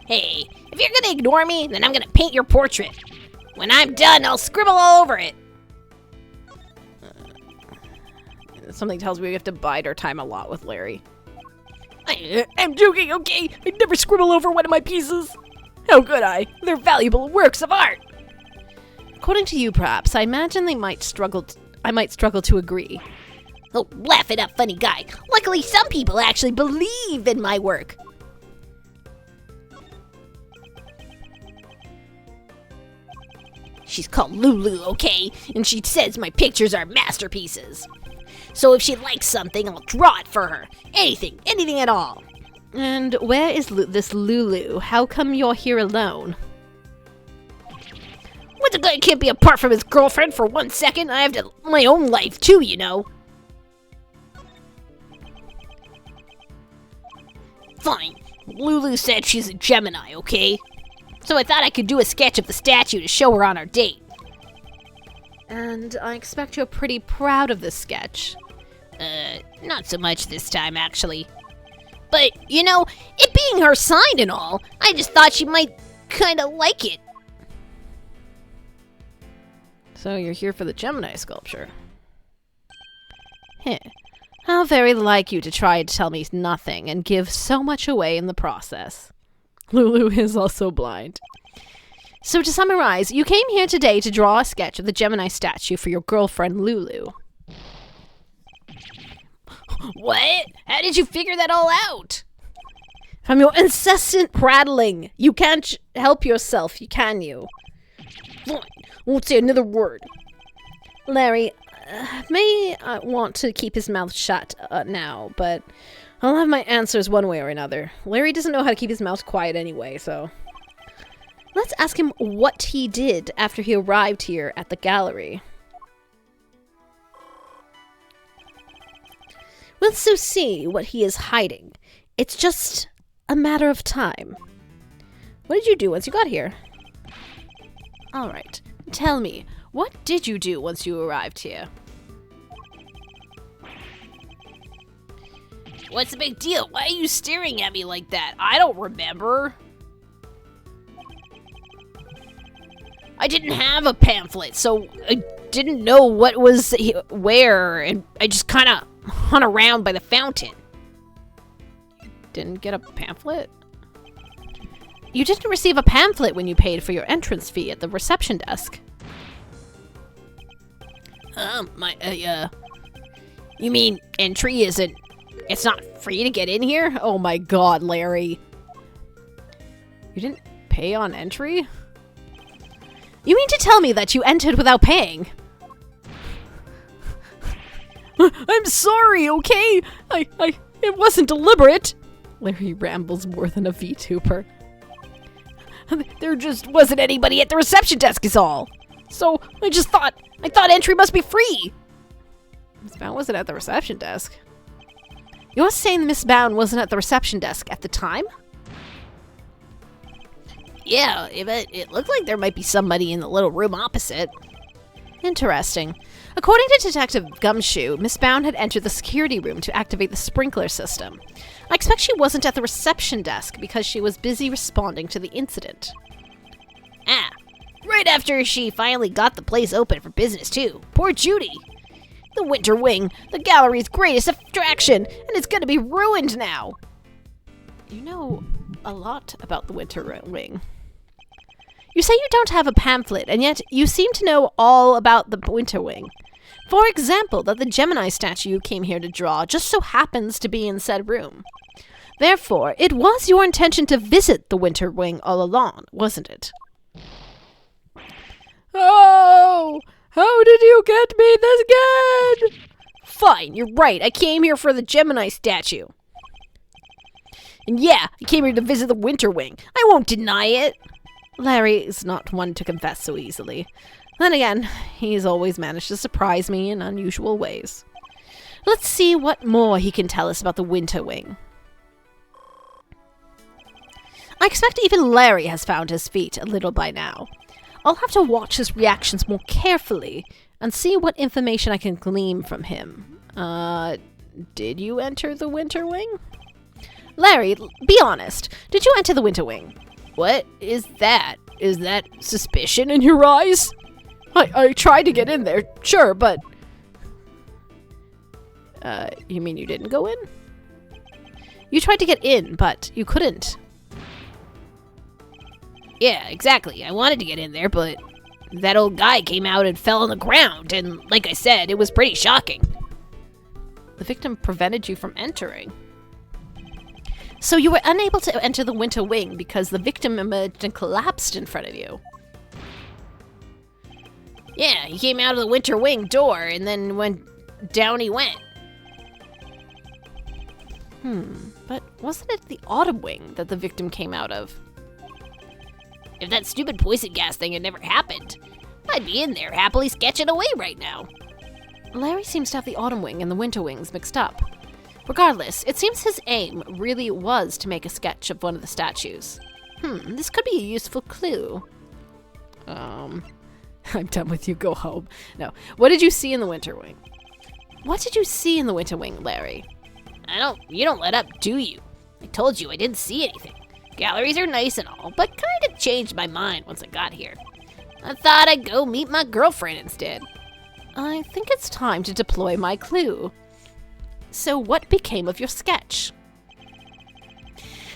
Hey, if you're gonna ignore me, then I'm gonna paint your portrait. When I'm done, I'll scribble all over it. Something tells me we have to bide our time a lot with Larry. I'm joking, okay? I'd never scribble over one of my pieces. How could I? They're valuable works of art. According to you, perhaps, I imagine I might struggle to agree. Oh, laugh it up, funny guy. Luckily, some people actually believe in my work. She's called Lulu, okay? And she says my pictures are masterpieces. So if she likes something, I'll draw it for her. Anything at all. And where is this Lulu? How come you're here alone? What, the guy can't be apart from his girlfriend for 1 second? I have my own life too, you know. Fine. Lulu said she's a Gemini, okay? So I thought I could do a sketch of the statue to show her on our date. And I expect you're pretty proud of this sketch. Not so much this time, actually. But, you know, it being her sign and all, I just thought she might kinda like it. So you're here for the Gemini sculpture. Heh. How very like you to try to tell me nothing and give so much away in the process. Lulu is also blind. So to summarize, you came here today to draw a sketch of the Gemini statue for your girlfriend Lulu. What? How did you figure that all out? From your incessant prattling. You can't help yourself, can you? Fine. Won't say another word. Larry may want to keep his mouth shut now, but I'll have my answers one way or another. Larry doesn't know how to keep his mouth quiet anyway, so... Let's ask him what he did after he arrived here at the gallery. We'll soon see what he is hiding. It's just a matter of time. What did you do once you got here? Alright, tell me, what did you do once you arrived here? What's the big deal? Why are you staring at me like that? I don't remember. I didn't have a pamphlet, so I didn't know what was where, and I just kind of hung around by the fountain. Didn't get a pamphlet? You didn't receive a pamphlet when you paid for your entrance fee at the reception desk. You mean entry isn't... It's not free to get in here? Oh my god, Larry. You didn't pay on entry? You mean to tell me that you entered without paying? I'm sorry, okay? It wasn't deliberate. Larry rambles more than a VTuber. There just wasn't anybody at the reception desk is all. So I thought entry must be free. Miss Bound wasn't at the reception desk. You're saying Miss Bound wasn't at the reception desk at the time? Yeah, it looked like there might be somebody in the little room opposite. Interesting. According to Detective Gumshoe, Miss Bound had entered the security room to activate the sprinkler system. I expect she wasn't at the reception desk because she was busy responding to the incident. Ah, Right after she finally got the place open for business, too. Poor Judy. The Winter Wing, the gallery's greatest attraction, and it's gonna be ruined now. You know a lot about the Winter Wing. You say you don't have a pamphlet, and yet you seem to know all about the Winter Wing. For example, that the Gemini statue you came here to draw just so happens to be in said room. Therefore, it was your intention to visit the Winter Wing all along, wasn't it? Oh! How did you get me this good? Fine, you're right. I came here for the Gemini statue. And yeah, I came here to visit the Winter Wing. I won't deny it. Larry is not one to confess so easily. Then again, he's always managed to surprise me in unusual ways. Let's see what more he can tell us about the Winter Wing. I expect even Larry has found his feet a little by now. I'll have to watch his reactions more carefully and see what information I can glean from him. Did you enter the Winter Wing? Larry, be honest. Did you enter the Winter Wing? What is that? Is that suspicion in your eyes? I tried to get in there, sure, but... you mean you didn't go in? You tried to get in, but you couldn't. Yeah, exactly. I wanted to get in there, but that old guy came out and fell on the ground, and like I said, it was pretty shocking. The victim prevented you from entering. So you were unable to enter the Winter Wing because the victim emerged and collapsed in front of you. Yeah, he came out of the Winter Wing door, and then down he went. But wasn't it the Autumn Wing that the victim came out of? If that stupid poison gas thing had never happened, I'd be in there happily sketching away right now. Larry seems to have the Autumn Wing and the Winter Wings mixed up. Regardless, it seems his aim really was to make a sketch of one of the statues. This could be a useful clue. I'm done with you, go home. No, what did you see in the Winter Wing? What did you see in the Winter Wing, Larry? You don't let up, do you? I told you I didn't see anything. Galleries are nice and all, but kind of changed my mind once I got here. I thought I'd go meet my girlfriend instead. I think it's time to deploy my clue. So what became of your sketch?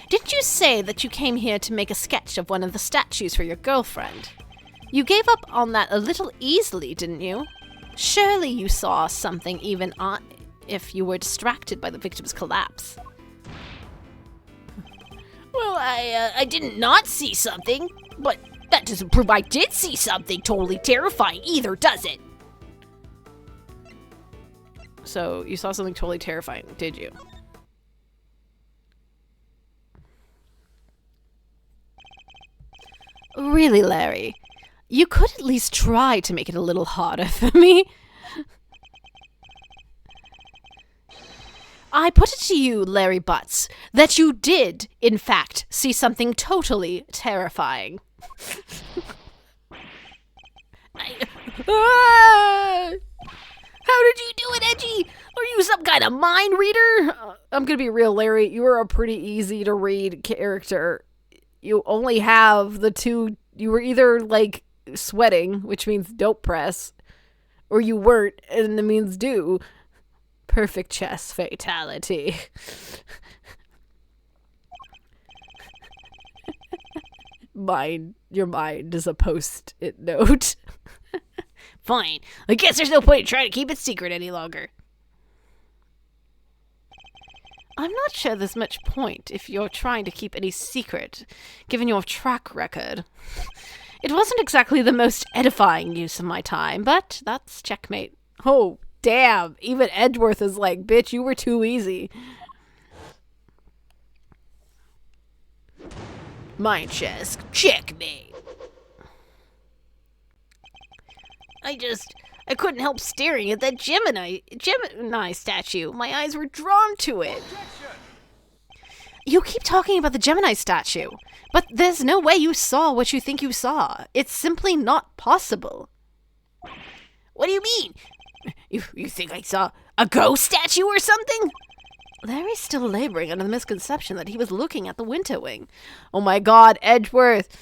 Didn't you say that you came here to make a sketch of one of the statues for your girlfriend? You gave up on that a little easily, didn't you? Surely you saw something even if you were distracted by the victim's collapse. Well, I did not see something, but that doesn't prove I did see something totally terrifying either, does it? So, you saw something totally terrifying, did you? Really, Larry? You could at least try to make it a little harder for me. I put it to you, Larry Butts, that you did, in fact, see something totally terrifying. How did you do it, Edgy? Are you some kind of mind reader? I'm gonna be real, Larry. You are a pretty easy to read character. You only have the two. You were either like sweating, which means don't press, or you weren't, and it means do. Perfect chess fatality. Your mind is a post-it note. Fine. I guess there's no point in trying to keep it secret any longer. I'm not sure there's much point if you're trying to keep any secret, given your track record. It wasn't exactly the most edifying use of my time, but that's checkmate. Oh, damn. Even Edgeworth is like, bitch, you were too easy. Mind chess. Checkmate. I couldn't help staring at that Gemini statue. My eyes were drawn to it. You keep talking about the Gemini statue, but there's no way you saw what you think you saw. It's simply not possible. What do you mean? You think I saw a ghost statue or something? Larry's still laboring under the misconception that he was looking at the Winter Wing. Oh my god, Edgeworth.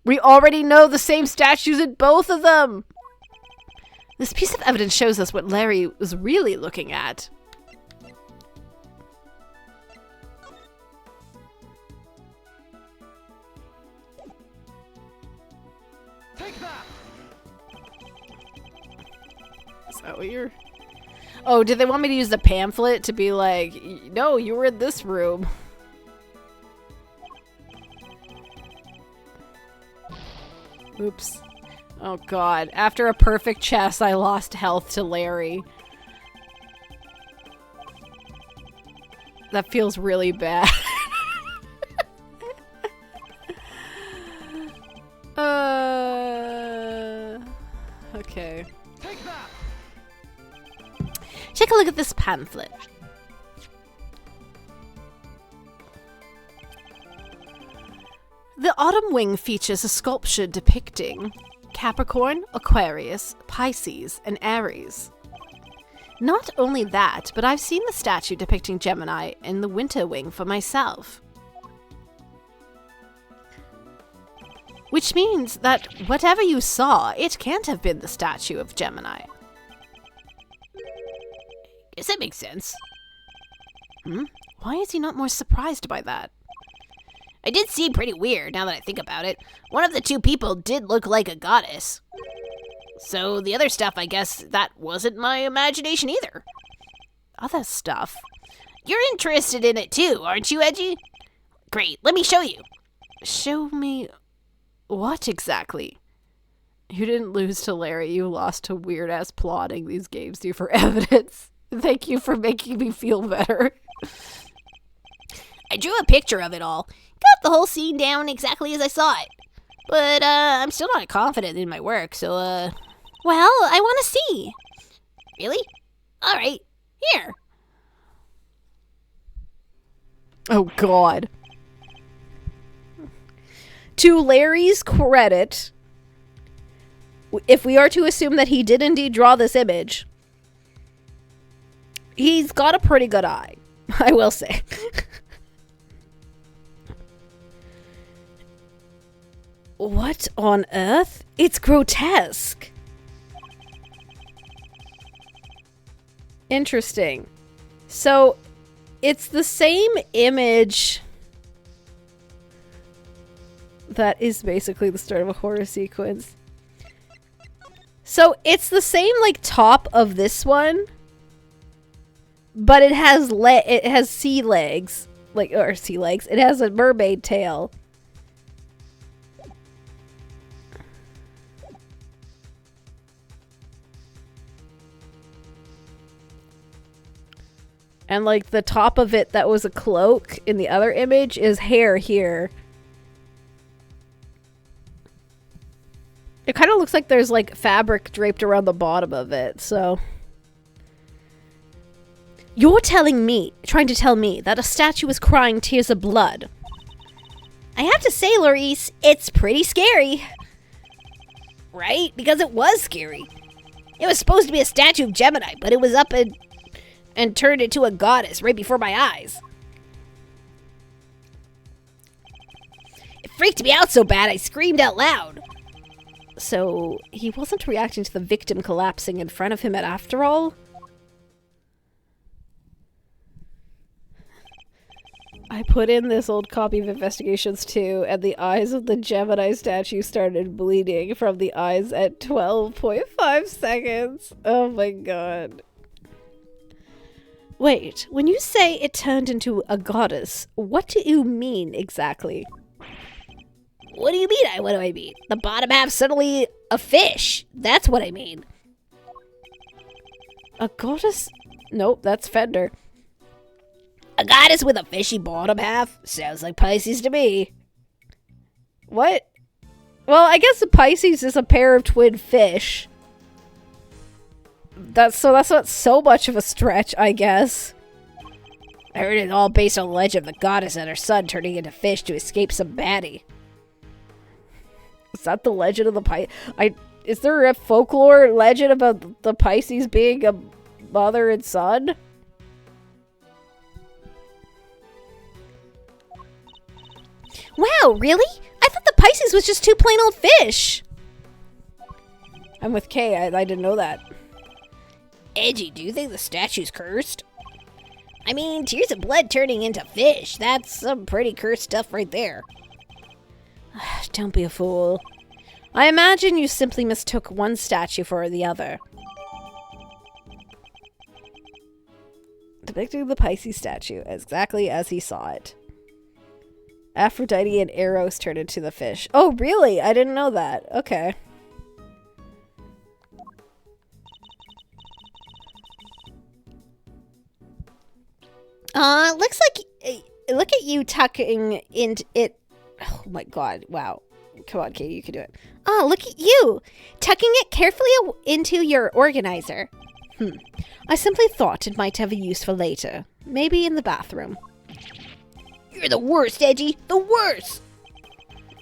We already know the same statues in both of them! This piece of evidence shows us what Larry was really looking at. Take that! Is that what you're... Oh, did they want me to use the pamphlet to be like, no, you were in this room? Oops. Oh god. After a perfect chess, I lost health to Larry. That feels really bad. Okay. Take that! Take a look at this pamphlet. The autumn wing features a sculpture depicting Capricorn, Aquarius, Pisces, and Aries. Not only that, but I've seen the statue depicting Gemini in the winter wing for myself. Which means that whatever you saw, it can't have been the statue of Gemini. Guess that makes sense. Why is he not more surprised by that? I did seem pretty weird now that I think about it. One of the two people did look like a goddess. So the other stuff, I guess that wasn't my imagination either. Other stuff? You're interested in it too, aren't you, Edgy? Great, let me show you. Show me what exactly? You didn't lose to Larry, you lost to weird-ass plotting these games do for evidence. Thank you for making me feel better. I drew a picture of it all. Got the whole scene down exactly as I saw it. But, I'm still not confident in my work, so, Well, I want to see. Really? Alright, here. Oh, God. To Larry's credit, if we are to assume that he did indeed draw this image, he's got a pretty good eye, I will say. What on earth? It's grotesque. Interesting. So, it's the same image that is basically the start of a horror sequence. So, it's the same, like, top of this one, but it has sea legs. Like, or sea legs. It has a mermaid tail. And, like, the top of it that was a cloak in the other image is hair here. It kind of looks like there's, like, fabric draped around the bottom of it, so... You're trying to tell me, that a statue is crying tears of blood. I have to say, Laurice, it's pretty scary. Right? Because it was scary. It was supposed to be a statue of Gemini, but it was up and turned into a goddess right before my eyes. It freaked me out so bad I screamed out loud. So, he wasn't reacting to the victim collapsing in front of him after all? I put in this old copy of Investigations 2, and the eyes of the Gemini statue started bleeding from the eyes at 12.5 seconds. Oh my god. Wait, when you say it turned into a goddess, what do you mean exactly? What do you mean? What do I mean? The bottom half suddenly a fish. That's what I mean. A goddess? Nope, that's Fender. A goddess with a fishy bottom half? Sounds like Pisces to me. What? Well, I guess a Pisces is a pair of twin fish. That's not so much of a stretch, I guess. I heard it all based on the legend of the goddess and her son turning into fish to escape some baddie. Is that the legend of the Is there a folklore legend about the Pisces being a mother and son? Wow, really? I thought the Pisces was just two plain old fish. I'm with Kay. I didn't know that. Edgy, do you think the statue's cursed? I mean, tears of blood turning into fish. That's some pretty cursed stuff right there. Don't be a fool. I imagine you simply mistook one statue for the other. Depicting the Pisces statue exactly as he saw it. Aphrodite and Eros turned into the fish. Oh, really? I didn't know that. Okay. Looks like, look at you tucking into it. Oh my god, wow. Come on, Katie, you can do it. Oh, look at you, tucking it carefully into your organizer. I simply thought it might have a use for later. Maybe in the bathroom. You're the worst, Edgy. The worst!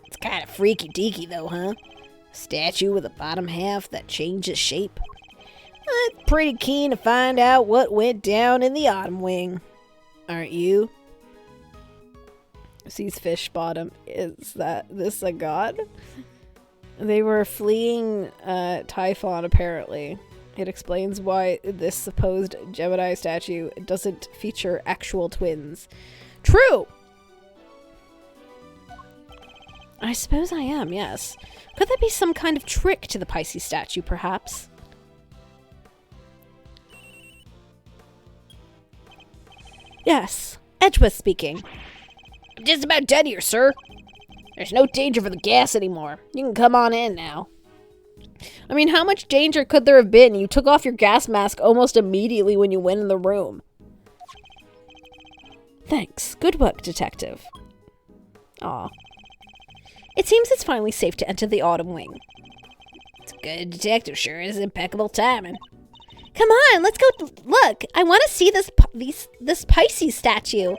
It's kind of freaky deaky, though, huh? A statue with a bottom half that changes shape. I'm pretty keen to find out what went down in the Autumn Wing. Aren't you? Sees fish bottom. Is this a god? They were fleeing Typhon, apparently. It explains why this supposed Gemini statue doesn't feature actual twins. True! I suppose I am, yes. Could there be some kind of trick to the Pisces statue, perhaps? Yes, Edgeworth speaking. I'm just about done here, sir. There's no danger for the gas anymore. You can come on in now. I mean, how much danger could there have been? You took off your gas mask almost immediately when you went in the room. Thanks. Good work, detective. Aw. It seems it's finally safe to enter the Autumn Wing. It's a good detective, sure is. Impeccable timing. Come on, let's go look. I want to see this Pisces statue. You're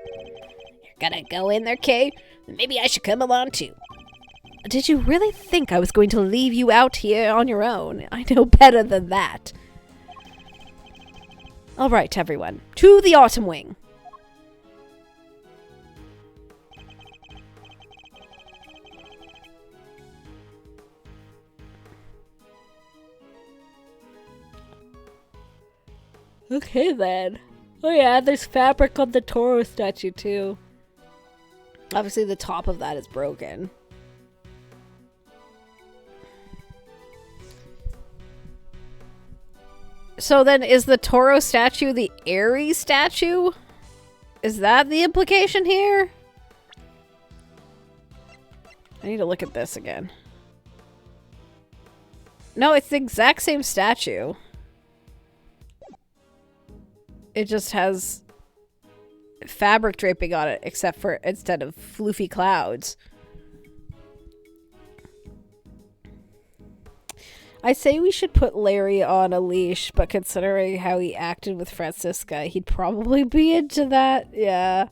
gonna go in there, Kay? Maybe I should come along too. Did you really think I was going to leave you out here on your own? I know better than that. All right, everyone. To the Autumn Wing. Okay, then. Oh yeah, there's fabric on the Toro statue, too. Obviously, the top of that is broken. So then, is the Toro statue the Aries statue? Is that the implication here? I need to look at this again. No, it's the exact same statue. It just has fabric draping on it, except for instead of floofy clouds. I say we should put Larry on a leash, but considering how he acted with Francisca, he'd probably be into that. Yeah.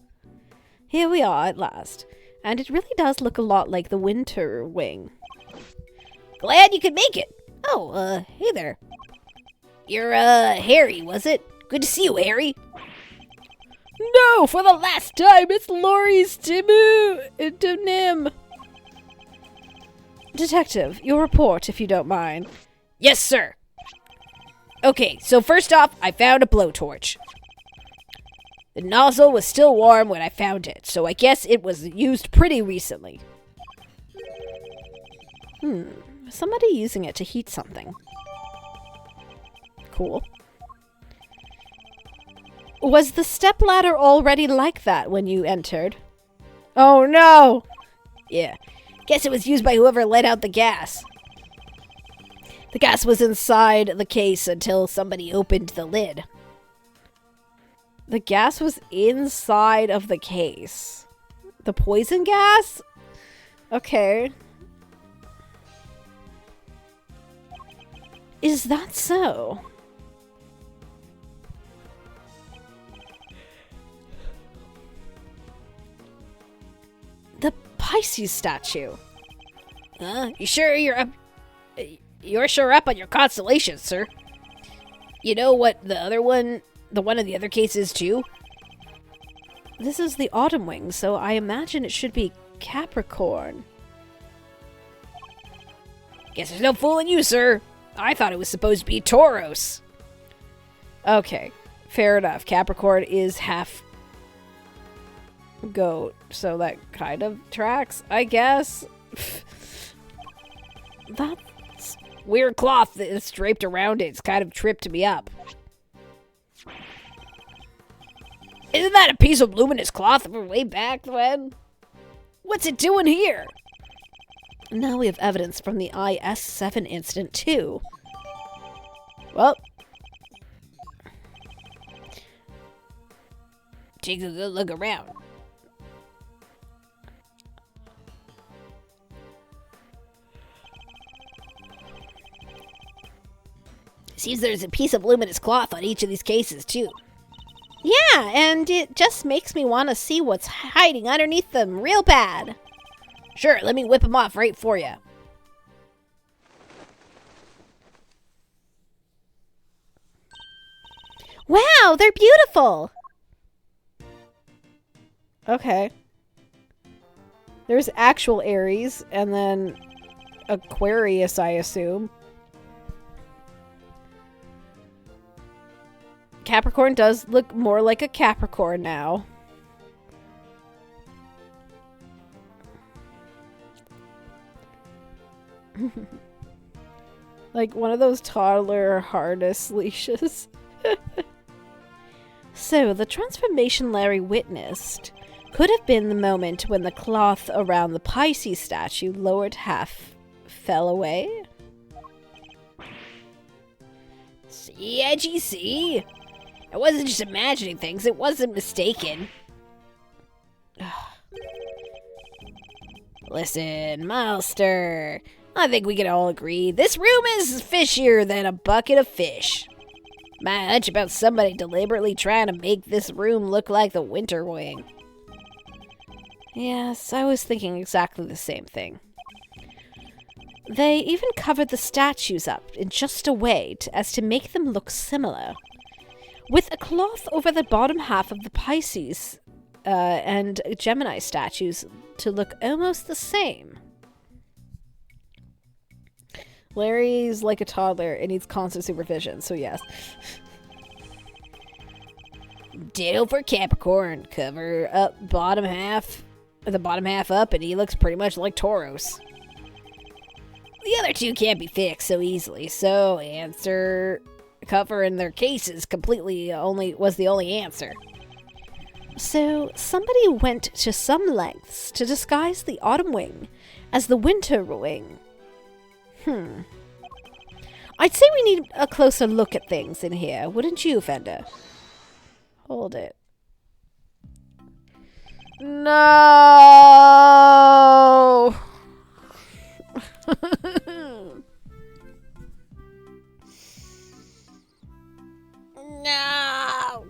Here we are at last. And it really does look a lot like the Winter Wing. Glad you could make it. Oh, hey there. You're, Harry, was it? Good to see you, Harry. No, for the last time, it's Laurie's Nim. Detective, your report, if you don't mind. Yes, sir. Okay, so first off, I found a blowtorch. The nozzle was still warm when I found it, so I guess it was used pretty recently. Somebody using it to heat something. Cool. Was the stepladder already like that when you entered? Oh no! Yeah, guess it was used by whoever let out the gas. The gas was inside the case until somebody opened the lid. The gas was inside of the case. The poison gas? Okay. Is that so? The Pisces statue. You sure you're up? You're sure up on your constellations, sir. You know what the one of the other cases too? This is the Autumn Wing, so I imagine it should be Capricorn. Guess there's no fooling you, sir. I thought it was supposed to be Tauros. Okay, fair enough. Capricorn is half goat, so that kind of tracks, I guess. That's Weird cloth that's draped around it. It's kind of tripped me up. Isn't that a piece of luminous cloth from way back when? What's it doing here? now we have evidence from the IS-7 incident too. Well, take a good look around. Seems there's a piece of luminous cloth on each of these cases, too. yeah, and it just makes me want to see what's hiding underneath them real bad. Sure, let me whip them off right for you. Wow, they're beautiful! Okay. There's actual Aries, and then Aquarius, I assume. Capricorn does look more like a Capricorn now. Like one of those toddler harness leashes. So, the transformation Larry witnessed could have been the moment when the cloth around the Pisces statue lowered half fell away. See, Edgy, see? I wasn't just imagining things, it wasn't mistaken. Listen, Milester, I think we can all agree this room is fishier than a bucket of fish. My hunch about somebody deliberately trying to make this room look like the Winter Wing. Yes, I was thinking exactly the same thing. They even covered the statues up in just a way as to make them look similar, with a cloth over the bottom half of the Pisces and Gemini statues to look almost the same. Larry's like a toddler and needs constant supervision, so yes. Ditto for Capricorn. Cover up bottom half, the bottom half up, and he looks pretty much like Tauros. The other two can't be fixed so easily, so answer cover in their cases completely was the only answer. So, somebody went to some lengths to disguise the Autumn Wing as the Winter Wing. I'd say we need a closer look at things in here, wouldn't you, Fender? Hold it. No! No!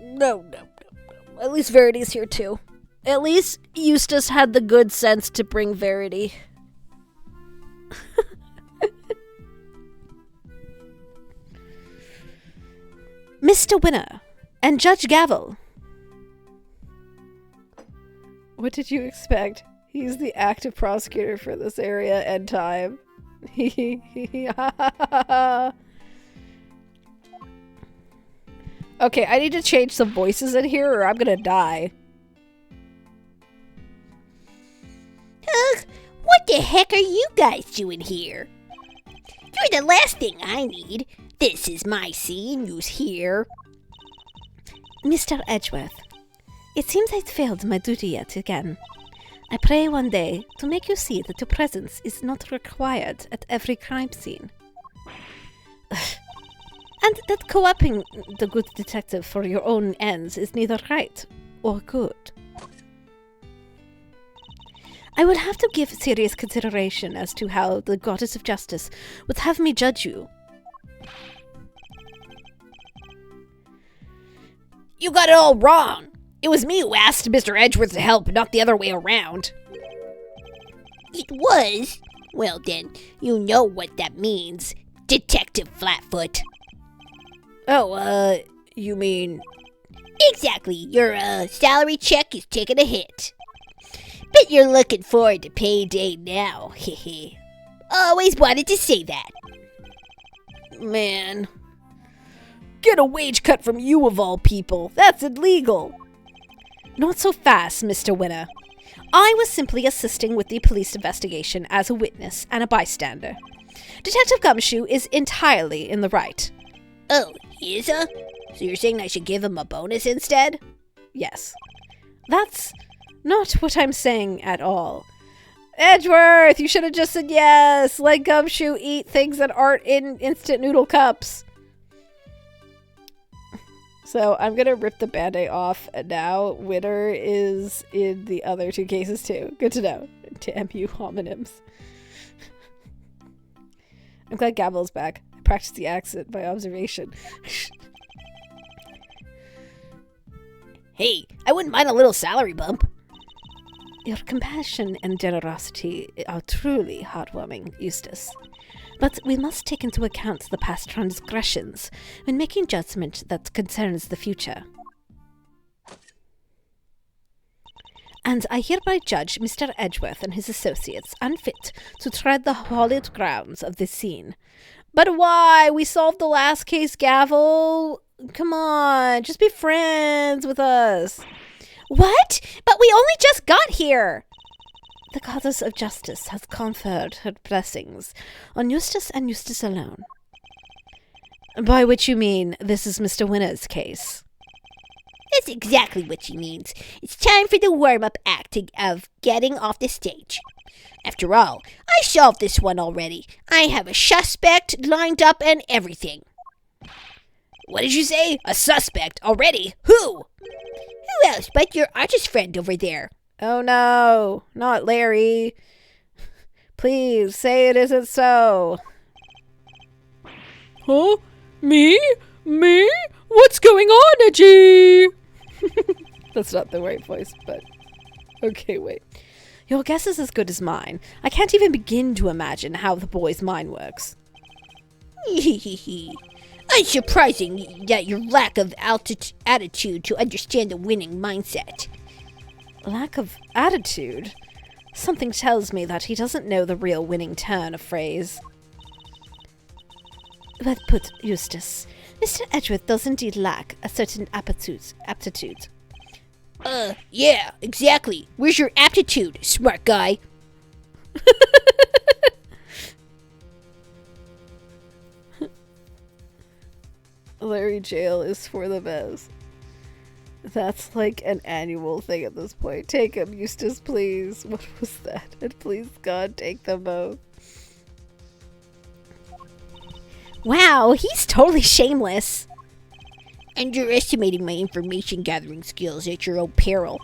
No. At least Verity's here too. At least Eustace had the good sense to bring Verity. Mr. Winner and Judge Gavel. What did you expect? He's the active prosecutor for this area and time. Okay, I need to change some voices in here or I'm gonna die. Ugh, what the heck are you guys doing here? You're the last thing I need. This is my scene, you's here. Mr. Edgeworth, it seems I've failed my duty yet again. I pray one day to make you see that your presence is not required at every crime scene. And that co-opting the good detective for your own ends is neither right or good. I will have to give serious consideration as to how the goddess of justice would have me judge you. You got it all wrong. It was me who asked Mr. Edgeworth to help, not the other way around. It was? Well then, you know what that means. Detective Flatfoot. Oh, you mean... Exactly, your salary check is taking a hit. Bet you're looking forward to payday now, hehe. Always wanted to say that. Man. Get a wage cut from you of all people. That's illegal. Not so fast, Mr. Winner. I was simply assisting with the police investigation as a witness and a bystander. Detective Gumshoe is entirely in the right. Oh, he is, So you're saying I should give him a bonus instead? Yes. That's not what I'm saying at all. Edgeworth, you should have just said yes. Let Gumshoe eat things that aren't in instant noodle cups. So I'm going to rip the Band-Aid off, and now Winner is in the other two cases too. Good to know. Damn you, homonyms. I'm glad Gavel's back. I practiced the accent by observation. Hey, I wouldn't mind a little salary bump. Your compassion and generosity are truly heartwarming, Eustace. But we must take into account the past transgressions when making judgment that concerns the future. And I hereby judge Mr. Edgeworth and his associates unfit to tread the hallowed grounds of this scene. But why? We solved the last case, Gavel. Come on, just be friends with us. What? But we only just got here. The goddess of justice has conferred her blessings on Eustace and Eustace alone. By which you mean this is Mr. Winner's case. That's exactly what she means. It's time for the warm-up act of getting off the stage. After all, I solved this one already. I have a suspect lined up and everything. What did you say? A suspect already? Who? Who else but your artist friend over there? Oh no, not Larry. Please say it isn't so. Huh? Me? Me? What's going on, Edgy? That's not the right voice, but okay, wait. Your guess is as good as mine. I can't even begin to imagine how the boy's mind works. Unsurprising that your lack of attitude to understand the winning mindset. Lack of attitude? Something tells me that he doesn't know the real winning turn of phrase. Well put, Eustace. Mr. Edgeworth does indeed lack a certain aptitude. Yeah, exactly. Where's your aptitude, smart guy? Larry jail is for the best. That's like an annual thing at this point. Take him, Eustace, please. What was that? And please, God, take them both. Wow, he's totally shameless. Underestimating my information gathering skills at your own peril.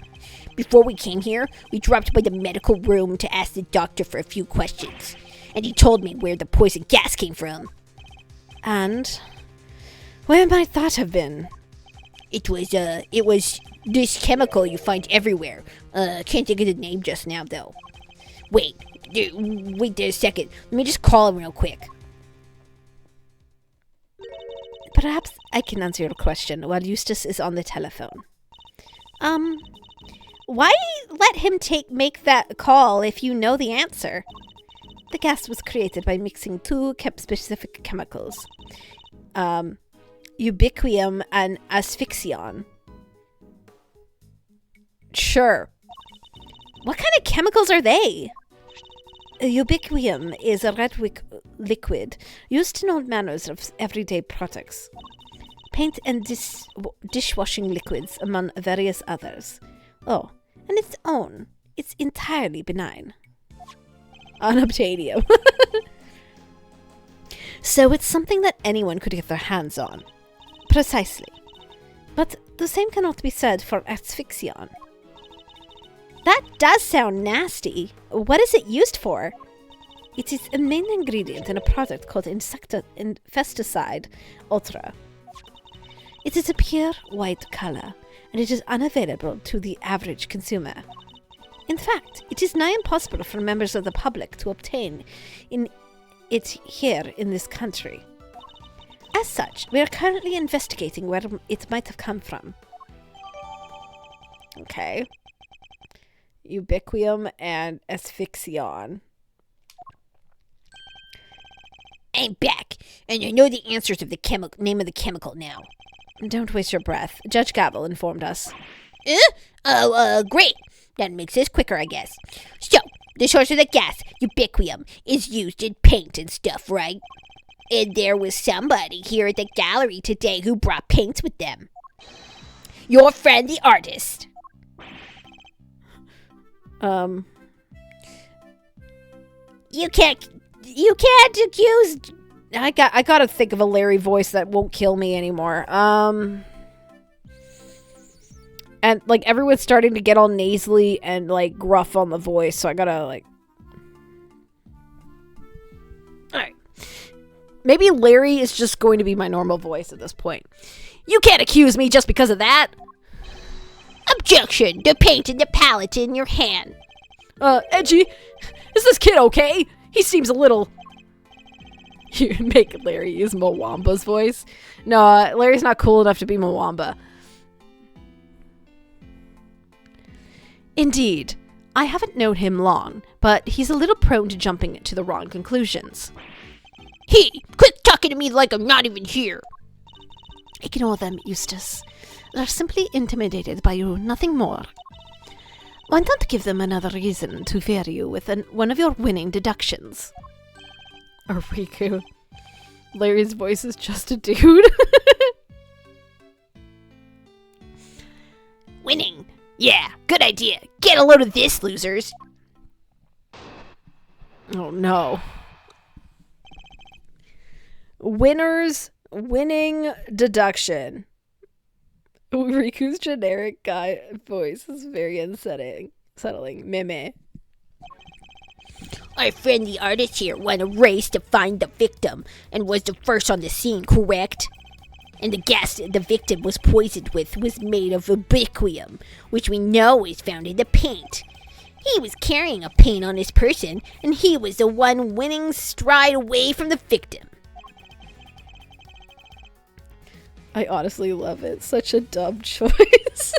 Before we came here, we dropped by the medical room to ask the doctor for a few questions. And he told me where the poison gas came from. And where might that have been? It was this chemical you find everywhere. Can't think of the name just now, though. Wait there a second. Let me just call him real quick. Perhaps I can answer your question while Eustace is on the telephone. Why let him make that call if you know the answer? The gas was created by mixing two specific chemicals. Ubiquium and asphyxion. Sure. What kind of chemicals are they? Ubiquium is a red liquid used in all manners of everyday products. Paint and dishwashing liquids, among various others. Oh, and it's entirely benign. Unobtainium. So it's something that anyone could get their hands on. Precisely. But the same cannot be said for asphyxion. That does sound nasty. What is it used for? It is a main ingredient in a product called Infesticide Ultra. It is a pure white color, and it is unavailable to the average consumer. In fact, it is nigh impossible for members of the public to obtain it here in this country. As such, we are currently investigating where it might have come from. Okay. Ubiquium and asphyxion. I'm back, and I know the answers of the name of the chemical now. Don't waste your breath. Judge Gavel informed us. Great. That makes this quicker, I guess. So, the source of the gas, ubiquitous, is used in paint and stuff, right? And there was somebody here at the gallery today who brought paints with them. Your friend, the artist. You can't accuse. I gotta think of a Larry voice that won't kill me anymore. And like everyone's starting to get all nasally and like gruff on the voice, so I gotta like. All right, maybe Larry is just going to be my normal voice at this point. You can't accuse me just because of that. Objection! The paint and the palette in your hand. Edgy, is this kid okay? He seems a little. You make Larry use Mwamba's voice. No, Larry's not cool enough to be Mwamba. Indeed, I haven't known him long, but he's a little prone to jumping to the wrong conclusions. Hey, quit talking to me like I'm not even here. Ignore them, Eustace. They're simply intimidated by you, nothing more. Why not give them another reason to fear you with one of your winning deductions? Or Riku. Larry's voice is just a dude. Winning. Yeah, good idea. Get a load of this, losers. Oh no. Winning deduction. Riku's generic guy voice is very unsettling. Meme. Our friend the artist here won a race to find the victim and was the first on the scene, correct? And the gas the victim was poisoned with was made of ubiquitous, which we know is found in the paint. He was carrying a paint on his person, and he was the one winning stride away from the victim. I honestly love it. Such a dumb choice.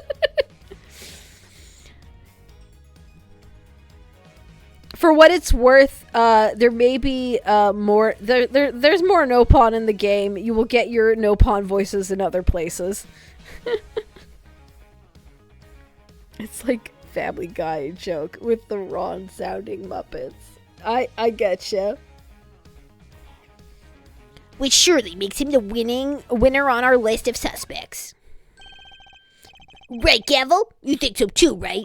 For what it's worth, there may be more. There's more Nopon in the game. You will get your Nopon voices in other places. It's like Family Guy joke with the wrong sounding Muppets. I getcha. Which surely makes him the winner on our list of suspects. Right, Gavel? You think so too, right?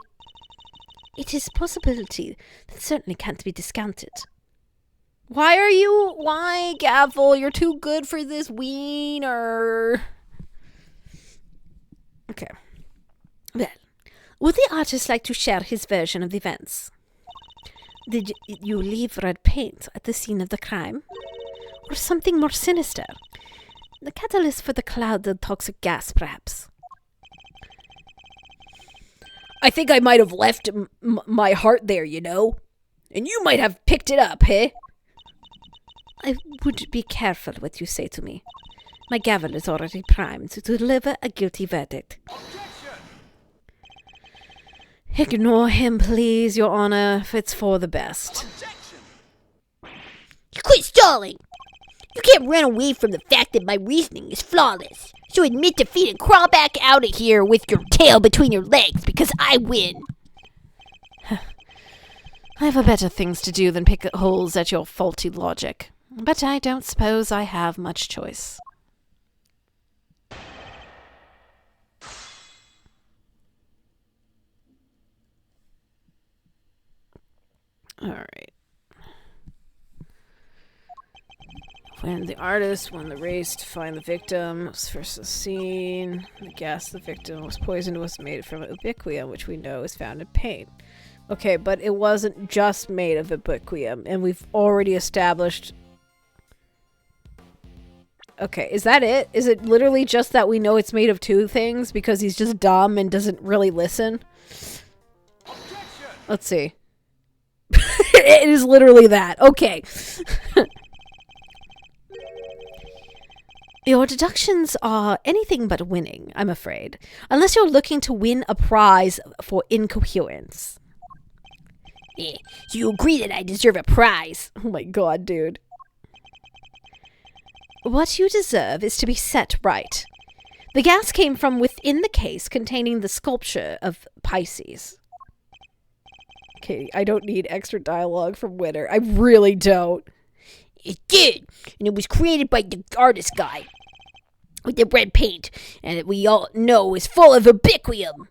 It is a possibility that certainly can't be discounted. Why, Gavel? You're too good for this wiener. Okay. Well, would the artist like to share his version of the events? Did you leave red paint at the scene of the crime? Or something more sinister? The catalyst for the cloud of toxic gas, perhaps? I think I might have left my heart there, you know? And you might have picked it up, eh? I would be careful what you say to me. My gavel is already primed to deliver a guilty verdict. Ignore him, please, Your Honor, if it's for the best. Quit stalling! You can't run away from the fact that my reasoning is flawless. So admit defeat and crawl back out of here with your tail between your legs, because I win. I have better things to do than pick holes at your faulty logic. But I don't suppose I have much choice. Alright. When the artist won the race to find the victim, was first the scene. The gas the victim was poisoned was made from ubiquitous, which we know is found in paint. Okay, but it wasn't just made of ubiquitous, and we've already established... Okay, is that it? Is it literally just that we know it's made of two things because he's just dumb and doesn't really listen? Let's see. It is literally that. Okay. Your deductions are anything but winning, I'm afraid. Unless you're looking to win a prize for incoherence. Yeah, so you agree that I deserve a prize. Oh my god, dude. What you deserve is to be set right. The gas came from within the case containing the sculpture of Pisces. Okay, I don't need extra dialogue from Winter. I really don't. It did, and it was created by the artist guy with the red paint, and we all know is full of ubiquium.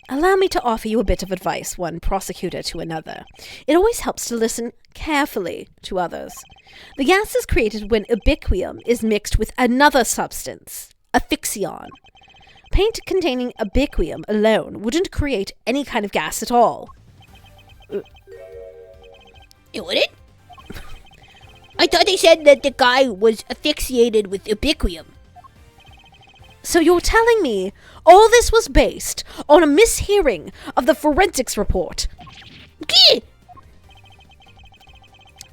Allow me to offer you a bit of advice, one prosecutor to another. It always helps to listen carefully to others. The gas is created when ubiquium is mixed with another substance, a fixion. Paint containing ubiquium alone wouldn't create any kind of gas at all. It wouldn't? I thought they said that the guy was asphyxiated with ubiquium. So you're telling me all this was based on a mishearing of the forensics report? Gee!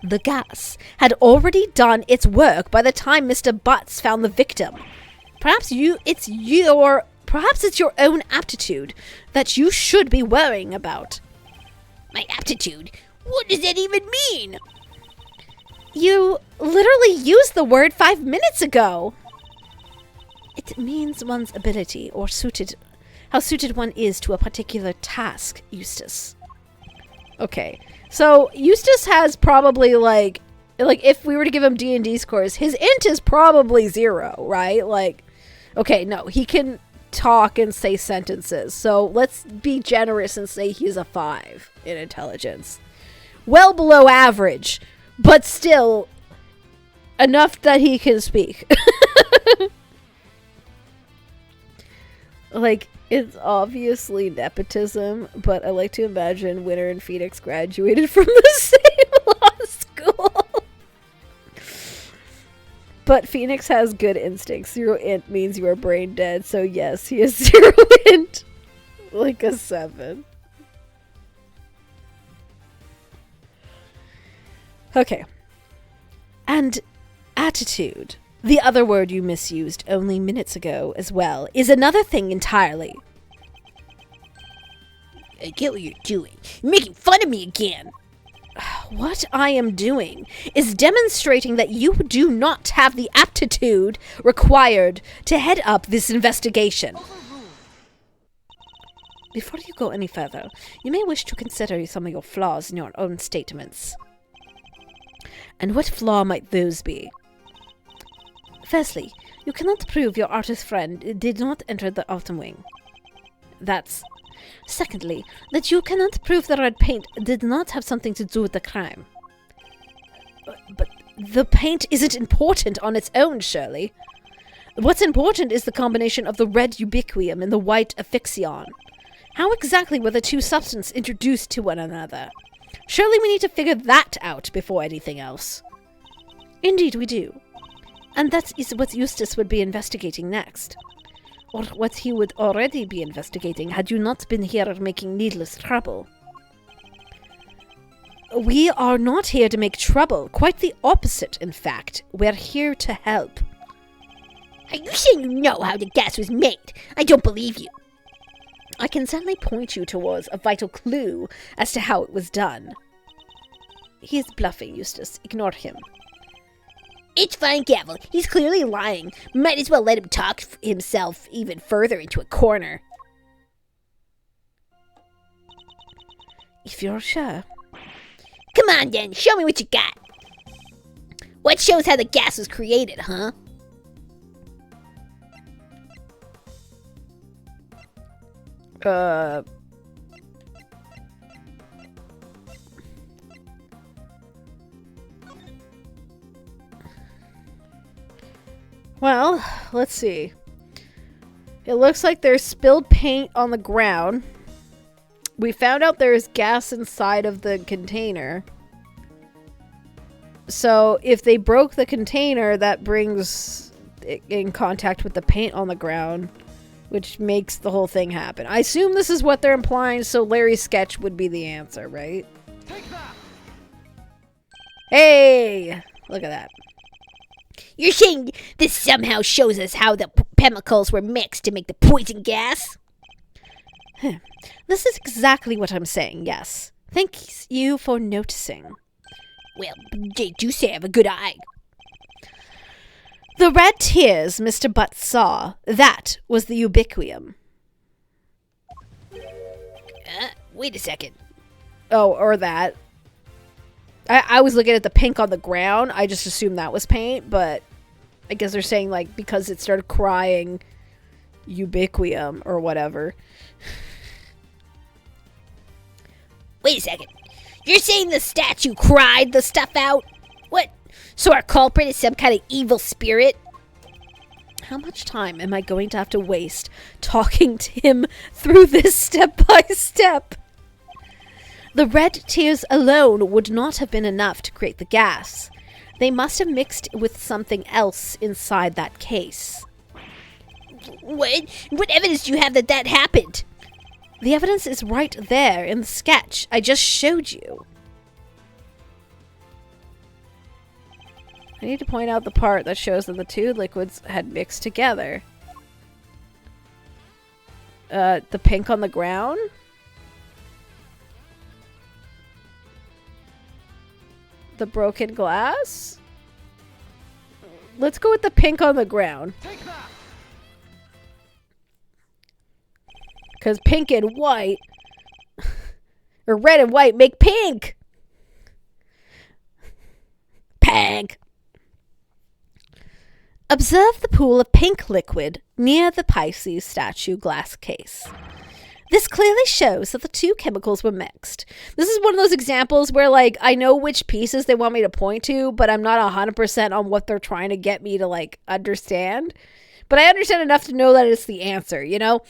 The gas had already done its work by the time Mr. Butts found the victim. Perhaps it's your own aptitude that you should be worrying about. My aptitude? What does that even mean? You literally used the word 5 minutes ago. It means one's ability or how suited one is to a particular task, Eustace. Okay, so Eustace has probably like if we were to give him D&D scores, his int is probably 0, right? Like, okay, no, he can talk and say sentences. So let's be generous and say he's a 5 in intelligence. Well below average, but still enough that he can speak. Like, it's obviously nepotism, but I like to imagine Winter and Phoenix graduated from the same law school. But Phoenix has good instincts. 0 int means you are brain dead, so yes, he is 0 int. Like a 7. Okay. And attitude, the other word you misused only minutes ago as well, is another thing entirely. I get what you're doing. You're making fun of me again. What I am doing is demonstrating that you do not have the aptitude required to head up this investigation. Before you go any further, you may wish to consider some of your flaws in your own statements. And what flaw might those be? Firstly, you cannot prove your artist friend did not enter the autumn wing. That's... Secondly, that you cannot prove the red paint did not have something to do with the crime. But the paint isn't important on its own, Shirley. What's important is the combination of the red ubiquium and the white affixion. How exactly were the two substances introduced to one another? Surely we need to figure that out before anything else. Indeed we do. And that is what Eustace would be investigating next. Or what he would already be investigating had you not been here making needless trouble. We are not here to make trouble. Quite the opposite, in fact. We're here to help. Are you saying you know how the gas was made? I don't believe you. I can certainly point you towards a vital clue as to how it was done. He is bluffing, Eustace. Ignore him. It's fine, Gavel. He's clearly lying. Might as well let him talk himself even further into a corner. If you're sure. Come on, then. Show me what you got. What shows how the gas was created, huh? Well, let's see. It looks like there's spilled paint on the ground. We found out there's gas inside of the container. So if they broke the container, that brings it in contact with the paint on the ground, which makes the whole thing happen. I assume this is what they're implying, so Larry's sketch would be the answer, right? Take that! Hey! Look at that. You're saying this somehow shows us how the chemicals were mixed to make the poison gas? This is exactly what I'm saying, yes. Thank you for noticing. Well, they do say I have a good eye. The red tears Mr. Butt saw, that was the ubiquium. Wait a second. Oh, or that. I was looking at the pink on the ground. I just assumed that was paint, but I guess they're saying, like, because it started crying ubiquium or whatever. Wait a second. You're saying the statue cried the stuff out? What? So our culprit is some kind of evil spirit? How much time am I going to have to waste talking to him through this step by step? The red tears alone would not have been enough to create the gas. They must have mixed with something else inside that case. What evidence do you have that that happened? The evidence is right there in the sketch I just showed you. I need to point out the part that shows that the two liquids had mixed together. The pink on the ground? The broken glass? Let's go with the pink on the ground. Take that! Because pink and white, or red and white, make pink! Pink! Observe the pool of pink liquid near the Pisces statue glass case. This clearly shows that the two chemicals were mixed. This is one of those examples where, like, I know which pieces they want me to point to, but I'm not 100% on what they're trying to get me to, like, understand. But I understand enough to know that it's the answer, you know?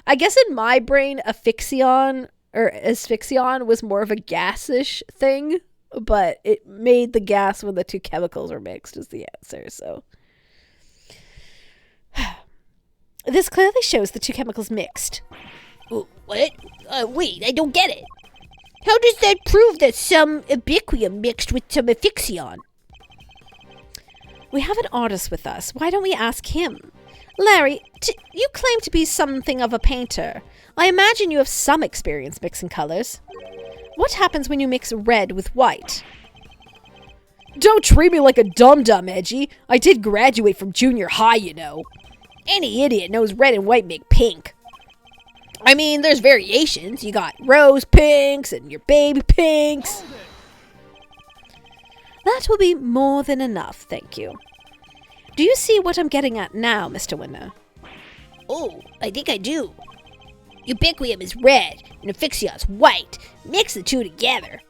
I guess in my brain, asphyxion was more of a gasish thing, but it made the gas when the two chemicals are mixed is the answer, so. This clearly shows the two chemicals mixed. What? Wait, I don't get it. How does that prove that some ubiquium mixed with some asphyxion? We have an artist with us. Why don't we ask him? Larry, you claim to be something of a painter. I imagine you have some experience mixing colors. What happens when you mix red with white? Don't treat me like a dum-dum, Edgy. I did graduate from junior high, you know. Any idiot knows red and white make pink. I mean, there's variations. You got rose pinks and your baby pinks. That will be more than enough, thank you. Do you see what I'm getting at now, Mr. Winner? Oh, I think I do. Ubiquium is red and asphyxion's white. Mix the two together,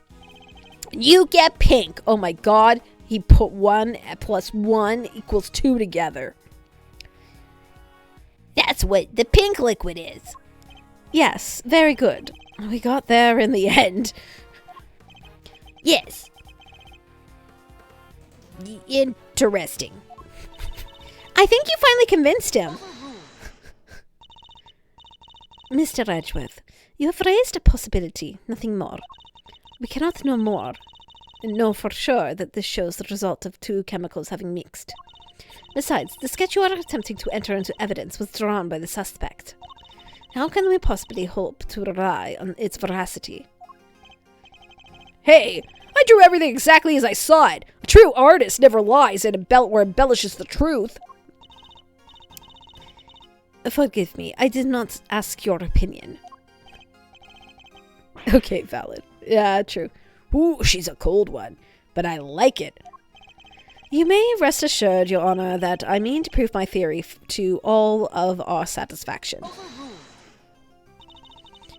and you get pink. Oh my god, he put 1 plus 1 equals 2 together. That's what the pink liquid is. Yes, very good. We got there in the end. Yes. Interesting. I think you finally convinced him. Mr. Edgeworth, you have raised a possibility, nothing more. We cannot know more, and know for sure that this shows the result of two chemicals having mixed. Besides, the sketch you are attempting to enter into evidence was drawn by the suspect. How can we possibly hope to rely on its veracity? Hey, I drew everything exactly as I saw it. A true artist never lies and embellishes the truth. Forgive me, I did not ask your opinion. Okay, valid. Yeah, true. Ooh, she's a cold one, but I like it. You may rest assured, Your Honor, that I mean to prove my theory to all of our satisfaction.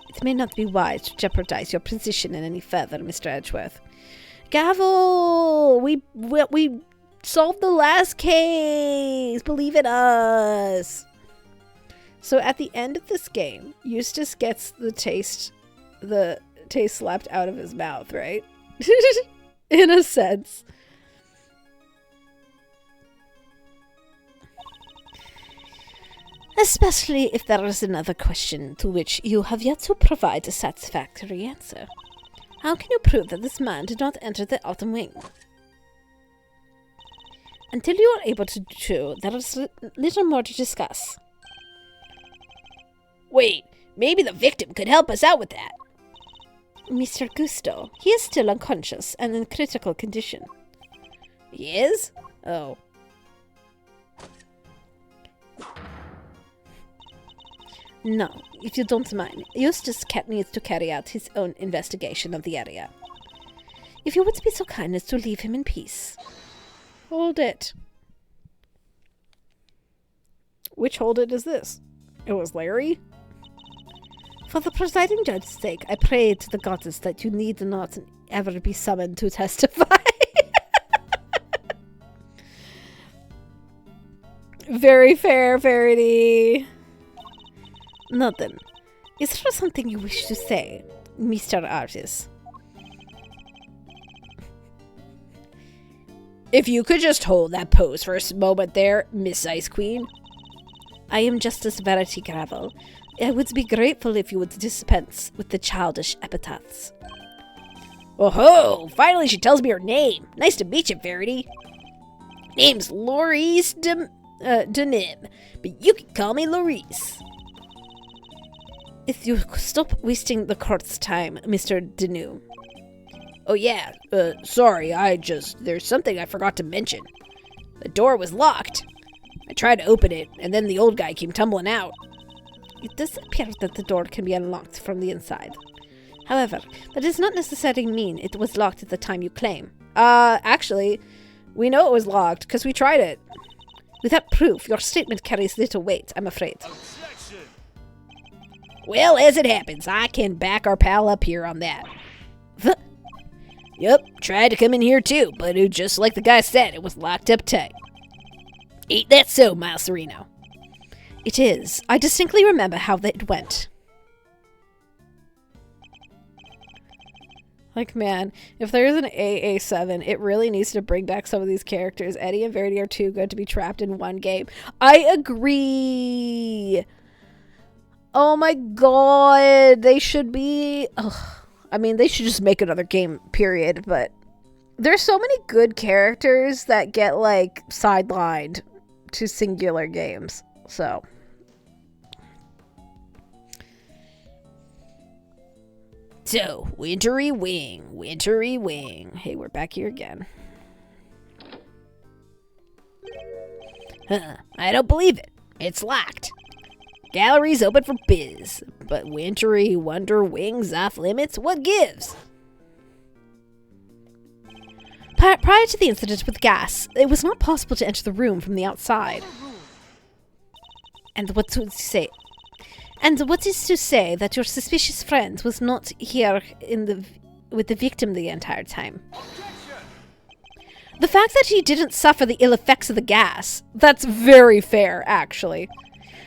It may not be wise to jeopardize your position in any further, Mr. Edgeworth. Gavel! We solved the last case! Believe in us! So at the end of this game, Eustace gets the taste slapped out of his mouth, right? In a sense. Especially if there is another question to which you have yet to provide a satisfactory answer. How can you prove that this man did not enter the Autumn Wing? Until you are able to do so, there is little more to discuss. Wait, maybe the victim could help us out with that. Mr. Gusto, he is still unconscious and in critical condition. He is? Oh. No, if you don't mind, Eustace Cat needs to carry out his own investigation of the area. If you would be so kind as to leave him in peace. Hold it. Which hold it is this? It was Larry? For the presiding judge's sake, I pray to the goddess that you need not ever be summoned to testify. Very fair, Verity. Now then, is there something you wish to say, Mr. Artis? If you could just hold that pose for a moment there, Miss Ice Queen. I am Justice Verity Gravel. I would be grateful if you would dispense with the childish epithets. Oh ho! Finally she tells me her name. Nice to meet you, Verity. Name's Laurice Denim, but you can call me Laurice. If you stop wasting the court's time, Mr. Denew. Oh yeah, sorry, there's something I forgot to mention. The door was locked. I tried to open it, and then the old guy came tumbling out. It does appear that the door can be unlocked from the inside. However, that does not necessarily mean it was locked at the time you claim. Actually, we know it was locked, because we tried it. Without proof, your statement carries little weight, I'm afraid. Well, as it happens, I can back our pal up here on that. Yup, tried to come in here too, but just like the guy said, it was locked up tight. Ain't that so, Miles Sereno? It is. I distinctly remember how that went. Like, man, if there's an AA7, it really needs to bring back some of these characters. Eddie and Verity are too good to be trapped in one game. I agree! Oh my god, they should be... Ugh. I mean, they should just make another game, period, but there's so many good characters that get, like, sidelined to singular games, so... So, Wintry Wing, Wintry Wing. Hey, we're back here again. I don't believe it. It's locked. Gallery's open for biz, but Wintry Wonder Wing's off limits? What gives? Prior to the incident with gas, it was not possible to enter the room from the outside. And what is to say that your suspicious friend was not here with the victim the entire time? The fact that he didn't suffer the ill effects of the gas, that's very fair, actually.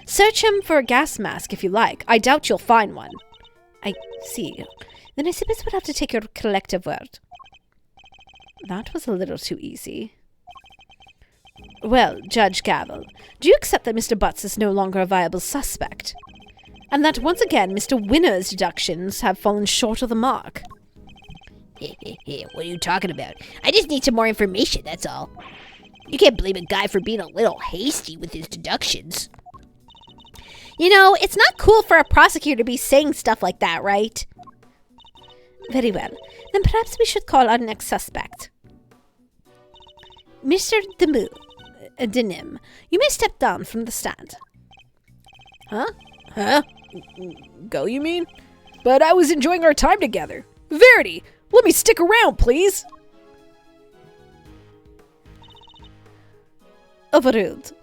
Search him for a gas mask if you like. I doubt you'll find one. I see. Then I suppose we'll have to take your collective word. That was a little too easy. Well, Judge Gavel, do you accept that Mr. Butts is no longer a viable suspect? And that once again Mr. Winner's deductions have fallen short of the mark? What are you talking about? I just need some more information, that's all. You can't blame a guy for being a little hasty with his deductions. You know, it's not cool for a prosecutor to be saying stuff like that, right? Very well. Then perhaps we should call our next suspect. Mr. Denim, you may step down from the stand. Huh? Go, you mean? But I was enjoying our time together. Verity, let me stick around, please. Overruled.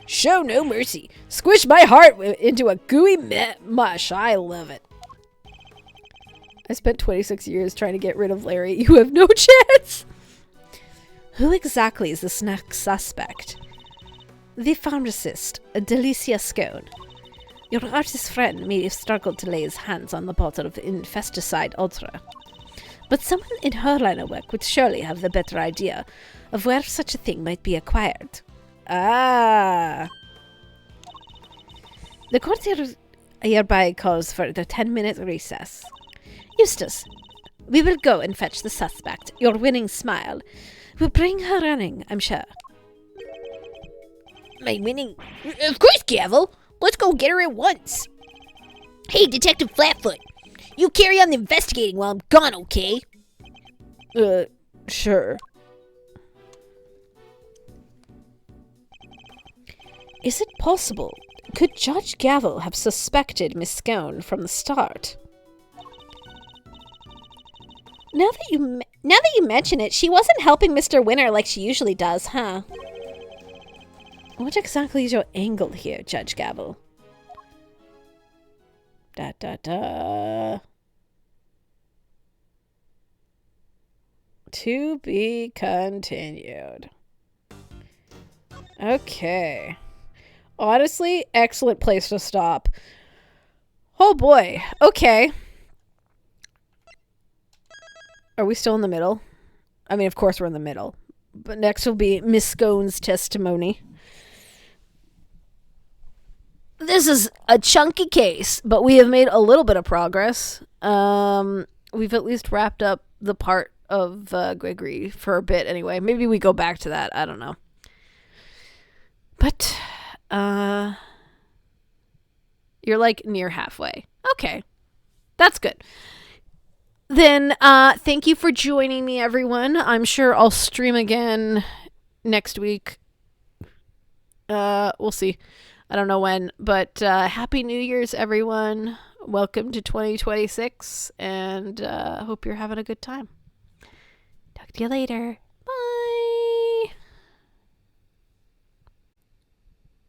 Show no mercy. Squish my heart into a gooey mush. I love it. I spent 26 years trying to get rid of Larry. You have no chance. Who exactly is this next suspect? The pharmacist, Delicia Scone. Your artist friend may have struggled to lay his hands on the bottle of infesticide ultra. But someone in her line of work would surely have the better idea of where such a thing might be acquired. Ah. The court hereby calls for the 10-minute recess. Eustace, we will go and fetch the suspect. Your winning smile will bring her running, I'm sure. My winning... Of course, Gavel. Let's go get her at once. Hey, Detective Flatfoot. You carry on the investigating while I'm gone, okay? Sure. Is it possible? Could Judge Gavel have suspected Miss Scone from the start? Now that you mention it, she wasn't helping Mr. Winter like she usually does, huh? What exactly is your angle here, Judge Gavel? Da da da. To be continued. Okay. Honestly, excellent place to stop. Oh boy. Okay. Are we still in the middle? I mean, of course we're in the middle. But next will be Miss Scone's testimony. This is a chunky case, but we have made a little bit of progress. We've at least wrapped up the part of Gregory for a bit anyway. Maybe we go back to that. I don't know. But, you're like near halfway. Okay. That's good. Then, thank you for joining me, everyone. I'm sure I'll stream again next week. We'll see. I don't know when, but Happy New Year's, everyone. Welcome to 2026, and hope you're having a good time. Talk to you later.